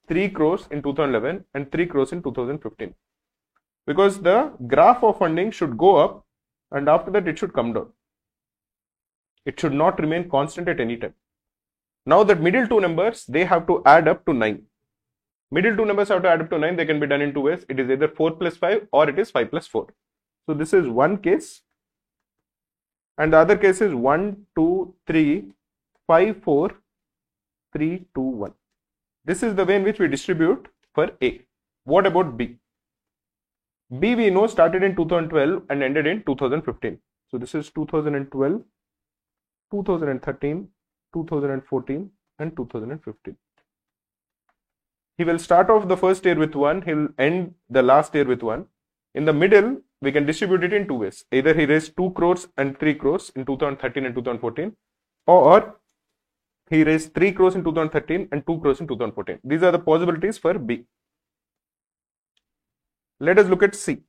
3 crores in 2011 and 3 crores in 2015. Because the graph of funding should go up and after that it should come down. It should not remain constant at any time. Now that middle 2 numbers, they have to add up to 9. Middle 2 numbers have to add up to 9. They can be done in 2 ways. It is either 4 plus 5 or it is 5 plus 4. So this is one case. And the other case is 1, 2, 3, 5, 4, 3, 2, 1. This is the way in which we distribute for A. What about B? B we know started in 2012 and ended in 2015. So this is 2012, 2013, 2014 and 2015. He will start off the first year with 1, he will end the last year with 1. In the middle, we can distribute it in 2 ways. Either he raised 2 crores and 3 crores in 2013 and 2014, or he raised 3 crores in 2013 and 2 crores in 2014. These are the possibilities for B. Let us look at C.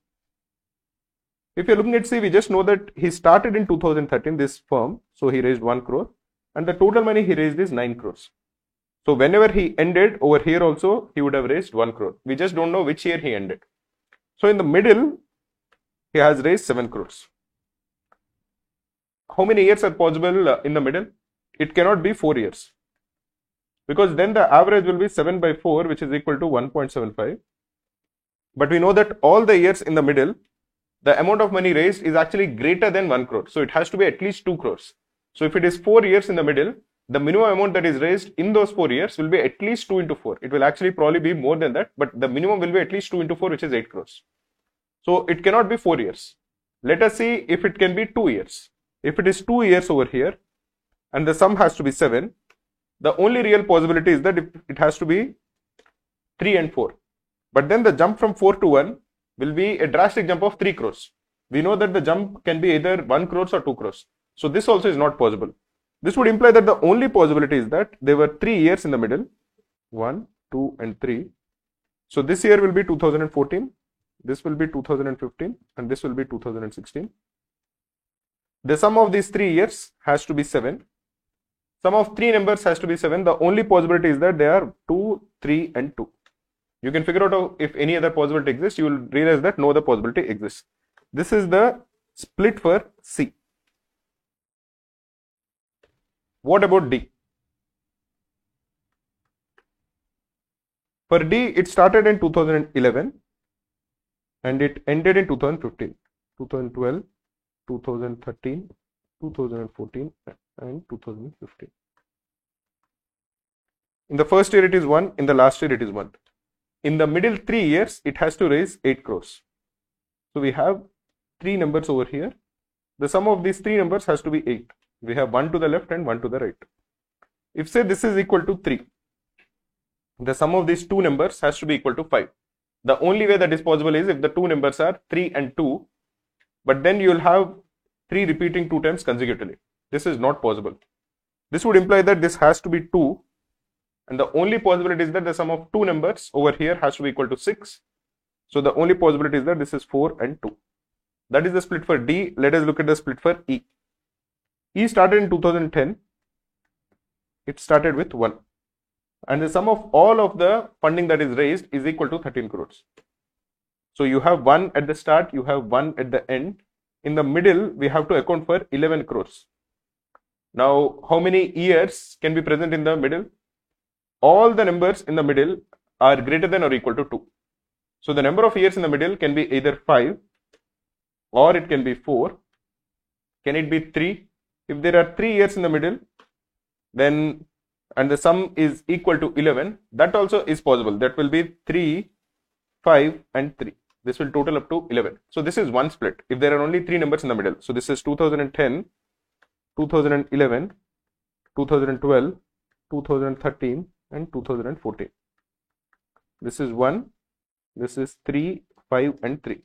If you are looking at C, we just know that he started in 2013, this firm, so he raised 1 crore. And the total money he raised is 9 crores. So whenever he ended over here also, he would have raised 1 crore. We just don't know which year he ended. So in the middle, he has raised 7 crores. How many years are possible in the middle? It cannot be 4 years. Because then the average will be 7 by 4, which is equal to 1.75. But we know that all the years in the middle, the amount of money raised is actually greater than 1 crore. So it has to be at least 2 crores. So if it is 4 years in the middle, the minimum amount that is raised in those 4 years will be at least 2 into 4. It will actually probably be more than that, but the minimum will be at least 2 into 4, which is 8 crores. So it cannot be 4 years. Let us see if it can be 2 years. If it is 2 years over here, and the sum has to be 7, the only real possibility is that it has to be 3 and 4. But then the jump from 4 to 1 will be a drastic jump of 3 crores. We know that the jump can be either 1 crores or 2 crores. So this also is not possible. This would imply that the only possibility is that there were 3 years in the middle, 1, 2 and 3. So this year will be 2014, this will be 2015 and this will be 2016. The sum of these 3 years has to be 7. Sum of 3 numbers has to be 7. The only possibility is that they are 2, 3 and 2. You can figure out if any other possibility exists. You will realize that no other possibility exists. This is the split for C. What about D? For D, it started in 2011 and it ended in 2015, 2012, 2013, 2014 and 2015. In the first year it is 1, in the last year it is 1. In the middle 3 years, it has to raise 8 crores. So we have 3 numbers over here. The sum of these 3 numbers has to be 8. We have 1 to the left and 1 to the right. If say this is equal to 3, the sum of these 2 numbers has to be equal to 5. The only way that is possible is if the 2 numbers are 3 and 2, but then you will have 3 repeating 2 times consecutively. This is not possible. This would imply that this has to be 2, and the only possibility is that the sum of 2 numbers over here has to be equal to 6. So the only possibility is that this is 4 and 2. That is the split for D. Let us look at the split for E. E started in 2010. It started with 1. And the sum of all of the funding that is raised is equal to 13 crores. So you have 1 at the start, you have 1 at the end. In the middle, we have to account for 11 crores. Now, how many years can be present in the middle? All the numbers in the middle are greater than or equal to 2. So the number of years in the middle can be either 5 or it can be 4. Can it be 3? If there are 3 years in the middle, then and the sum is equal to 11, that also is possible. That will be 3, 5 and 3. This will total up to 11. So this is one split if there are only 3 numbers in the middle. So this is 2010, 2011, 2012, 2013 and 2014. This is 1, this is 3, 5 and 3.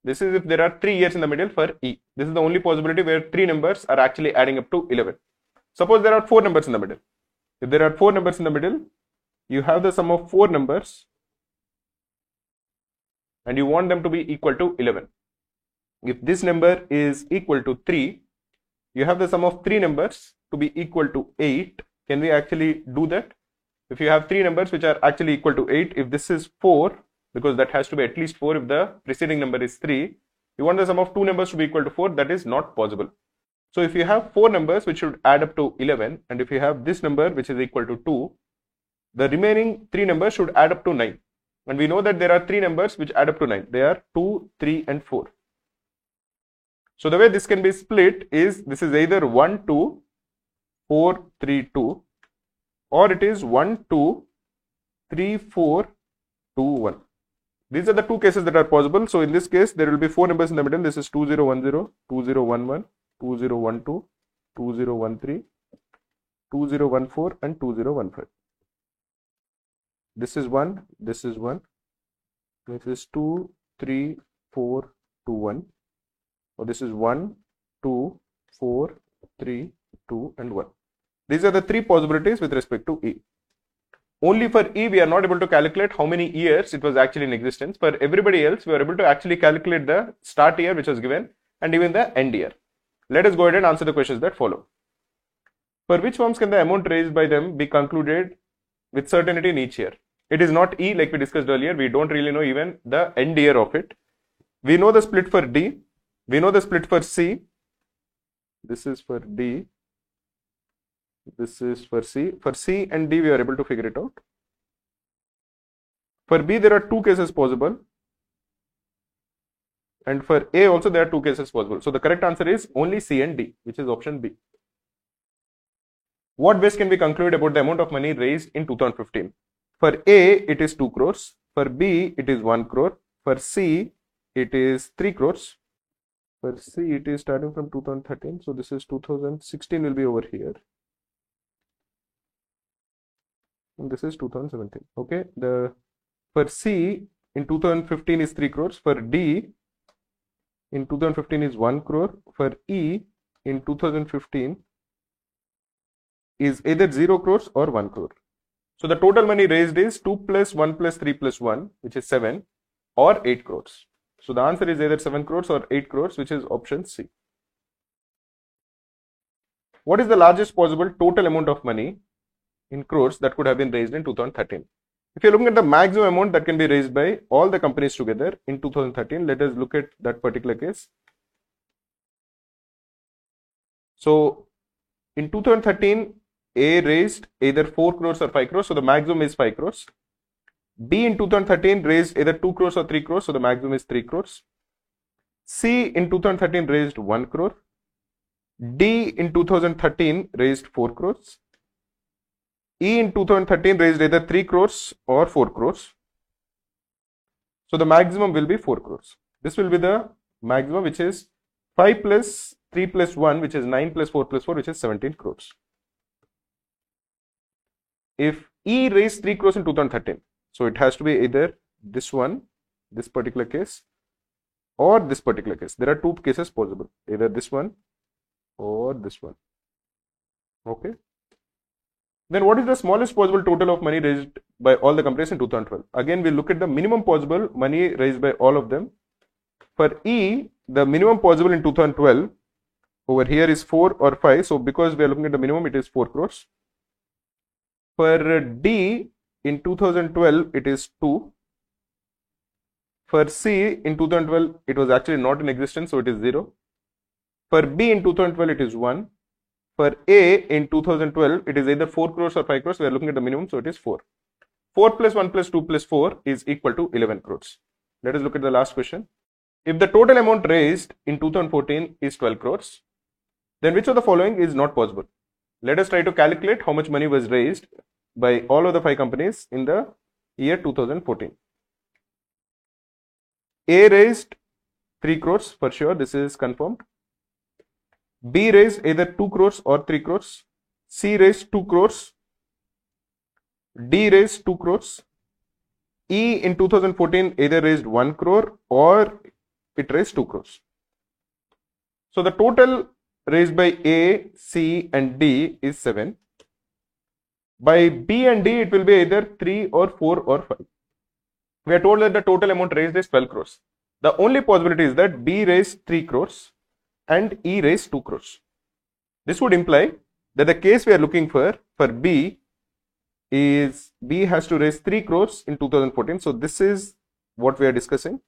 This is if there are 3 years in the middle for E. This is the only possibility where 3 numbers are actually adding up to 11. Suppose there are 4 numbers in the middle. If there are 4 numbers in the middle, you have the sum of 4 numbers and you want them to be equal to 11. If this number is equal to 3, you have the sum of 3 numbers to be equal to 8. Can we actually do that? If you have 3 numbers which are actually equal to 8, if this is 4, because that has to be at least 4 if the preceding number is 3, you want the sum of 2 numbers to be equal to 4, that is not possible. So if you have 4 numbers which should add up to 11, and if you have this number which is equal to 2, the remaining 3 numbers should add up to 9. And we know that there are 3 numbers which add up to 9. They are 2, 3 and 4. So the way this can be split is, this is either 1, 2, 4, 3, 2, or it is 1, 2, 3, 4, 2, 1. These are the 2 cases that are possible. So in this case, there will be 4 numbers in the middle. This is 2010, 2011, 2012, 2013, 2014 and 2015. This is 1, this is 1, this is 2, 3, 4, 2, 1, or this is 1, 2, 4, 3, 2 and 1. These are the 3 possibilities with respect to E. Only for E, we are not able to calculate how many years it was actually in existence. For everybody else, we are able to actually calculate the start year which was given and even the end year. Let us go ahead and answer the questions that follow. For which firms can the amount raised by them be concluded with certainty in each year? It is not E like we discussed earlier. We don't really know even the end year of it. We know the split for D. We know the split for C. This is for D. This is for C. For C and D, we are able to figure it out. For B, there are 2 cases possible. And for A also, there are 2 cases possible. So the correct answer is only C and D, which is option B. What base can we conclude about the amount of money raised in 2015? For A, it is 2 crores. For B, it is 1 crore. For C, it is 3 crores. For C, it is starting from 2013. So this is 2016 will be over here. And this is 2017. Okay. For C, in 2015 is 3 crores. For D, in 2015 is 1 crore. For E, in 2015 is either 0 crores or 1 crore. So the total money raised is 2 plus 1 plus 3 plus 1, which is 7, or 8 crores. So the answer is either 7 crores or 8 crores, which is option C. What is the largest possible total amount of money in crores that could have been raised in 2013? If you're looking at the maximum amount that can be raised by all the companies together in 2013, let us look at that particular case. So in 2013, A raised either 4 crores or 5 crores, so the maximum is 5 crores. B in 2013 raised either 2 crores or 3 crores, so the maximum is 3 crores. C in 2013 raised 1 crore. D in 2013 raised 4 crores. E in 2013 raised either 3 crores or 4 crores. So the maximum will be 4 crores. This will be the maximum, which is 5 plus 3 plus 1, which is 9 plus 4 plus 4, which is 17 crores. If E raised 3 crores in 2013, so it has to be either this one, this particular case, or this particular case. There are 2 cases possible, either this one or this one. Okay. Then what is the smallest possible total of money raised by all the companies in 2012? Again, we look at the minimum possible money raised by all of them. For E, the minimum possible in 2012 over here is 4 or 5. So because we are looking at the minimum, it is 4 crores. For D in 2012, it is 2. For C in 2012, it was actually not in existence, so it is 0. For B in 2012, it is 1. For A in 2012, it is either 4 crores or 5 crores. We are looking at the minimum, so it is 4. 4 plus 1 plus 2 plus 4 is equal to 11 crores. Let us look at the last question. If the total amount raised in 2014 is 12 crores, then which of the following is not possible? Let us try to calculate how much money was raised by all of the 5 companies in the year 2014. A raised 3 crores for sure, this is confirmed. B raised either 2 crores or 3 crores. C raised 2 crores. D raised 2 crores. E in 2014 either raised 1 crore or it raised 2 crores. So the total raised by A, C and D is 7. By B and D it will be either 3 or 4 or 5. We are told that the total amount raised is 12 crores. The only possibility is that B raised 3 crores and E raised 2 crores. This would imply that the case we are looking for B is B has to raise 3 crores in 2014. So this is what we are discussing.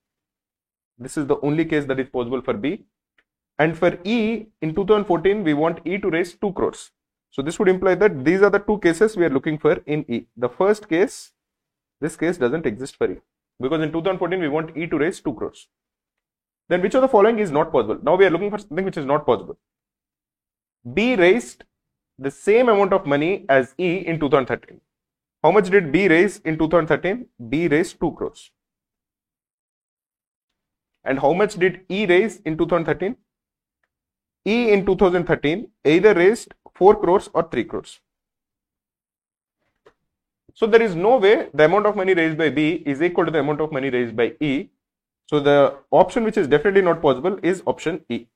This is the only case that is possible for B. And for E in 2014, we want E to raise 2 crores. So this would imply that these are the 2 cases we are looking for in E. The first case, this case doesn't exist for E, because in 2014 we want E to raise 2 crores. Then which of the following is not possible? Now we are looking for something which is not possible. B raised the same amount of money as E in 2013. How much did B raise in 2013? B raised 2 crores. And how much did E raise in 2013? E in 2013 either raised 4 crores or 3 crores. So there is no way the amount of money raised by B is equal to the amount of money raised by E. So the option which is definitely not possible is option E.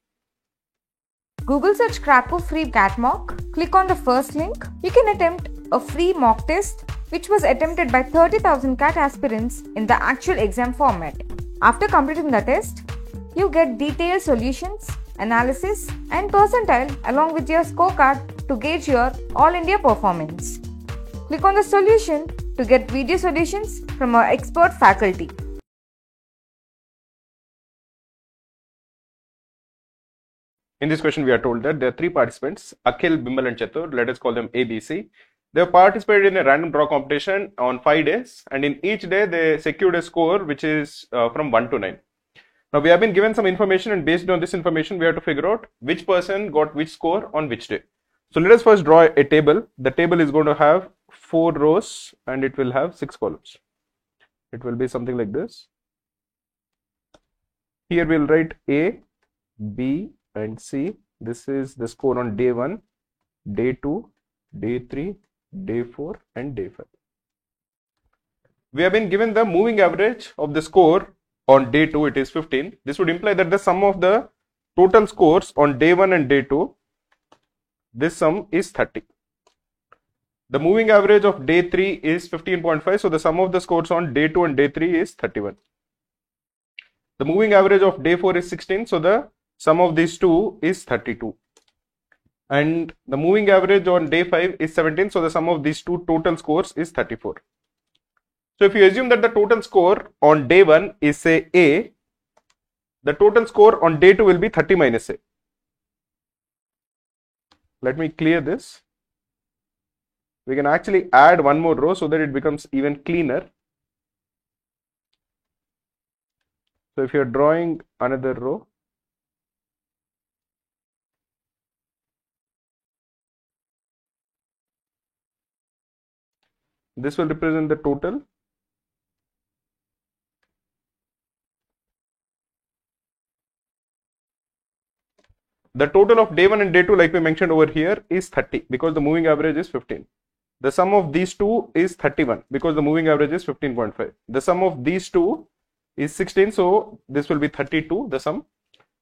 Google search Krakow free CAT mock. Click on the first link. You can attempt a free mock test which was attempted by 30,000 CAT aspirants in the actual exam format. After completing the test, you get detailed solutions, analysis and percentile along with your scorecard to gauge your All India performance. Click on the solution to get video solutions from our expert faculty. In this question, we are told that there are 3 participants, Akhil, Bimal and Chatur, let us call them A, B, C. They have participated in a random draw competition on 5 days, and in each day they secured a score which is from 1 to 9. Now we have been given some information, and based on this information we have to figure out which person got which score on which day. So let us first draw a table. The table is going to have 4 rows and it will have 6 columns. It will be something like this. Here we will write A, B and C. This is the score on day 1, day 2, day 3, day 4 and day 5. We have been given the moving average of the score on day 2, it is 15. This would imply that the sum of the total scores on day 1 and day 2, this sum is 30. The moving average of day 3 is 15.5. So the sum of the scores on day 2 and day 3 is 31. The moving average of day 4 is 16. So the sum of these two is 32. And the moving average on day 5 is 17. So the sum of these two total scores is 34. So if you assume that the total score on day 1 is say A, the total score on day 2 will be 30 minus A. Let me clear this. We can actually add one more row so that it becomes even cleaner. So if you are drawing another row, this will represent the total. The total of day 1 and day 2, like we mentioned over here, is 30 because the moving average is 15. The sum of these two is 31 because the moving average is 15.5. The sum of these two is 16, so this will be 32, the sum.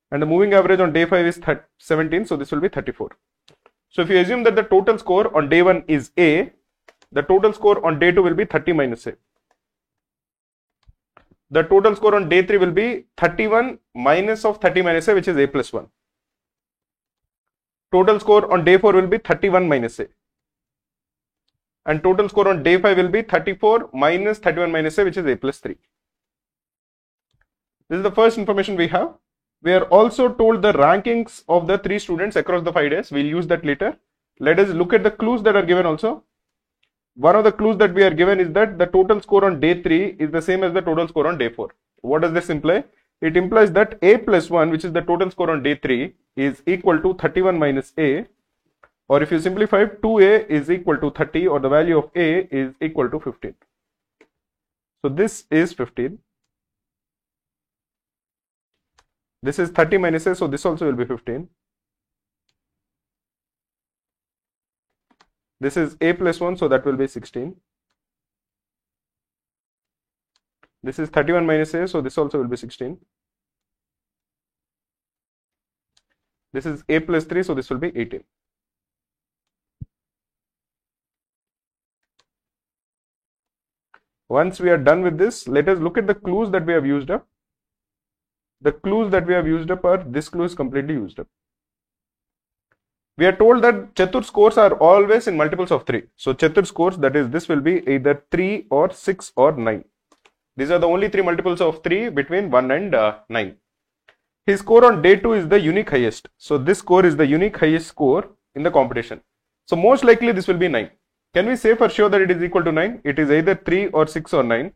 And the moving average on day 5 is 17, so this will be 34. So if you assume that the total score on day 1 is A, the total score on day 2 will be 30 minus A. The total score on day 3 will be 31 minus of 30 minus A, which is A plus 1. total score on day 4 will be 31 minus A. And total score on day 5 will be 34 minus 31 minus A, which is A plus 3. This is the first information we have. We are also told the rankings of the 3 students across the 5 days. We'll use that later. Let us look at the clues that are given also. One of the clues that we are given is that the total score on day 3 is the same as the total score on day 4. What does this imply? It implies that A plus 1, which is the total score on day 3, is equal to 31 minus A. Or if you simplify, 2A is equal to 30, or the value of A is equal to 15. So this is 15. This is 30 minus A, so this also will be 15. This is A plus 1, so that will be 16. This is 31 minus A, so this also will be 16. This is A plus 3, so this will be 18. Once we are done with this, let us look at the clues that we have used up. The clues that we have used up are, this clue is completely used up. We are told that Chatur scores are always in multiples of 3. So Chatur scores, that is, this will be either 3 or 6 or 9. These are the only 3 multiples of 3 between 1 and 9. His score on day 2 is the unique highest. So this score is the unique highest score in the competition. So most likely this will be 9. Can we say for sure that it is equal to 9? It is either 3 or 6 or 9.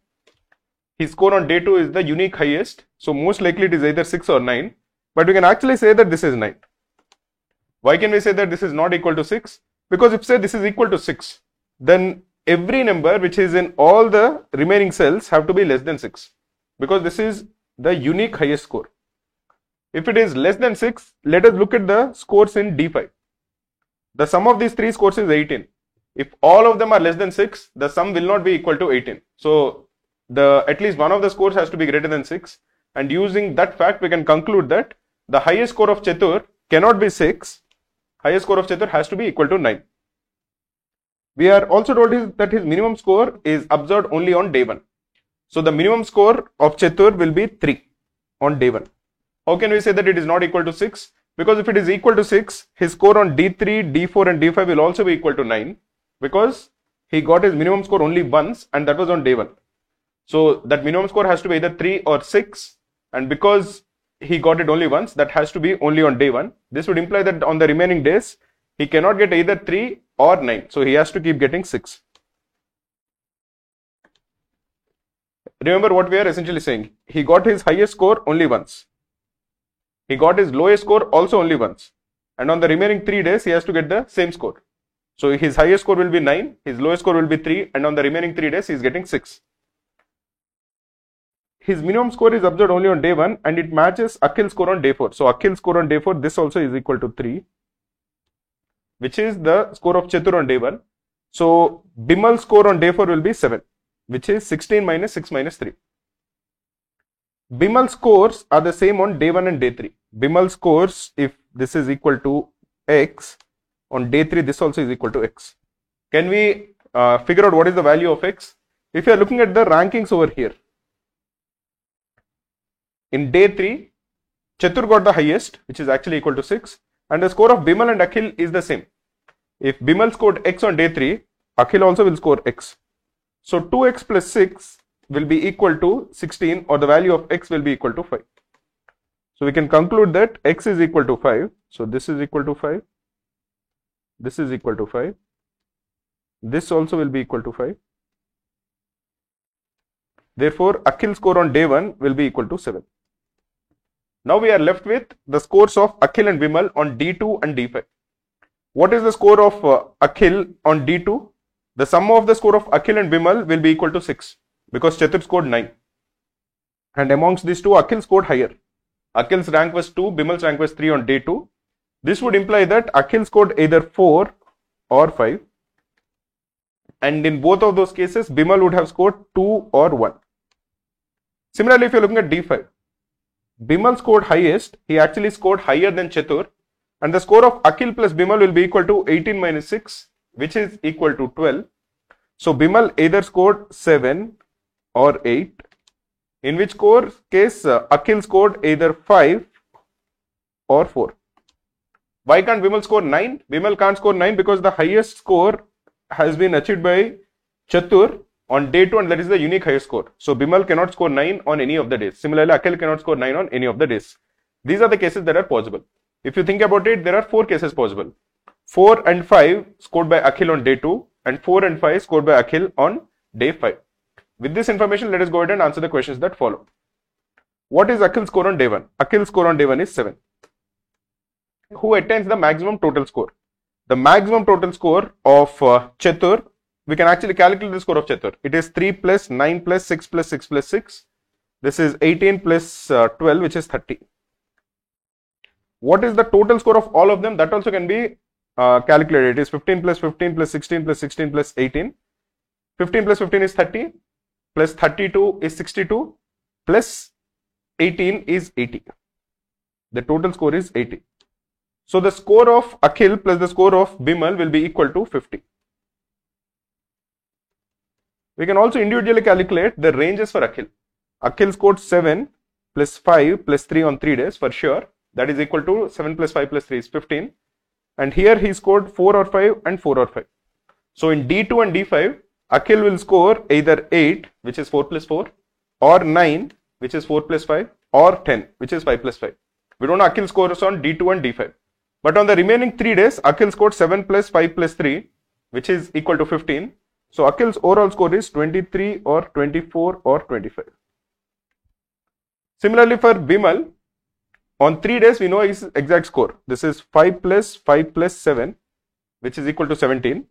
His score on day 2 is the unique highest. So most likely it is either 6 or 9. But we can actually say that this is 9. Why can we say that this is not equal to 6? Because if say this is equal to 6, then every number which is in all the remaining cells have to be less than 6. Because this is the unique highest score. If it is less than 6, let us look at the scores in D5. The sum of these 3 scores is 18. If all of them are less than 6, the sum will not be equal to 18. So at least one of the scores has to be greater than 6. And using that fact, we can conclude that the highest score of Chatur cannot be 6. Highest score of Chatur has to be equal to 9. We are also told that his minimum score is observed only on day 1. So the minimum score of Chatur will be 3 on day 1. How can we say that it is not equal to 6? Because if it is equal to 6, his score on D3, D4 and D5 will also be equal to 9. Because he got his minimum score only once, and that was on day 1. So that minimum score has to be either 3 or 6, and because he got it only once, that has to be only on day 1. This would imply that on the remaining days, he cannot get either 3 or 9. So he has to keep getting 6. Remember what we are essentially saying. He got his highest score only once. He got his lowest score also only once. And on the remaining 3 days, he has to get the same score. So his highest score will be 9, his lowest score will be 3, and on the remaining 3 days, he is getting 6. His minimum score is observed only on day 1, and it matches Akhil's score on day 4. So Akhil's score on day 4, this also is equal to 3, which is the score of Chatur on day 1. So Bimal's score on day 4 will be 7, which is 16 minus 6 minus 3. Bimal's scores are the same on day 1 and day 3. Bimal's scores, if this is equal to x, on day 3 this also is equal to x. Can we figure out what is the value of x? If you are looking at the rankings over here, in day 3, Chatur got the highest, which is actually equal to 6, and the score of Bimal and Akhil is the same. If Bimal scored x on day 3, Akhil also will score x. So 2x plus 6 will be equal to 16, or the value of x will be equal to 5. So we can conclude that x is equal to 5. So this is equal to 5. This is equal to 5. This also will be equal to 5. Therefore, Akhil's score on day 1 will be equal to 7. Now we are left with the scores of Akhil and Bimal on D2 and D5. What is the score of Akhil on D2? The sum of the score of Akhil and Bimal will be equal to 6, because Chatur scored 9. And amongst these two, Akhil scored higher. Akhil's rank was 2, Bimal's rank was 3 on day 2. This would imply that Akhil scored either 4 or 5. And in both of those cases, Bimal would have scored 2 or 1. Similarly, if you're looking at D5, Bimal scored highest. He actually scored higher than Chatur. And the score of Akhil plus Bimal will be equal to 18 minus 6, which is equal to 12. So Bimal either scored 7 or 8. In which case, Akhil scored either 5 or 4. Why can't Bimal score 9? Bimal can't score 9 because the highest score has been achieved by Chatur on day 2 and that is the unique highest score. So Bimal cannot score 9 on any of the days. Similarly, Akhil cannot score 9 on any of the days. These are the cases that are possible. If you think about it, there are 4 cases possible. 4 and 5 scored by Akhil on day 2 and 4 and 5 scored by Akhil on day 5. With this information, let us go ahead and answer the questions that follow. What is Akhil's score on day 1? Akhil's score on day 1 is 7. Who attains the maximum total score? The maximum total score of Chatur, we can actually calculate the score of Chatur. It is 3 plus 9 plus 6 plus 6 plus 6. This is 18 plus 12, which is 30. What is the total score of all of them? That also can be calculated. It is 15 plus 15 plus 16 plus 16 plus 18. 15 plus 15 is 30 plus 32 is 62 plus 18 is 80. The total score is 80. So the score of Akhil plus the score of Bimal will be equal to 50. We can also individually calculate the ranges for Akhil. Akhil scored 7 plus 5 plus 3 on 3 days for sure. That is equal to 7 plus 5 plus 3 is 15. And here he scored 4 or 5 and 4 or 5. So in D2 and D5, Akhil will score either 8, which is 4 plus 4, or 9, which is 4 plus 5, or 10, which is 5 plus 5. We don't know Akhil scores on D2 and D5. But on the remaining 3 days, Akhil scored 7 plus 5 plus 3, which is equal to 15. So Akhil's overall score is 23 or 24 or 25. Similarly for Bimal, on 3 days, we know his exact score. This is 5 plus 7, which is equal to 17.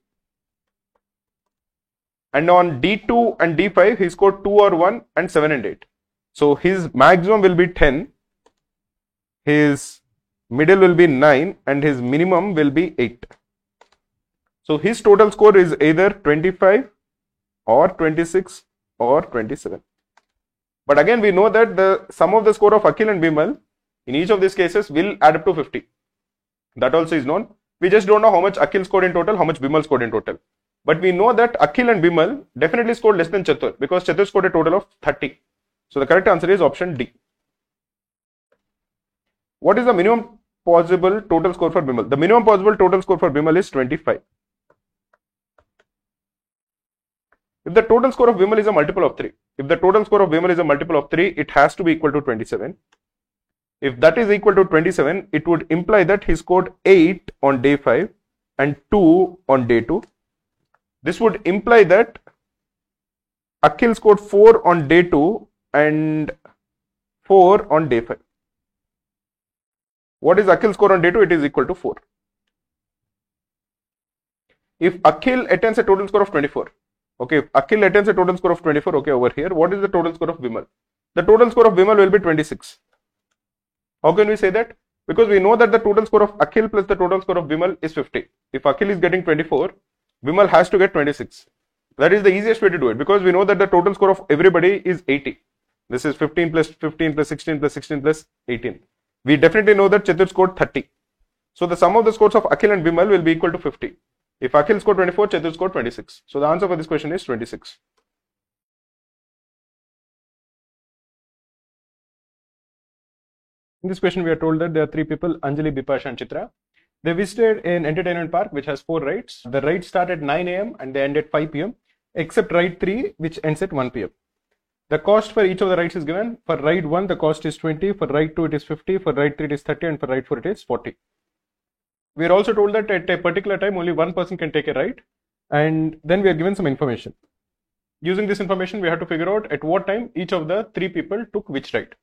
And on D2 and D5, he scored 2 or 1 and 7 and 8. So his maximum will be 10, his middle will be 9 and his minimum will be 8. So his total score is either 25 or 26 or 27. But again, we know that the sum of the score of Akhil and Bimal in each of these cases will add up to 50. That also is known. We just don't know how much Akhil scored in total, how much Bimal scored in total. But we know that Akhil and Bimal definitely scored less than Chatur because Chatur scored a total of 30. So the correct answer is option D. What is the minimum possible total score for Bimal? The minimum possible total score for Bimal is 25. If the total score of Bimal is a multiple of 3, it has to be equal to 27. If that is equal to 27, it would imply that he scored 8 on day 5 and 2 on day 2. This would imply that Akhil scored 4 on day 2 and 4 on day 5. What is Akhil's score on day 2? It is equal to 4. If Akhil attains a total score of 24, okay, if Akhil attains a total score of 24, okay, over here, what is the total score of Bimal? The total score of Bimal will be 26. How can we say that? Because we know that the total score of Akhil plus the total score of Bimal is 50. If Akhil is getting 24, Bimal has to get 26. That is the easiest way to do it because we know that the total score of everybody is 80. This is 15 plus 15 plus 16 plus 16 plus 18. We definitely know that Chatur scored 30. So the sum of the scores of Akhil and Bimal will be equal to 50. If Akhil scored 24, Chatur scored 26. So the answer for this question is 26. In this question, we are told that there are 3 people, Anjali, Bipasha and Chitra. They visited an entertainment park which has 4 rides. The rides start at 9 AM and they end at 5 PM, except ride 3 which ends at 1 PM. The cost for each of the rides is given. For ride 1, the cost is 20. For ride 2, it is 50. For ride 3, it is 30. And for ride 4, it is 40. We are also told that at a particular time, only one person can take a ride. And then we are given some information. Using this information, we have to figure out at what time each of the 3 people took which ride.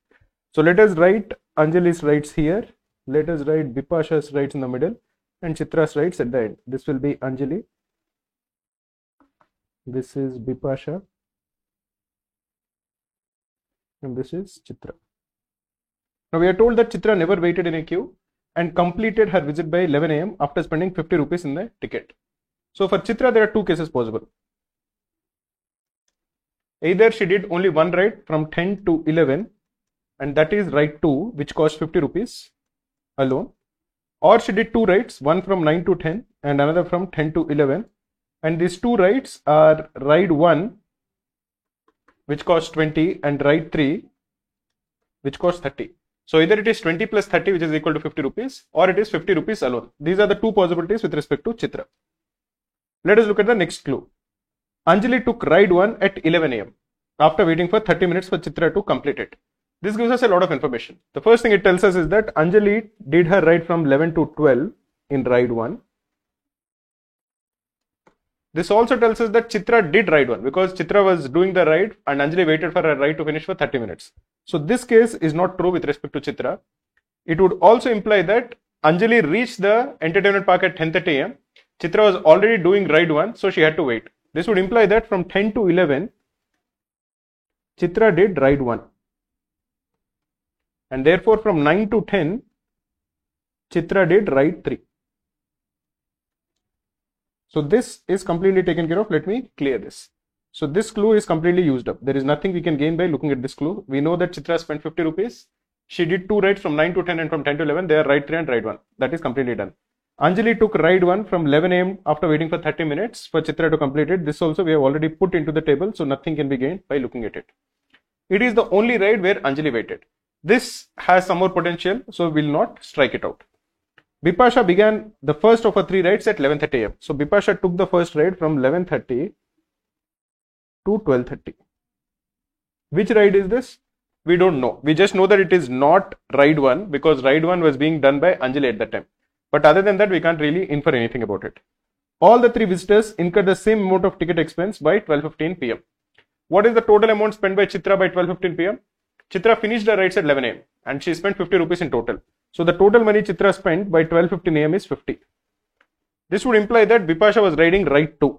So let us write Anjali's rides here. Let us write Bipasha's rides in the middle and Chitra's rides at the end. This will be Anjali. This is Bipasha. And this is Chitra. Now we are told that Chitra never waited in a queue and completed her visit by 11 AM after spending 50 rupees in the ticket. So for Chitra, there are 2 cases possible. Either she did only one ride from 10 to 11 and that is ride 2 which cost 50 rupees alone, or she did 2 rides, one from 9 to 10 and another from 10 to 11, and these 2 rides are ride 1 which costs 20 and ride 3 which costs 30. So either it is 20 plus 30, which is equal to 50 rupees, or it is 50 rupees alone. These are the two possibilities with respect to Chitra. Let us look at the next clue. Anjali took ride 1 at 11 am after waiting for 30 minutes for Chitra to complete it. This gives us a lot of information. The first thing it tells us is that Anjali did her ride from 11 to 12 in ride 1. This also tells us that Chitra did ride 1 because Chitra was doing the ride and Anjali waited for her ride to finish for 30 minutes. So this case is not true with respect to Chitra. It would also imply that Anjali reached the entertainment park at 10:30 am. Chitra was already doing ride 1, so she had to wait. This would imply that from 10 to 11, Chitra did ride 1. And therefore from 9 to 10, Chitra did ride 3. So this is completely taken care of. Let me clear this. So this clue is completely used up. There is nothing we can gain by looking at this clue. We know that Chitra spent 50 rupees. She did 2 rides from 9 to 10 and from 10 to 11. They are ride 3 and ride 1. That is completely done. Anjali took ride 1 from 11 am after waiting for 30 minutes for Chitra to complete it. This also we have already put into the table. So nothing can be gained by looking at it. It is the only ride where Anjali waited. This has some more potential. So we will not strike it out. Bipasha began the first of her 3 rides at 11:30 am. So Bipasha took the first ride from 11:30 to 12:30. Which ride is this? We don't know. We just know that it is not ride 1 because ride 1 was being done by Anjali at that time. But other than that, we can't really infer anything about it. All the 3 visitors incurred the same amount of ticket expense by 12:15 pm. What is the total amount spent by Chitra by 12:15 pm? Chitra finished her rides at 11 am and she spent 50 rupees in total. So the total money Chitra spent by 12:15 am is 50. This would imply that Bipasha was riding ride 2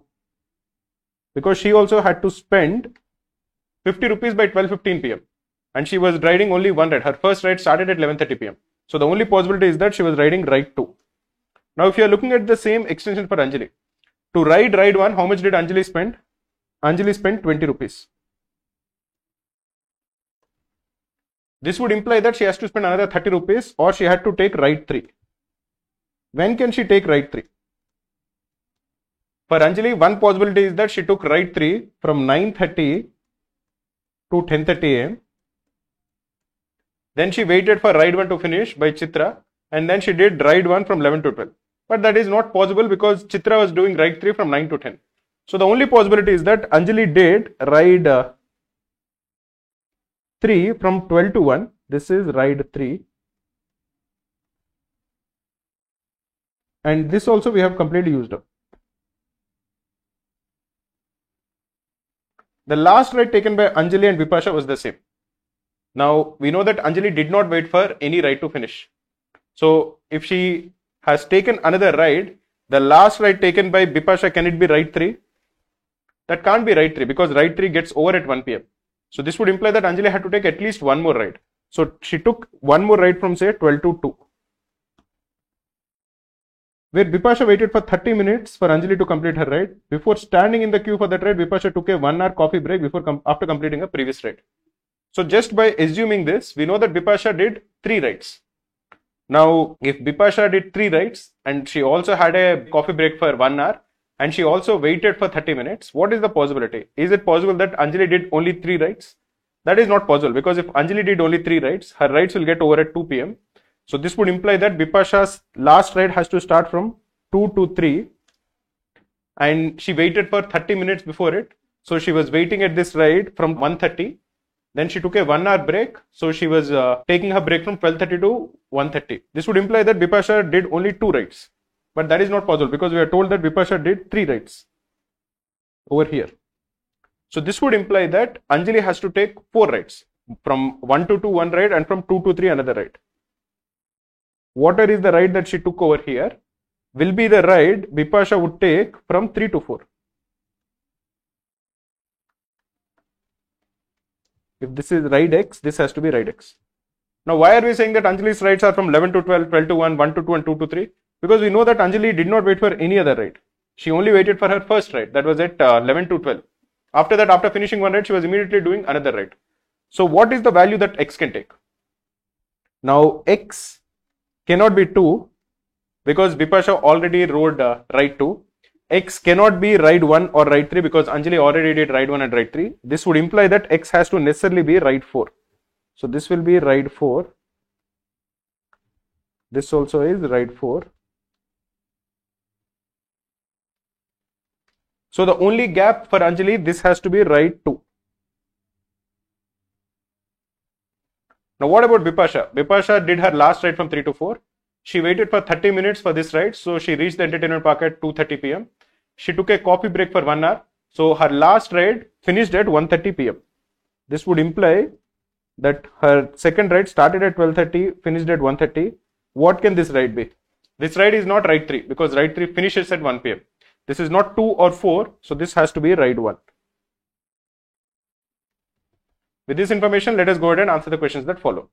because she also had to spend 50 rupees by 12:15 pm and she was riding only one ride. Her first ride started at 11:30 pm. So the only possibility is that she was riding ride 2. Now if you are looking at the same extension for Anjali, to ride 1, how much did Anjali spend? Anjali spent 20 rupees. This would imply that she has to spend another 30 rupees or she had to take ride 3. When can she take ride 3? For Anjali, one possibility is that she took ride 3 from 9:30 to 10:30 am. Then she waited for ride 1 to finish by Chitra and then she did ride 1 from 11 to 12. But that is not possible because Chitra was doing ride 3 from 9 to 10. So the only possibility is that Anjali did ride 3 from 12 to 1. This is ride 3. And this also we have completely used up. The last ride taken by Anjali and Bipasha was the same. Now we know that Anjali did not wait for any ride to finish. So if she has taken another ride, the last ride taken by Bipasha, can it be ride 3? That can't be ride 3 because ride 3 gets over at 1 pm. So this would imply that Anjali had to take at least one more ride. So she took one more ride from say 12 to 2. Where Bipasha waited for 30 minutes for Anjali to complete her ride. Before standing in the queue for that ride, Bipasha took a 1 hour coffee break after completing a previous ride. So just by assuming this, we know that Bipasha did 3 rides. Now, if Bipasha did 3 rides and she also had a coffee break for 1 hour and she also waited for 30 minutes, what is the possibility? Is it possible that Anjali did only 3 rides? That is not possible because if Anjali did only 3 rides, her rides will get over at 2 pm. So this would imply that Bipasha's last ride has to start from 2 to 3 and she waited for 30 minutes before it. So she was waiting at this ride from 1:30. Then she took a 1 hour break. So she was taking her break from 12:30 to 1:30. This would imply that Bipasha did only 2 rides. But that is not possible because we are told that Bipasha did 3 rides over here. So this would imply that Anjali has to take 4 rides. From 1 to 2 one ride and from 2 to 3 another ride. Whatever is the ride that she took over here will be the ride Bipasha would take from 3 to 4. If this is ride X, this has to be ride X. Now, why are we saying that Anjali's rides are from 11 to 12, 12 to 1, 1 to 2 and 2 to 3? Because we know that Anjali did not wait for any other ride. She only waited for her first ride. That was at 11 to 12. After that, after finishing one ride, she was immediately doing another ride. So what is the value that X can take? Now, X cannot be 2 because Bipasha already rode ride 2. X cannot be ride 1 or ride 3 because Anjali already did ride 1 and ride 3. This would imply that X has to necessarily be ride 4. So this will be ride 4 This also is ride 4. So the only gap for Anjali, this has to be ride 2. Now what about Bipasha? Bipasha did her last ride from 3 to 4. She waited for 30 minutes for this ride. So she reached the entertainment park at 2:30 p.m. She took a coffee break for 1 hour. So her last ride finished at 1:30 p.m. This would imply that her second ride started at 12:30, finished at 1:30. What can this ride be? This ride is not ride 3 because ride 3 finishes at 1 p.m. This is not 2 or 4. So this has to be ride 1. With this information, let us go ahead and answer the questions that follow.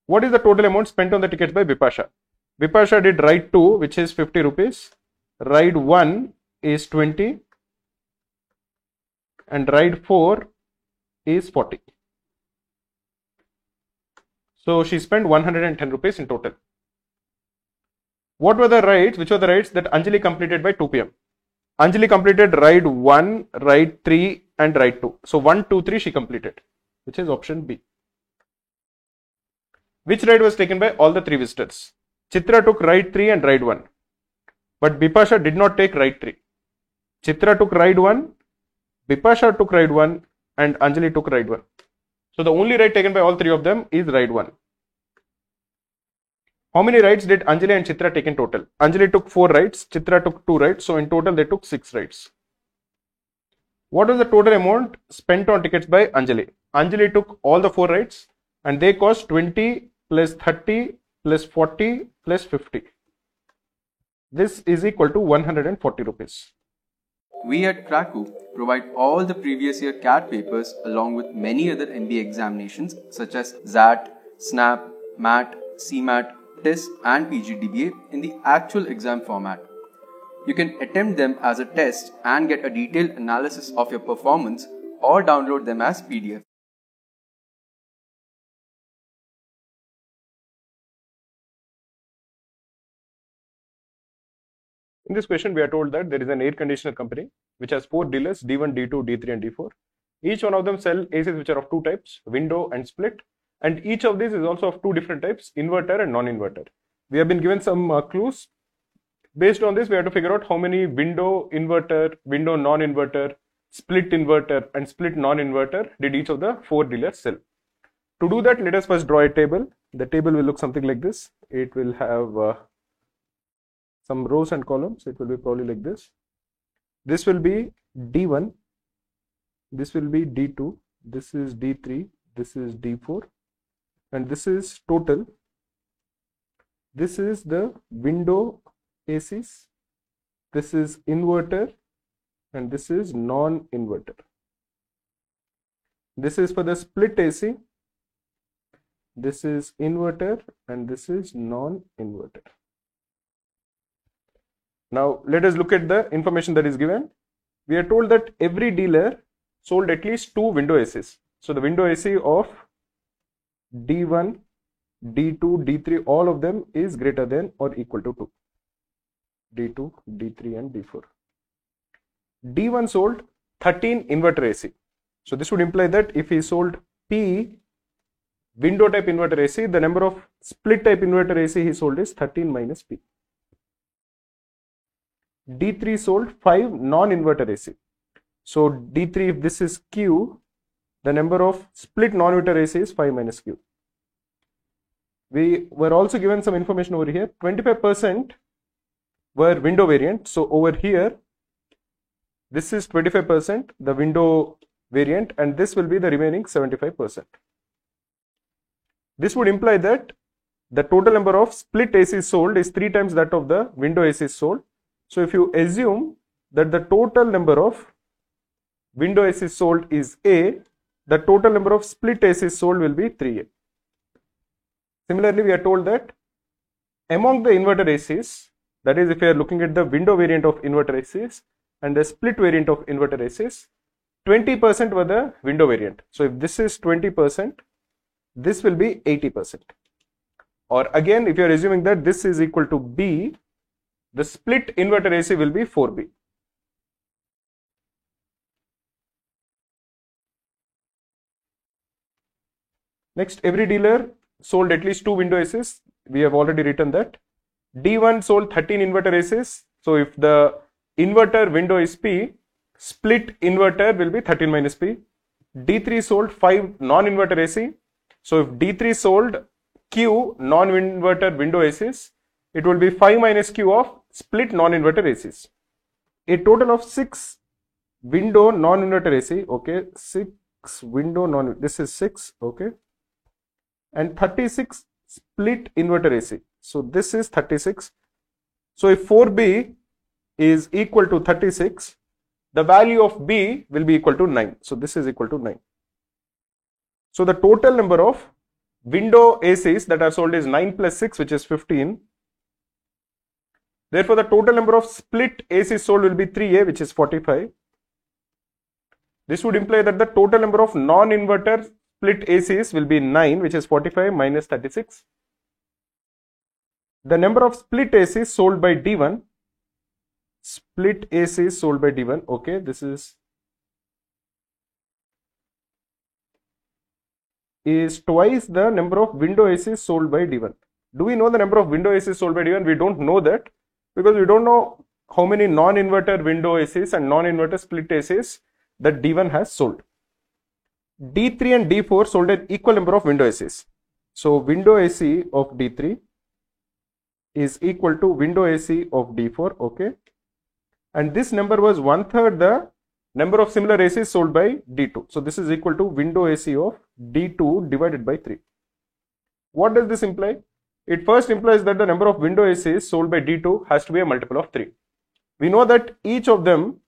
What is the total amount spent on the tickets by Bipasha? Bipasha did ride 2, which is 50 rupees. Ride 1 is 20. And ride 4 is 40. So she spent 110 rupees in total. What were the rides? Which were the rides that Anjali completed by 2 p.m.? Anjali completed ride 1, ride 3 and ride 2. So 1, 2, 3 she completed, which is option B. Which ride was taken by all the 3 visitors? Chitra took ride 3 and ride 1. But Bipasha did not take ride 3. Chitra took ride 1, Bipasha took ride 1 and Anjali took ride 1. So the only ride taken by all 3 of them is ride 1. How many rides did Anjali and Chitra take in total? Anjali took 4 rides, Chitra took 2 rides, so in total they took 6 rides. What was the total amount spent on tickets by Anjali? Anjali took all the 4 rides and they cost 20 plus 30 plus 40 plus 50. This is equal to 140 rupees. We at Kraku provide all the previous year CAT papers along with many other MBA examinations such as XAT, SNAP, MAT, CMAT, TIS and PGDBA in the actual exam format. You can attempt them as a test and get a detailed analysis of your performance or download them as PDF. In this question, we are told that there is an air conditioner company which has 4 dealers, D1, D2, D3 and D4. Each one of them sell ACs which are of 2 types, window and split. And each of these is also of 2 different types, inverter and non-inverter. We have been given some clues. Based on this, we have to figure out how many window inverter, window non-inverter, split inverter and split non-inverter did each of the 4 dealers sell. To do that, let us first draw a table. The table will look something like this. It will have some rows and columns. It will be probably like this. This will be D1. This will be D2. This is D3. This is D4. And this is total. This is the window ACs. This is inverter. And this is non-inverter. This is for the split AC. This is inverter and this is non-inverter. Now let us look at the information that is given. We are told that every dealer sold at least 2 window ACs. So the window AC of D1, D2, D3, all of them is greater than or equal to 2. D2, D3 and D4. D1 sold 13 inverter AC. So this would imply that if he sold P window type inverter AC, the number of split type inverter AC he sold is 13 minus P. D3 sold 5 non-inverter AC. So D3, if this is Q, the number of split non-inverter AC is 5 minus Q. We were also given some information over here. 25% were window variant. So over here, this is 25%, the window variant, and this will be the remaining 75%. This would imply that the total number of split AC sold is 3 times that of the window AC sold. So if you assume that the total number of window AC sold is A, the total number of split AC sold will be 3A. Similarly, we are told that among the inverter ACs, that is if you are looking at the window variant of inverter ACs and the split variant of inverter ACs, 20% were the window variant. So if this is 20%, this will be 80%. Or again, if you are assuming that this is equal to B, the split inverter AC will be 4B. Next, every dealer sold at least 2 window ACs. we have already written that. D1 sold 13 inverter ACs. So if the inverter window is P, split inverter will be 13 minus P. D3 sold 5 non-inverter AC. So if D3 sold Q non-inverter window ACs, it will be 5 minus Q of split non-inverter ACs. A total of 6 window non-inverter AC, okay, 6 window this is 6, okay, and 36 split inverter AC. So this is 36. So if 4B is equal to 36, the value of B will be equal to 9. So this is equal to 9. So the total number of window ACs that are sold is 9 plus 6, which is 15. Therefore, the total number of split ACs sold will be 3A, which is 45. This would imply that the total number of non-inverter split ACs will be 9, which is 45 minus 36. The number of split ACs sold by D1, split ACs sold by D1, okay, this is twice the number of window ACs sold by D1. Do we know the number of window ACs sold by D1? We don't know that, because we don't know how many non-inverter window ACs and non-inverter split ACs that D1 has sold. D3 and D4 sold an equal number of window ACs. So window AC of D3 is equal to window AC of D4, okay, and this number was 1/3 the number of similar ACs sold by D2. So this is equal to window AC of D2 divided by 3. What does this imply? It first implies that the number of window ACs sold by D2 has to be a multiple of 3. We know that each of them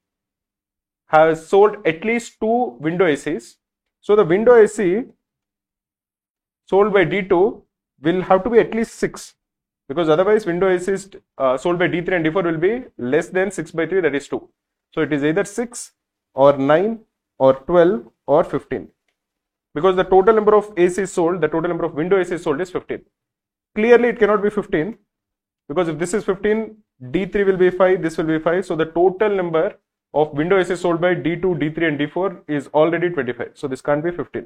has sold at least 2 window ACs. So the window AC sold by D2 will have to be at least 6, because otherwise window ACs sold by D3 and D4 will be less than 6 by 3, that is 2. So it is either 6 or 9 or 12 or 15, because the total number of ACs sold, the total number of window ACs sold is 15. Clearly it cannot be 15, because if this is 15, D3 will be 5, this will be 5. So the total number of window ACs sold by D2, D3 and D4 is already 25. So this can't be 15.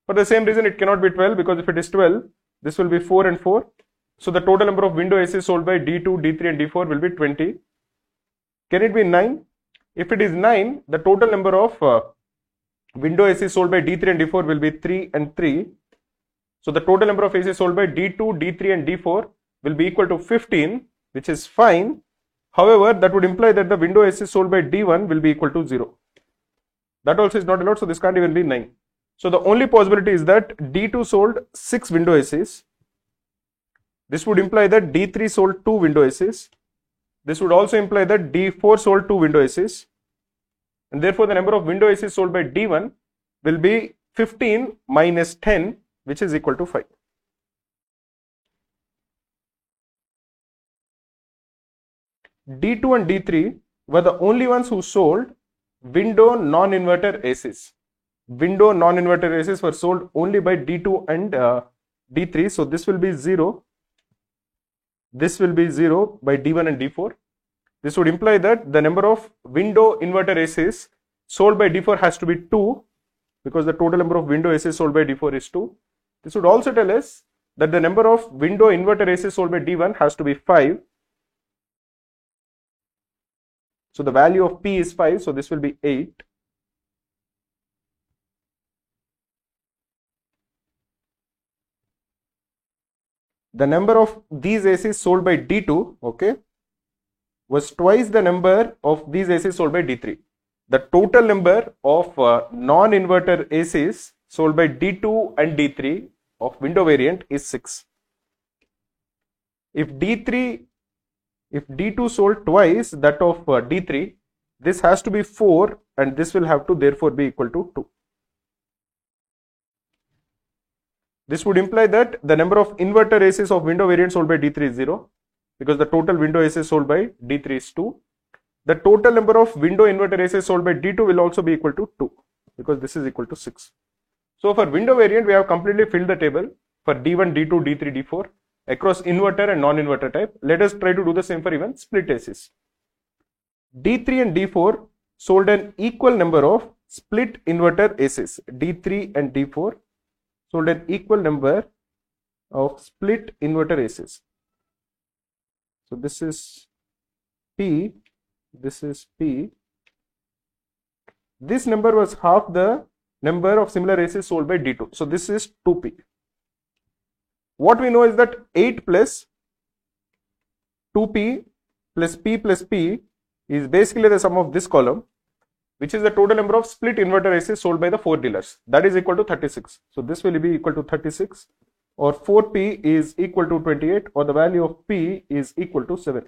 For the same reason, it cannot be 12, because if it is 12, this will be 4 and 4. So the total number of window ACs sold by D2, D3 and D4 will be 20. Can it be 9? If it is 9, the total number of window ACs sold by D3 and D4 will be 3 and 3. So the total number of ACs sold by D2, D3 and D4 will be equal to 15, which is fine. However, that would imply that the window ACs sold by D1 will be equal to 0. That also is not allowed, so this can't even be 9. So the only possibility is that D2 sold 6 window ACs. This would imply that D3 sold 2 window ACs. This would also imply that D4 sold 2 window ACs. And therefore, the number of window ACs sold by D1 will be 15 minus 10, which is equal to 5. D2 and D3 were the only ones who sold window non-inverter ACs. Window non-inverter ACs were sold only by D2 and D3. So this will be 0. This will be 0 by D1 and D4. This would imply that the number of window inverter ACs sold by D4 has to be 2, because the total number of window ACs sold by D4 is 2. This would also tell us that the number of window inverter ACs sold by D1 has to be 5. So the value of P is 5, so this will be 8. The number of these ACs sold by D2, okay, was twice the number of these ACs sold by D3. The total number of non-inverter ACs sold by D2 and D3 of window variant is 6. If D2 sold twice that of D3, this has to be 4, and this will have to therefore be equal to 2. This would imply that the number of inverter ACs of window variant sold by D3 is 0, because the total window ACs sold by D3 is 2. The total number of window inverter ACs sold by D2 will also be equal to 2, because this is equal to 6. So for window variant, we have completely filled the table for D1, D2, D3, D4 across inverter and non-inverter type. Let us try to do the same for even split ACs. D3 and D4 sold an equal number of split inverter ACs. D3 and D4 sold an equal number of split inverter aces. So this is P, this is P. This number was half the number of similar aces sold by D2. So this is 2P. What we know is that 8 plus 2P plus P is basically the sum of this column, which is the total number of split inverter aces sold by the 4 dealers. That is equal to 36. So this will be equal to 36, or 4P is equal to 28, or the value of P is equal to 7.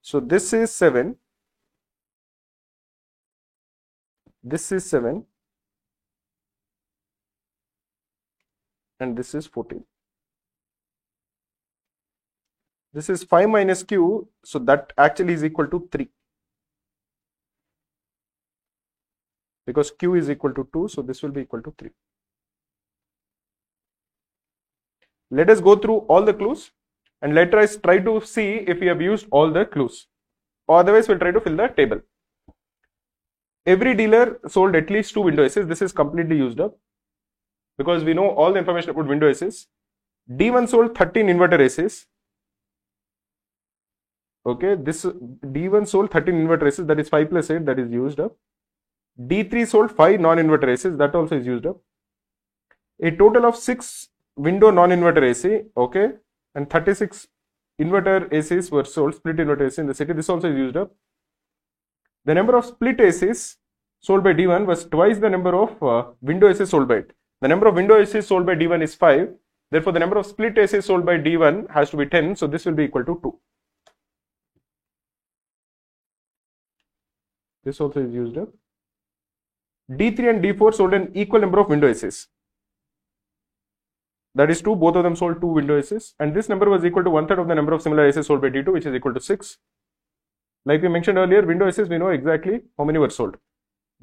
So this is 7. This is 7. And this is 14. This is 5 minus Q. So that actually is equal to 3. Because Q is equal to 2. So this will be equal to 3. Let us go through all the clues and let us try to see if we have used all the clues. Or otherwise we'll try to fill the table. Every dealer sold at least 2 window aces. This is completely used up because we know all the information about window aces. D1 sold 13 inverter aces. Okay, this D1 sold 13 inverter aces, that is 5 plus 8, that is used up. D3 sold 5 non-inverter aces, that also is used up. A total of 6 window non-inverter AC, okay, and 36 inverter ACs were sold, split inverter AC in the city. This also is used up. The number of split ACs sold by D1 was twice the number of window ACs sold by it. The number of window ACs sold by D1 is 5. Therefore, the number of split ACs sold by D1 has to be 10. So this will be equal to 2. This also is used up. D3 and D4 sold an equal number of window ACs. That is 2. Both of them sold 2 window ACs. And this number was equal to 1/3 of the number of similar ACs sold by D2, which is equal to 6. Like we mentioned earlier, window ACs, we know exactly how many were sold.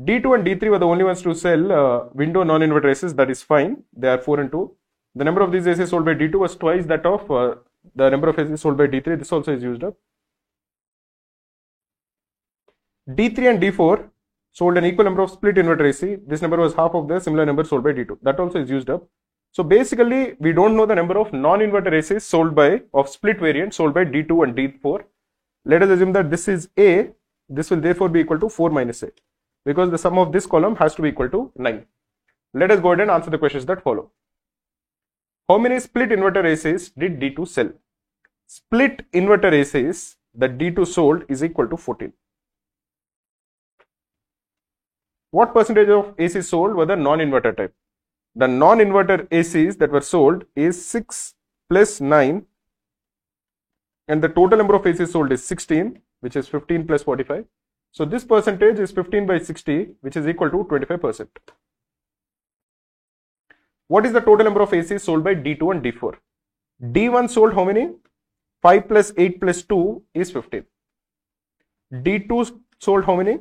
D2 and D3 were the only ones to sell window non-inverter ACs. That is fine. They are 4 and 2. The number of these ACs sold by D2 was twice that of the number of ACs sold by D3. This also is used up. D3 and D4 sold an equal number of split inverter AC. This number was half of the similar number sold by D2. That also is used up. So basically, we don't know the number of non-inverter ACs sold by, of split variant sold by D2 and D4. Let us assume that this is A. This will therefore be equal to 4 minus A, because the sum of this column has to be equal to 9. Let us go ahead and answer the questions that follow. How many split inverter ACs did D2 sell? Split inverter ACs that D2 sold is equal to 14. What percentage of ACs sold were the non-inverter type? The non-inverter ACs that were sold is 6 plus 9, and the total number of ACs sold is 16, which is 15 plus 45. So this percentage is 15 by 60, which is equal to 25%. What is the total number of ACs sold by D2 and D4? D1 sold how many? 5 plus 8 plus 2 is 15. D2 sold how many?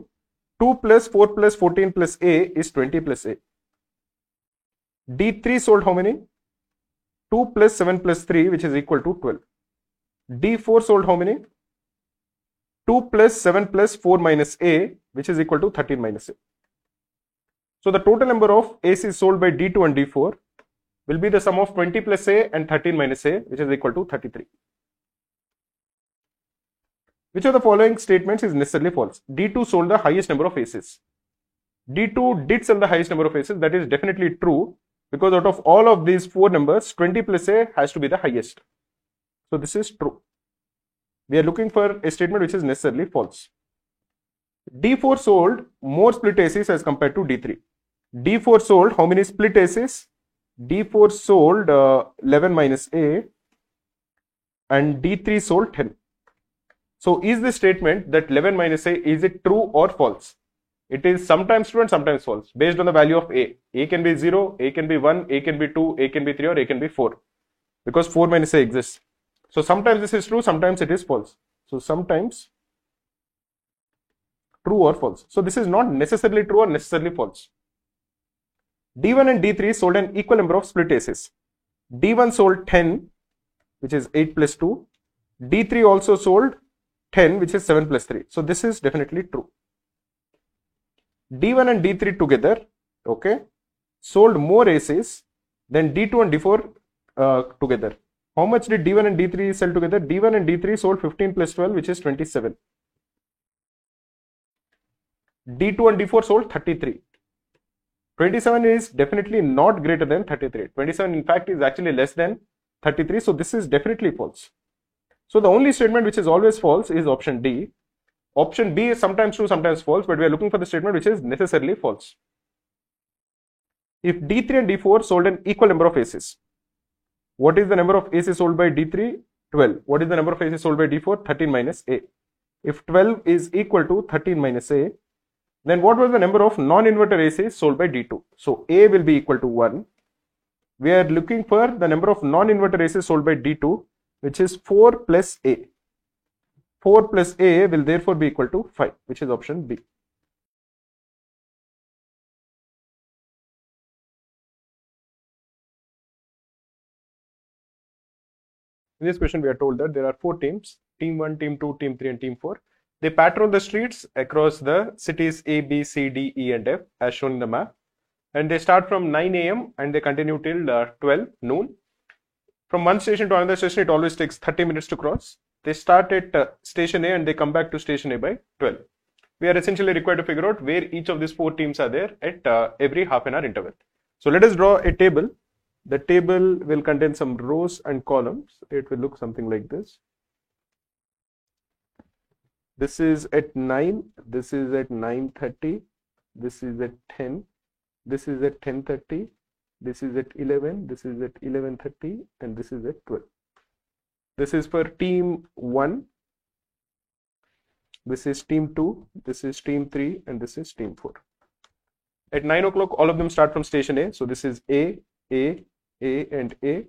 2 plus 4 plus 14 plus A is 20 plus A. D3 sold how many? 2 plus 7 plus 3, which is equal to 12. D4 sold how many? 2 plus 7 plus 4 minus A, which is equal to 13 minus A. So the total number of ACs sold by D2 and D4 will be the sum of 20 plus A and 13 minus A, which is equal to 33. Which of the following statements is necessarily false? D2 sold the highest number of ACs. D2 did sell the highest number of ACs. That is definitely true, because out of all of these 4 numbers, 20 plus A has to be the highest. So this is true. We are looking for a statement which is necessarily false. D4 sold more split ACs as compared to D3. D4 sold how many split ACs? D4 sold 11 minus A, and D3 sold 10. So is the statement that 11 minus A, is it true or false? It is sometimes true and sometimes false based on the value of A. A can be 0, A can be 1, A can be 2, A can be 3, or A can be 4, because 4 minus A exists. So sometimes this is true, sometimes it is false. So sometimes true or false. So this is not necessarily true or necessarily false. D1 and D3 sold an equal number of split ACs. D1 sold 10, which is 8 plus 2. D3 also sold 10, which is 7 plus 3. So this is definitely true. D1 and D3 together, okay, sold more ACs than D2 and D4 together. How much did D1 and D3 sell together? D1 and D3 sold 15 plus 12, which is 27. D2 and D4 sold 33. 27 is definitely not greater than 33. 27 in fact is actually less than 33. So this is definitely false. So the only statement which is always false is option D. Option B is sometimes true, sometimes false, but we are looking for the statement which is necessarily false. If D3 and D4 sold an equal number of aces, what is the number of aces sold by D3? 12. What is the number of aces sold by D4? 13 minus A. If 12 is equal to 13 minus A, then what was the number of non-inverter aces sold by D2? So A will be equal to 1. We are looking for the number of non-inverter aces sold by D2, which is 4 plus A. 4 plus A will therefore be equal to 5, which is option B. In this question, we are told that there are 4 teams, team 1, team 2, team 3 and team 4. They patrol the streets across the cities A, B, C, D, E and F as shown in the map. And they start from 9 AM and they continue till 12 noon. From one station to another station, it always takes 30 minutes to cross. They start at station A and they come back to station A by 12. We are essentially required to figure out where each of these 4 teams are there at every half an hour interval. So let us draw a table. The table will contain some rows and columns. It will look something like this. This is at 9, this is at 9:30, this is at 10, this is at 10:30, this is at 11, this is at 11:30 and this is at 12. This is for team 1, this is team 2, this is team 3 and this is team 4. At 9 o'clock all of them start from station A. So this is A and A.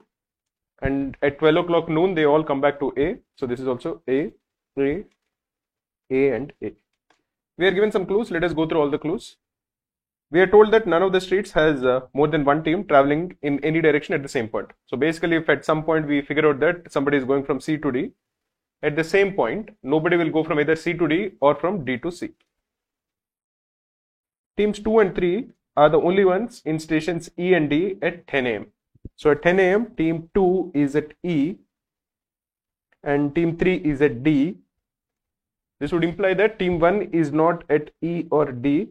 And at 12 o'clock noon they all come back to A. So this is also A and A. We are given some clues. Let us go through all the clues. We are told that none of the streets has more than one team traveling in any direction at the same point. So basically if at some point we figure out that somebody is going from C to D, at the same point nobody will go from either C to D or from D to C. Teams 2 and 3 are the only ones in stations E and D at 10 AM. So at 10 AM, team 2 is at E and team 3 is at D. This would imply that team 1 is not at E or D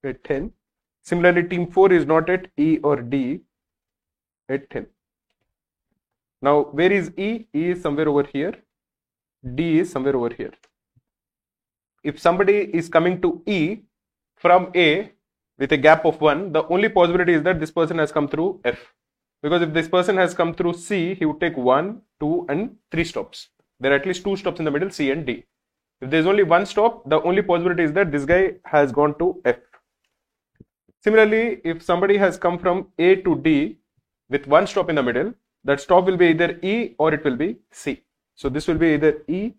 at 10. Similarly, team 4 is not at E or D at 10. Now, where is E? E is somewhere over here. D is somewhere over here. If somebody is coming to E from A with a gap of 1, the only possibility is that this person has come through F. Because if this person has come through C, he would take 1, 2 and 3 stops. There are at least 2 stops in the middle, C and D. If there is only one stop, the only possibility is that this guy has gone to F. Similarly, if somebody has come from A to D with one stop in the middle, that stop will be either E or it will be C. So this will be either E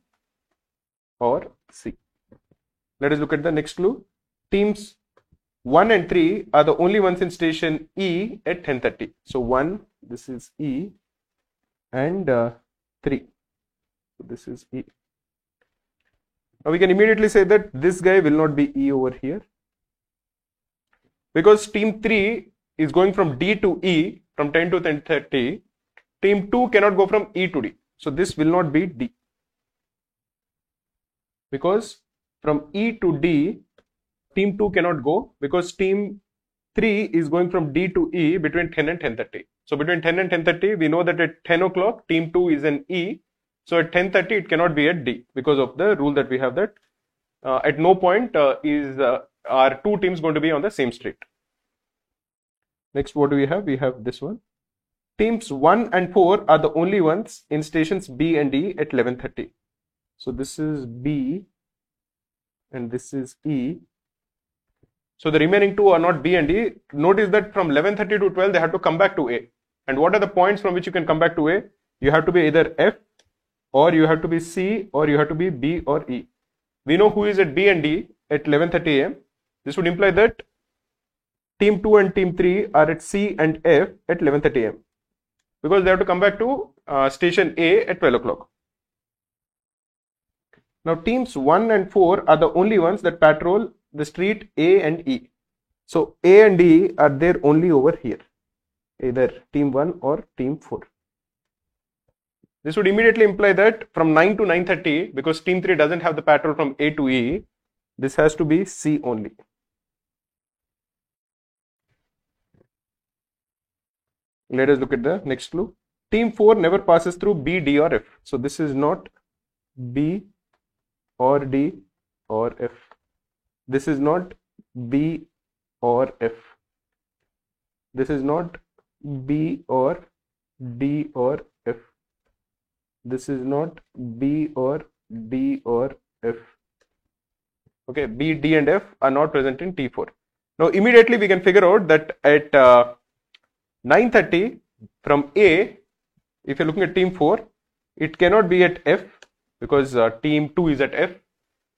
or C. Let us look at the next clue. Teams 1 and 3 are the only ones in station E at 10:30. So 1, this is E and 3. So this is E. Now we can immediately say that this guy will not be E over here. Because team 3 is going from D to E from 10 to 10:30. Team 2 cannot go from E to D. So this will not be D. Because from E to D, team 2 cannot go because team 3 is going from D to E between 10 and 10:30. So between 10 and 10:30, we know that at 10 o'clock, team 2 is in E. So at 10:30, it cannot be at D because of the rule that we have that at no point are two teams going to be on the same street. Next, what do we have? We have this one. Teams 1 and 4 are the only ones in stations B and D at 11:30. So this is B and this is E. So the remaining two are not B and D. Notice that from 11:30 to 12, they have to come back to A. And what are the points from which you can come back to A? You have to be either F, or you have to be C, or you have to be B or E. We know who is at B and D at 11:30 AM. This would imply that team 2 and team 3 are at C and F at 11:30 AM. Because they have to come back to station A at 12 o'clock. Now teams 1 and 4 are the only ones that patrol the street A and E. So A and E are there only over here, either team 1 or team 4. This would immediately imply that from 9 to 9:30, because team 3 doesn't have the patrol from A to E, this has to be C only. Let us look at the next clue. Team 4 never passes through B, D or F. So this is not B or D or F. This is not B or F. This is not B or D or F. This is not B or D or F. Okay, B, D and F are not present in T4. Now immediately we can figure out that at 9:30 from A, if you're looking at team 4, it cannot be at F because team 2 is at F.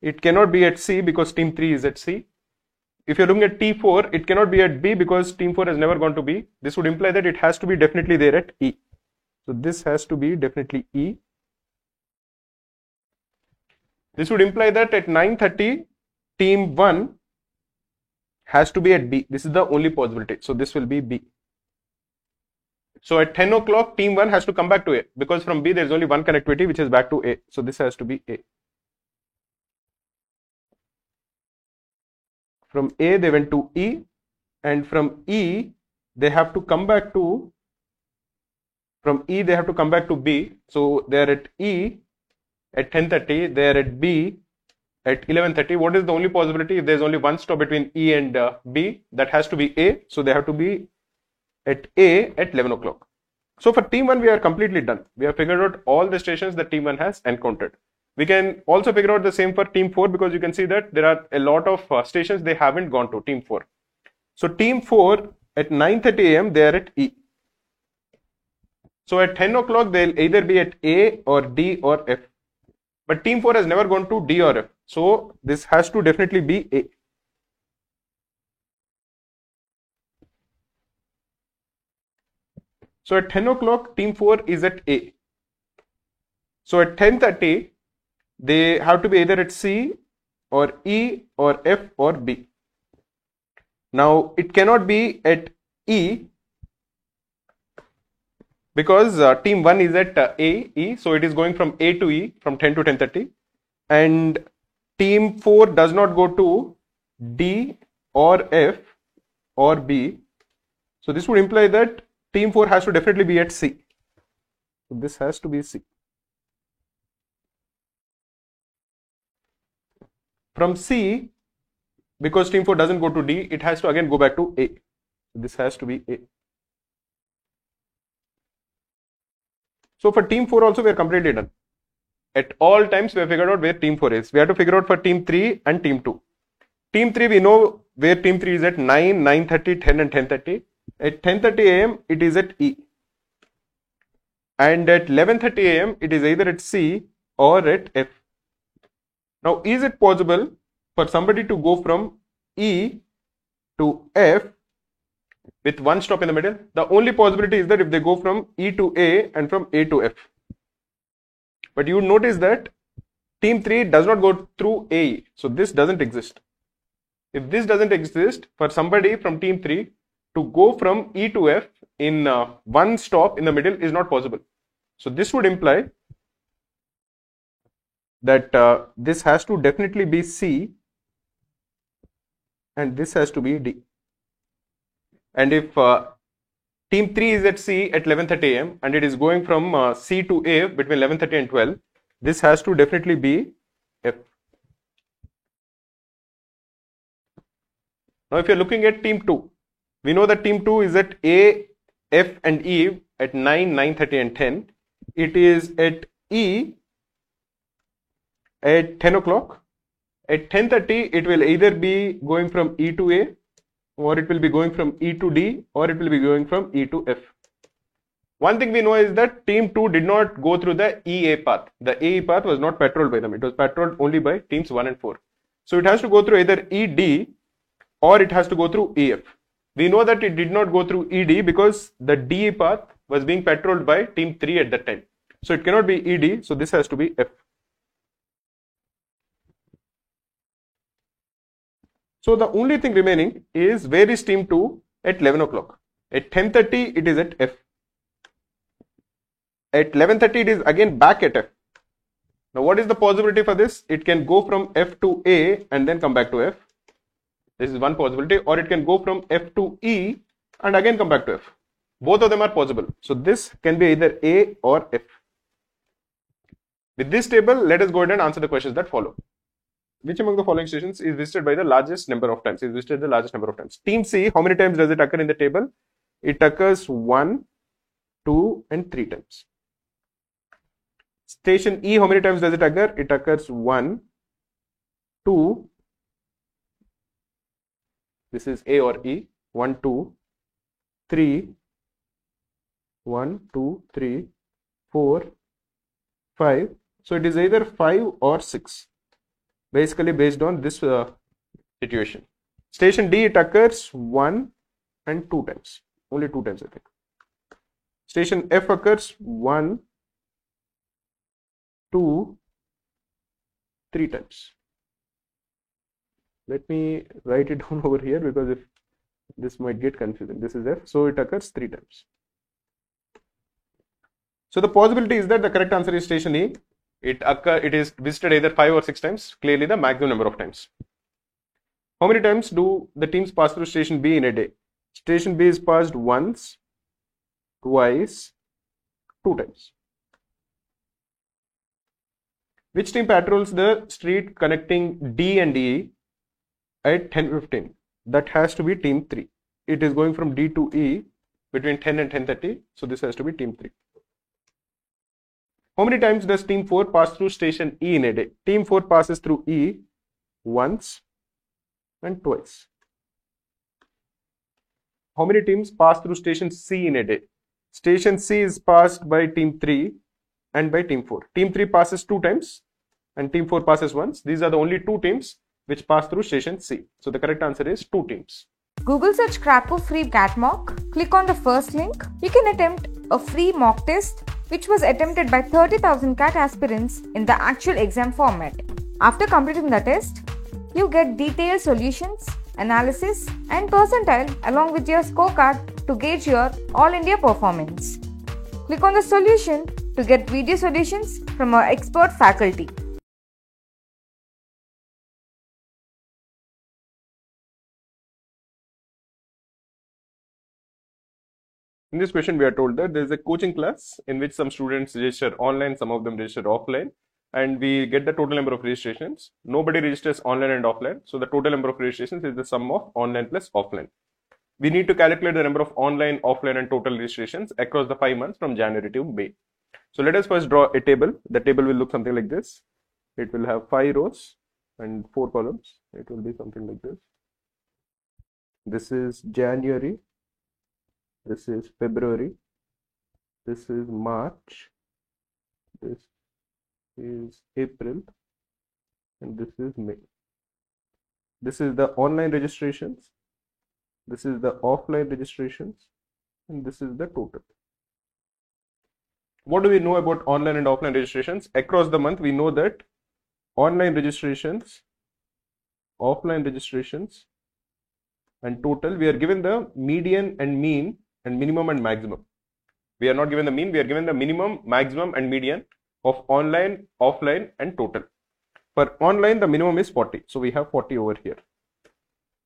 It cannot be at C because team 3 is at C. If you're looking at T4, it cannot be at B because team 4 has never gone to B. This would imply that it has to be definitely there at E. So this has to be definitely E. This would imply that at 9:30, team 1 has to be at B. This is the only possibility. So this will be B. So at 10 o'clock, team 1 has to come back to A because from B there is only one connectivity which is back to A. So this has to be A. From A they went to E, and from E they have to come back to B. So they are at E at 10:30, they are at B at 11:30. What is the only possibility? If there is only one stop between E and B, that has to be A. So they have to be at A at 11 o'clock. So for team 1 we are completely done. We have figured out all the stations that team 1 has encountered. We can also figure out the same for team 4 because you can see that there are a lot of stations they haven't gone to, team 4. So team 4 at 9:30 AM they are at E. So at 10 o'clock they'll either be at A or D or F. But team 4 has never gone to D or F. So this has to definitely be A. So at 10 o'clock team 4 is at A. So at 10:30 they have to be either at C or E or F or B. Now it cannot be at E because team 1 is at E, so it is going from A to E from 10 to 10:30, and team 4 does not go to D or F or B. So this would imply that team 4 has to definitely be at C. So this has to be C. From C, because team 4 doesn't go to D, it has to again go back to A. This has to be A. So for team 4 also we are completely done. At all times we have figured out where team 4 is. We have to figure out for team 3 and team 2. Team 3 we know where team 3 is at 9, 9:30, 10 and 10:30. At 10:30 AM it is at E. And at 11:30 AM it is either at C or at F. Now is it possible for somebody to go from E to F with one stop in the middle? The only possibility is that if they go from E to A and from A to F. But you notice that team 3 does not go through AE. So this doesn't exist. If this doesn't exist, for somebody from team 3 to go from E to F in one stop in the middle is not possible. So this would imply that this has to definitely be C and this has to be D. And if team 3 is at C at 11:30 AM and it is going from C to A between 11:30 and 12, this has to definitely be F. Now if you are looking at team 2, we know that team 2 is at A, F and E at 9, 9:30 and 10. It is at E at 10 o'clock. At 10:30 it will either be going from E to A, or it will be going from E to D, or it will be going from E to F. One thing we know is that team 2 did not go through the EA path. The AE path was not patrolled by them. It was patrolled only by teams 1 and 4. So it has to go through either ED or it has to go through EF. We know that it did not go through ED because the DE path was being patrolled by team 3 at that time. So it cannot be ED, so this has to be F. So the only thing remaining is where is team 2 at 11 o'clock. At 10:30 it is at F. At 11:30 it is again back at F. Now what is the possibility for this? It can go from F to A and then come back to F. This is one possibility. Or it can go from F to E and again come back to F. Both of them are possible. So this can be either A or F. With this table, let us go ahead and answer the questions that follow. Which among the following stations is visited by the largest number of times? Team C, how many times does it occur in the table? It occurs 1, 2 and 3 times. Station E, how many times does it occur? It occurs 1, 2, this is A or E, 1, 2, 3, 1, 2, 3, 4, 5. So it is either 5 or 6. Basically based on this situation. Station D, it occurs 1 and 2 times. Only 2 times I think. Station F occurs 1, 2, 3 times. Let me write it down over here because if this might get confusing. This is F, so it occurs 3 times. So the possibility is that the correct answer is station E. It is visited either 5 or 6 times, clearly the maximum number of times. How many times do the teams pass through station B in a day? Station B is passed once, twice, 2 times. Which team patrols the street connecting D and E at 10:15? That has to be team 3. It is going from D to E between 10 and 10:30. So this has to be team 3. How many times does team 4 pass through station E in a day? Team 4 passes through E once and twice. How many teams pass through station C in a day? Station C is passed by team 3 and by team 4. Team 3 passes 2 times and team 4 passes once. These are the only 2 teams which pass through station C. So the correct answer is 2 teams. Google search Krakow free CAT mock. Click on the first link. You can attempt a free mock test which was attempted by 30,000 CAT aspirants in the actual exam format. After completing the test, you get detailed solutions, analysis and percentile along with your scorecard to gauge your All India performance. Click on the solution to get video solutions from our expert faculty. In this question, we are told that there is a coaching class in which some students register online, some of them register offline, and we get the total number of registrations. Nobody registers online and offline, so the total number of registrations is the sum of online plus offline. We need to calculate the number of online, offline and total registrations across the 5 months from January to May. So let us first draw a table. The table will look something like this. It will have 5 rows and 4 columns. It will be something like this. This is January. This is February, this is March, this is April, and this is May. This is the online registrations, this is the offline registrations, and this is the total. What do we know about online and offline registrations? Across the month, we know that online registrations, offline registrations, and total, we are given the median and mean and minimum and maximum. We are not given the mean, we are given the minimum, maximum and median of online, offline and total. For online, the minimum is 40. So we have 40 over here.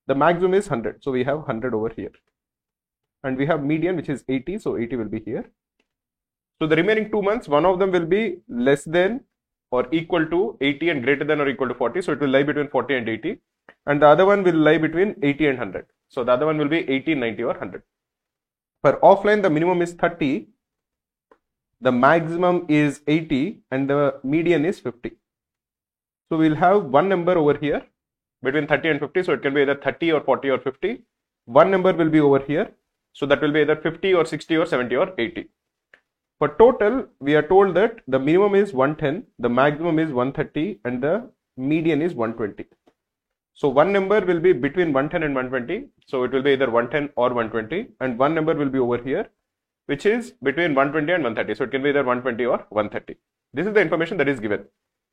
The maximum is 100. So we have 100 over here. And we have median which is 80. So 80 will be here. So the remaining 2 months, one of them will be less than or equal to 80 and greater than or equal to 40. So it will lie between 40 and 80. And the other one will lie between 80 and 100. So the other one will be 80, 90 or 100. For offline, the minimum is 30, the maximum is 80 and the median is 50. So we'll have one number over here between 30 and 50. So it can be either 30 or 40 or 50. One number will be over here. So that will be either 50 or 60 or 70 or 80. For total, we are told that the minimum is 110, the maximum is 130 and the median is 120. So one number will be between 110 and 120. So it will be either 110 or 120, and one number will be over here, which is between 120 and 130. So it can be either 120 or 130. This is the information that is given.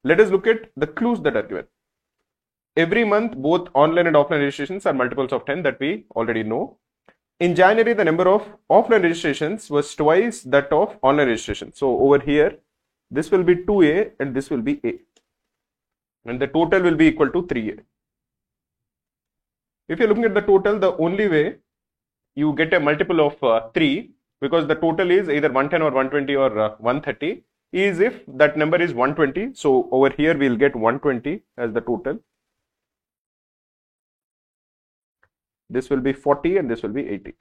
Let us look at the clues that are given. Every month, both online and offline registrations are multiples of 10 that we already know. in January, the number of offline registrations was twice that of online registrations. So over here, this will be 2A and this will be A. And the total will be equal to 3A. If you're looking at the total, the only way you get a multiple of 3, because the total is either 110 or 120 or 130, is if that number is 120. So over here, we'll get 120 as the total. This will be 40 and this will be 80.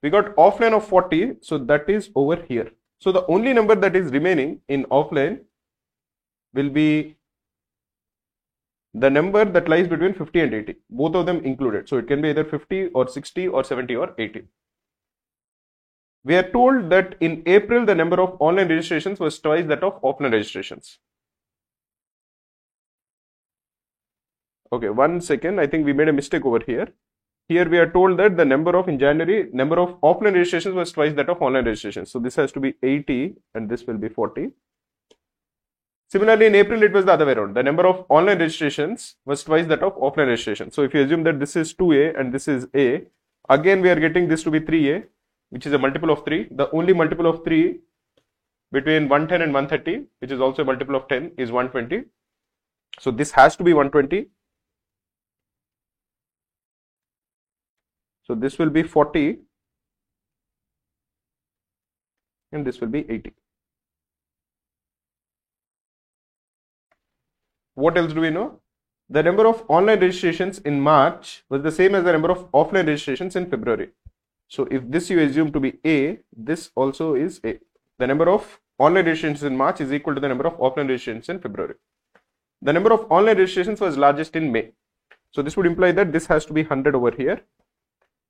We got offline of 40, so that is over here. So the only number that is remaining in offline will be the number that lies between 50 and 80, both of them included. So it can be either 50 or 60 or 70 or 80. We are told that in April, the number of online registrations was twice that of offline registrations. Okay, 1 second. I think we made a mistake over here. Here we are told that the number of in January, number of offline registrations was twice that of online registrations. So this has to be 80 and this will be 40. Similarly, in April, it was the other way around. The number of online registrations was twice that of offline registrations. So if you assume that this is 2A and this is A, again we are getting this to be 3A, which is a multiple of 3. The only multiple of 3 between 110 and 130, which is also a multiple of 10, is 120. So this has to be 120. So this will be 40 and this will be 80. What else do we know? The number of online registrations in March was the same as the number of offline registrations in February. So if this you assume to be A, this also is A. The number of online registrations in March is equal to the number of offline registrations in February. The number of online registrations was largest in May. So this would imply that this has to be 100 over here.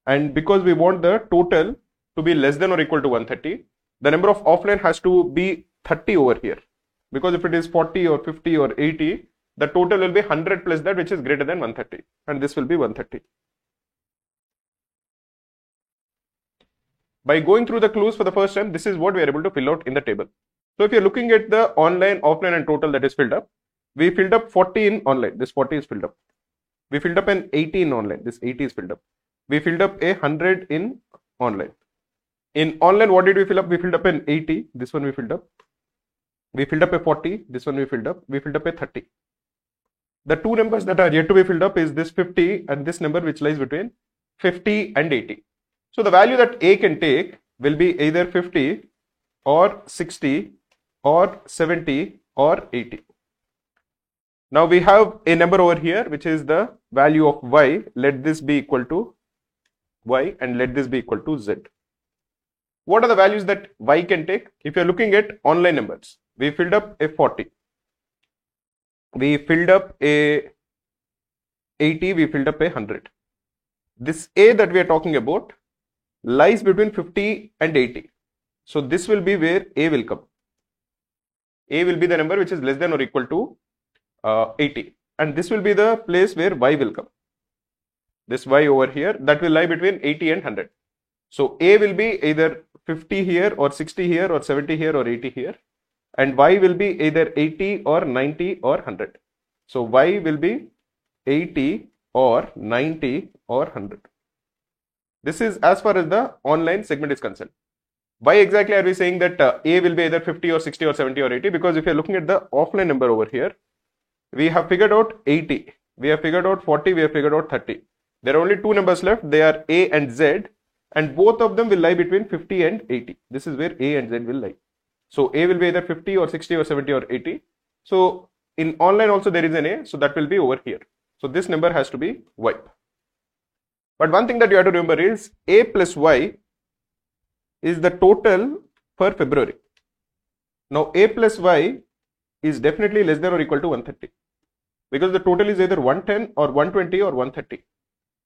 And because we want the total to be less than or equal to 130, the number of offline has to be 30 over here. Because if it is 40 or 50 or 80, the total will be 100 plus that, which is greater than 130. And this will be 130. By going through the clues for the first time, this is what we are able to fill out in the table. So if you're looking at the online, offline and total that is filled up, we filled up 40 in online. This 40 is filled up. We filled up an 80 in online. This 80 is filled up. We filled up a 100 in online. In online, what did we fill up? We filled up an 80. This one we filled up. We filled up a 40. This one we filled up. We filled up a 30. The two numbers that are yet to be filled up is this 50 and this number which lies between 50 and 80. So the value that A can take will be either 50 or 60 or 70 or 80. Now we have a number over here which is the value of Y. Let this be equal to Y and let this be equal to Z. What are the values that Y can take? If you are looking at online numbers, we filled up a 40. We filled up a 80. We filled up a 100. This A that we are talking about lies between 50 and 80. So this will be where A will come. A will be the number which is less than or equal to 80. And this will be the place where Y will come. This Y over here, that will lie between 80 and 100. So A will be either 50 here or 60 here or 70 here or 80 here. And Y will be either 80 or 90 or 100. So Y will be 80 or 90 or 100. This is as far as the online segment is concerned. Why exactly are we saying that A will be either 50 or 60 or 70 or 80? Because if you are looking at the offline number over here, we have figured out 80, we have figured out 40, we have figured out 30. There are only two numbers left. They are A and Z, and both of them will lie between 50 and 80. This is where A and Z will lie. So A will be either 50 or 60 or 70 or 80. So in online also there is an A, so that will be over here. So this number has to be Y. But one thing that you have to remember is A plus Y is the total for February. Now A plus Y is definitely less than or equal to 130 because the total is either 110 or 120 or 130.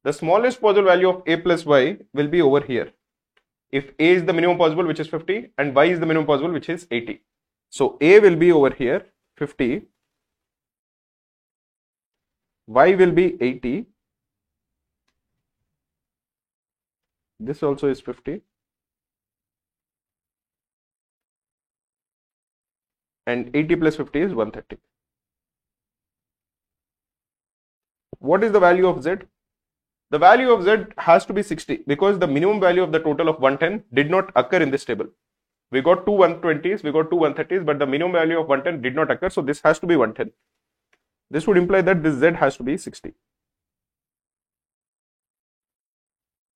The smallest possible value of A plus Y will be over here. If A is the minimum possible, which is 50, and Y is the minimum possible, which is 80. So A will be over here 50, Y will be 80, this also is 50, and 80 plus 50 is 130. What is the value of Z? The value of Z has to be 60 because the minimum value of the total of 110 did not occur in this table. We got two 120s, we got two 130s, but the minimum value of 110 did not occur, so this has to be 110. This would imply that this Z has to be 60.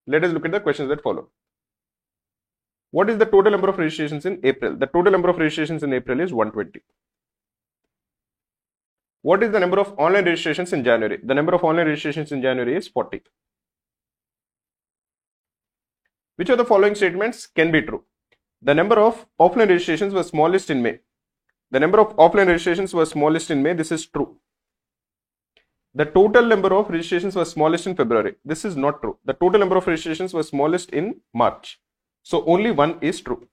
Let us look at the questions that follow. What is the total number of registrations in April? The total number of registrations in April is 120. What is the number of online registrations in January? The number of online registrations in January is 40. Which of the following statements can be true? The number of offline registrations was smallest in May. The number of offline registrations was smallest in May. This is true. The total number of registrations was smallest in February. This is not true. The total number of registrations was smallest in March. So only one is true.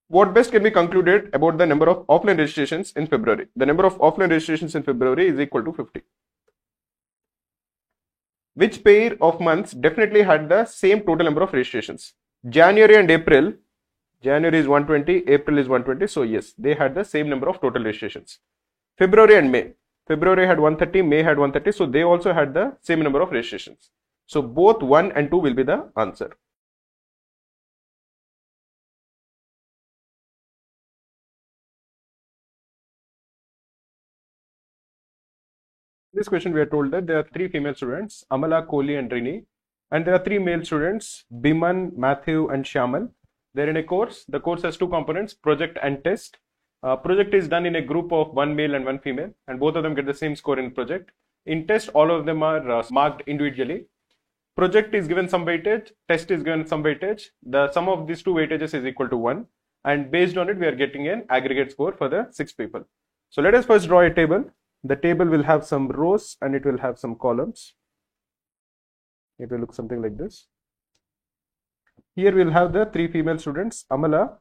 What best can be concluded about the number of offline registrations in February? The number of offline registrations in February is equal to 50. Which pair of months definitely had the same total number of registrations? January and April. January is 120, April is 120. So yes, they had the same number of total registrations. February and May. February had 130, May had 130. So they also had the same number of registrations. So both 1 and 2 will be the answer. In this question, we are told that there are 3 female students, Amala, Kohli and Rini, and there are 3 male students, Biman, Matthew and Shyamal. They're in a course. The course has 2 components, project and test. Project is done in a group of 1 male and 1 female, and both of them get the same score in project. In test, all of them are marked individually. Project is given some weightage, test is given some weightage. The sum of these 2 weightages is equal to 1, and based on it, we are getting an aggregate score for the 6 people. So let us first draw a table. The table will have some rows and it will have some columns. It will look something like this. Here we will have the 3 female students, Amala,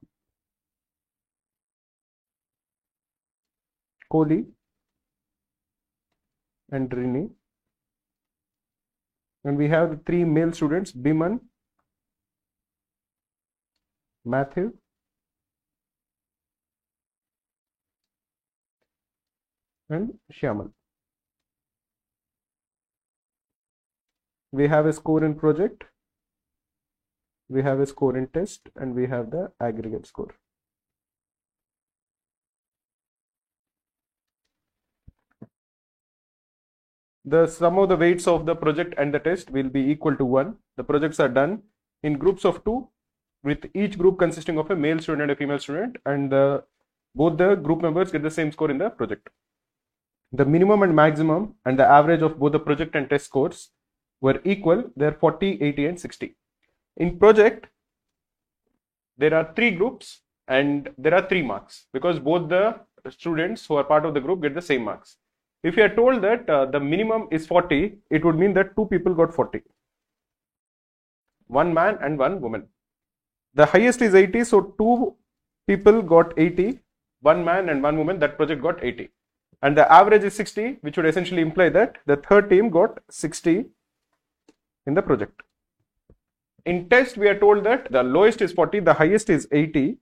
Kohli and Rini. And we have the 3 male students, Biman, Matthew and Shyamal. We have a score in project, we have a score in test, and we have the aggregate score. The sum of the weights of the project and the test will be equal to 1. The projects are done in groups of 2, with each group consisting of a male student and a female student, and both the group members get the same score in the project. The minimum and maximum and the average of both the project and test scores were equal. They are 40, 80 and 60. In project, there are 3 groups and there are 3 marks because both the students who are part of the group get the same marks. If you are told that the minimum is 40, it would mean that 2 people got 40. 1 man and 1 woman. The highest is 80, so 2 people got 80, 1 man and 1 woman, that project got 80. And the average is 60, which would essentially imply that the third team got 60 in the project. In test, we are told that the lowest is 40, the highest is 80,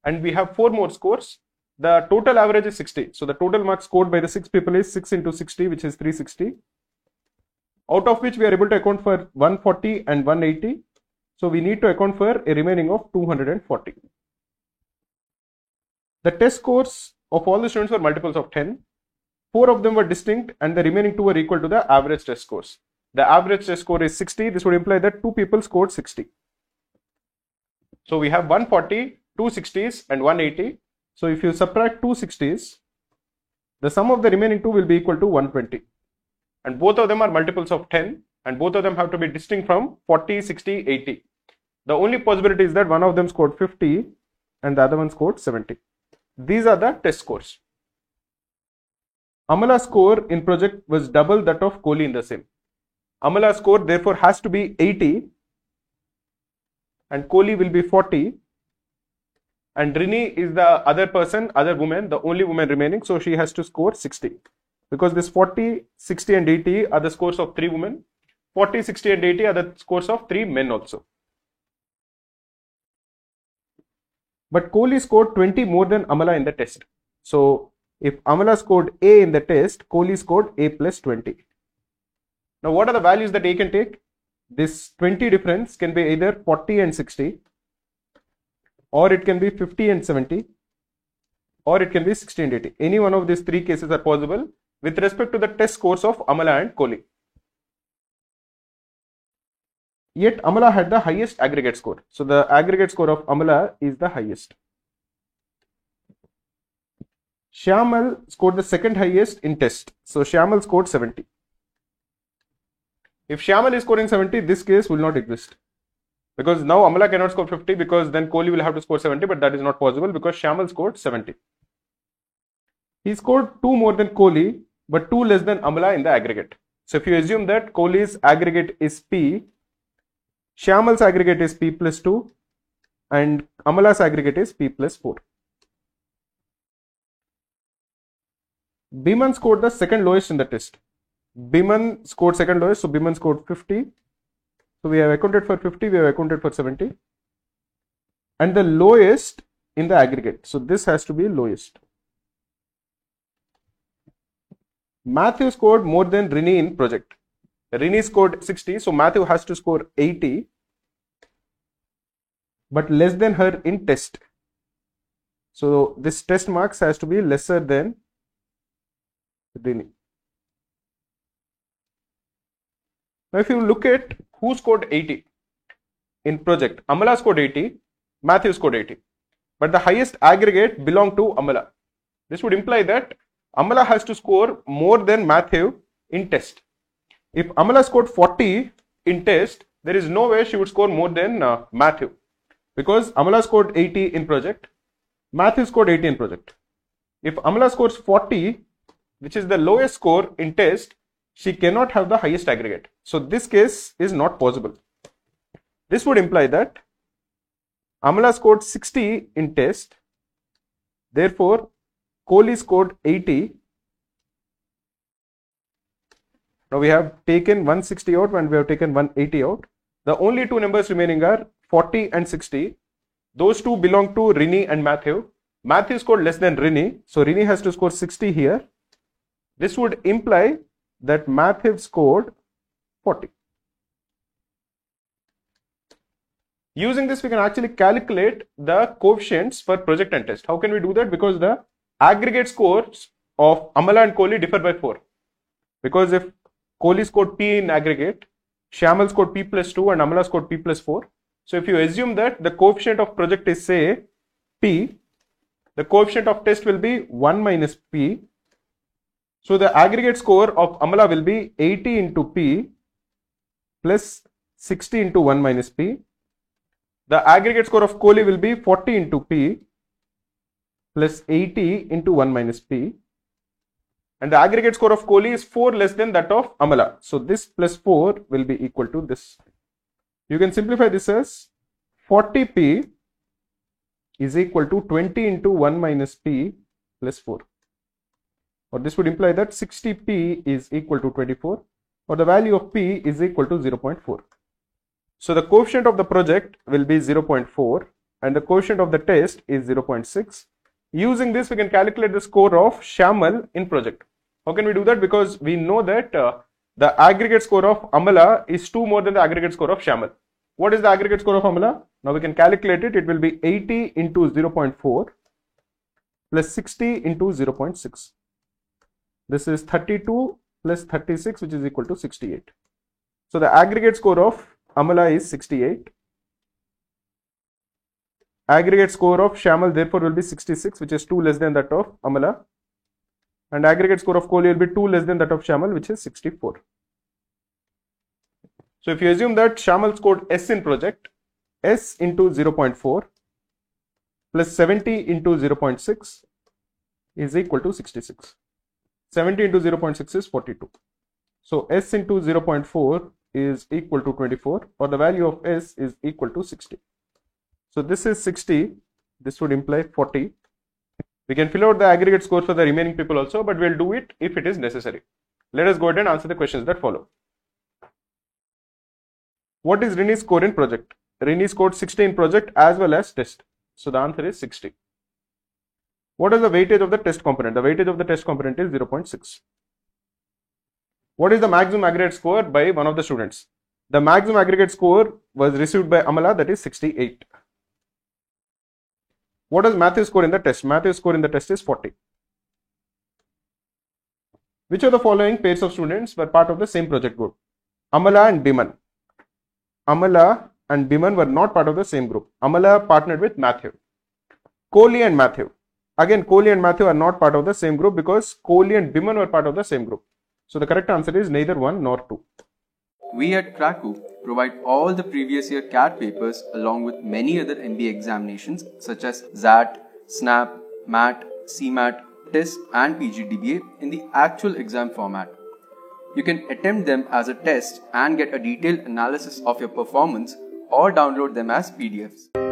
and we have 4 more scores. The total average is 60. So the total marks scored by the 6 people is 6 into 60, which is 360. Out of which we are able to account for 140 and 180. So we need to account for a remaining of 240. The test scores of all the students were multiples of 10. 4 of them were distinct and the remaining 2 were equal to the average test scores. The average test score is 60. This would imply that 2 people scored 60. So we have 140, 2 60s and 180. So if you subtract 2 60s, the sum of the remaining 2 will be equal to 120. And both of them are multiples of 10 and both of them have to be distinct from 40, 60, 80. The only possibility is that one of them scored 50 and the other one scored 70. These are the test scores. Amala's score in project was double that of Kohli in the same. Amala's score therefore has to be 80 and Kohli will be 40 and Rini is the other person, other woman, the only woman remaining, so she has to score 60 because this 40, 60 and 80 are the scores of 3 women. 40, 60 and 80 are the scores of 3 men also. But Kohli scored 20 more than Amala in the test. So If Amala scored A in the test, Kohli scored A plus 20. Now what are the values that A can take? This 20 difference can be either 40 and 60, or it can be 50 and 70, or it can be 60 and 80. Any one of these three cases are possible with respect to the test scores of Amala and Kohli. Yet Amala had the highest aggregate score. So the aggregate score of Amala is the highest. Shyamal scored the second highest in test. So Shyamal scored 70. If Shyamal is scoring 70, this case will not exist. Because now Amala cannot score 50 because then Kohli will have to score 70, but that is not possible because Shyamal scored 70. He scored 2 more than Kohli, but 2 less than Amala in the aggregate. So if you assume that Kohli's aggregate is P, Shyamal's aggregate is P plus 2, and Amala's aggregate is P plus 4. Biman scored the second lowest in the test. Biman scored second lowest, so Biman scored 50. So we have accounted for 50, we have accounted for 70. And the lowest in the aggregate. So this has to be lowest. Matthew scored more than Rini in project. Rini scored 60, so Matthew has to score 80, but less than her in test. So this test marks has to be lesser than Rini. Now if you look at who scored 80 in project, Amala scored 80, Matthew scored 80, but the highest aggregate belonged to Amala. This would imply that Amala has to score more than Matthew in test. If Amala scored 40 in test, there is no way she would score more than Matthew, because Amala scored 80 in project, Matthew scored 80 in project. If Amala scores 40, which is the lowest score in test, she cannot have the highest aggregate. So this case is not possible. This would imply that Amala scored 60 in test, therefore Kohli scored 80. Now we have taken 160 out and we have taken 180 out. The only two numbers remaining are 40 and 60. Those two belong to Rini and Matthew. Matthew scored less than Rini, so Rini has to score 60 here. This would imply that Matthew scored 40. Using this, we can actually calculate the coefficients for project and test. How can we do that? Because the aggregate scores of Amala and Kohli differ by 4. Because if Kohli scored P in aggregate, Shyamal scored P plus 2 and Amala scored P plus 4. So if you assume that the coefficient of project is say P, the coefficient of test will be 1 minus P. So the aggregate score of Amala will be 80 into P plus 60 into 1 minus P. The aggregate score of Kohli will be 40 into P plus 80 into 1 minus P. And the aggregate score of Kohli is 4 less than that of Amala. So this plus 4 will be equal to this. You can simplify this as 40P is equal to 20 into 1 minus P plus 4. Or this would imply that 60P is equal to 24, or the value of P is equal to 0.4. So the coefficient of the project will be 0.4 and the coefficient of the test is 0.6. Using this, we can calculate the score of Shyamal in project. How can we do that? Because we know that the aggregate score of Amala is 2 more than the aggregate score of Shyamal. What is the aggregate score of Amala? Now we can calculate it. It will be 80 into 0.4 plus 60 into 0.6. This is 32 plus 36, which is equal to 68. So the aggregate score of Amala is 68. Aggregate score of Shyamal therefore will be 66, which is 2 less than that of Amala. And aggregate score of Kohli will be 2 less than that of Shyamal, which is 64. So if you assume that Shyamal scored S in project, S into 0.4 plus 70 into 0.6 is equal to 66. 70 into 0.6 is 42. So S into 0.4 is equal to 24, or the value of S is equal to 60. So this is 60, this would imply 40. We can fill out the aggregate score for the remaining people also, but we'll do it if it is necessary. Let us go ahead and answer the questions that follow. What is Rini's score in project? Rini scored 60 in project as well as test. So the answer is 60. What is the weightage of the test component? The weightage of the test component is 0.6. What is the maximum aggregate score by one of the students? The maximum aggregate score was received by Amala, that is 68. What is Matthew's score in the test? Matthew's score in the test is 40. Which of the following pairs of students were part of the same project group? Amala and Biman. Amala and Biman were not part of the same group. Amala partnered with Matthew. Kohli and Matthew. Again, Kohli and Matthew are not part of the same group because Kohli and Biman were part of the same group. So the correct answer is neither 1 nor 2. We at Kraku provide all the previous year CAT papers along with many other MBA examinations such as XAT, SNAP, MAT, CMAT, TIS and PGDBA in the actual exam format. You can attempt them as a test and get a detailed analysis of your performance or download them as PDFs.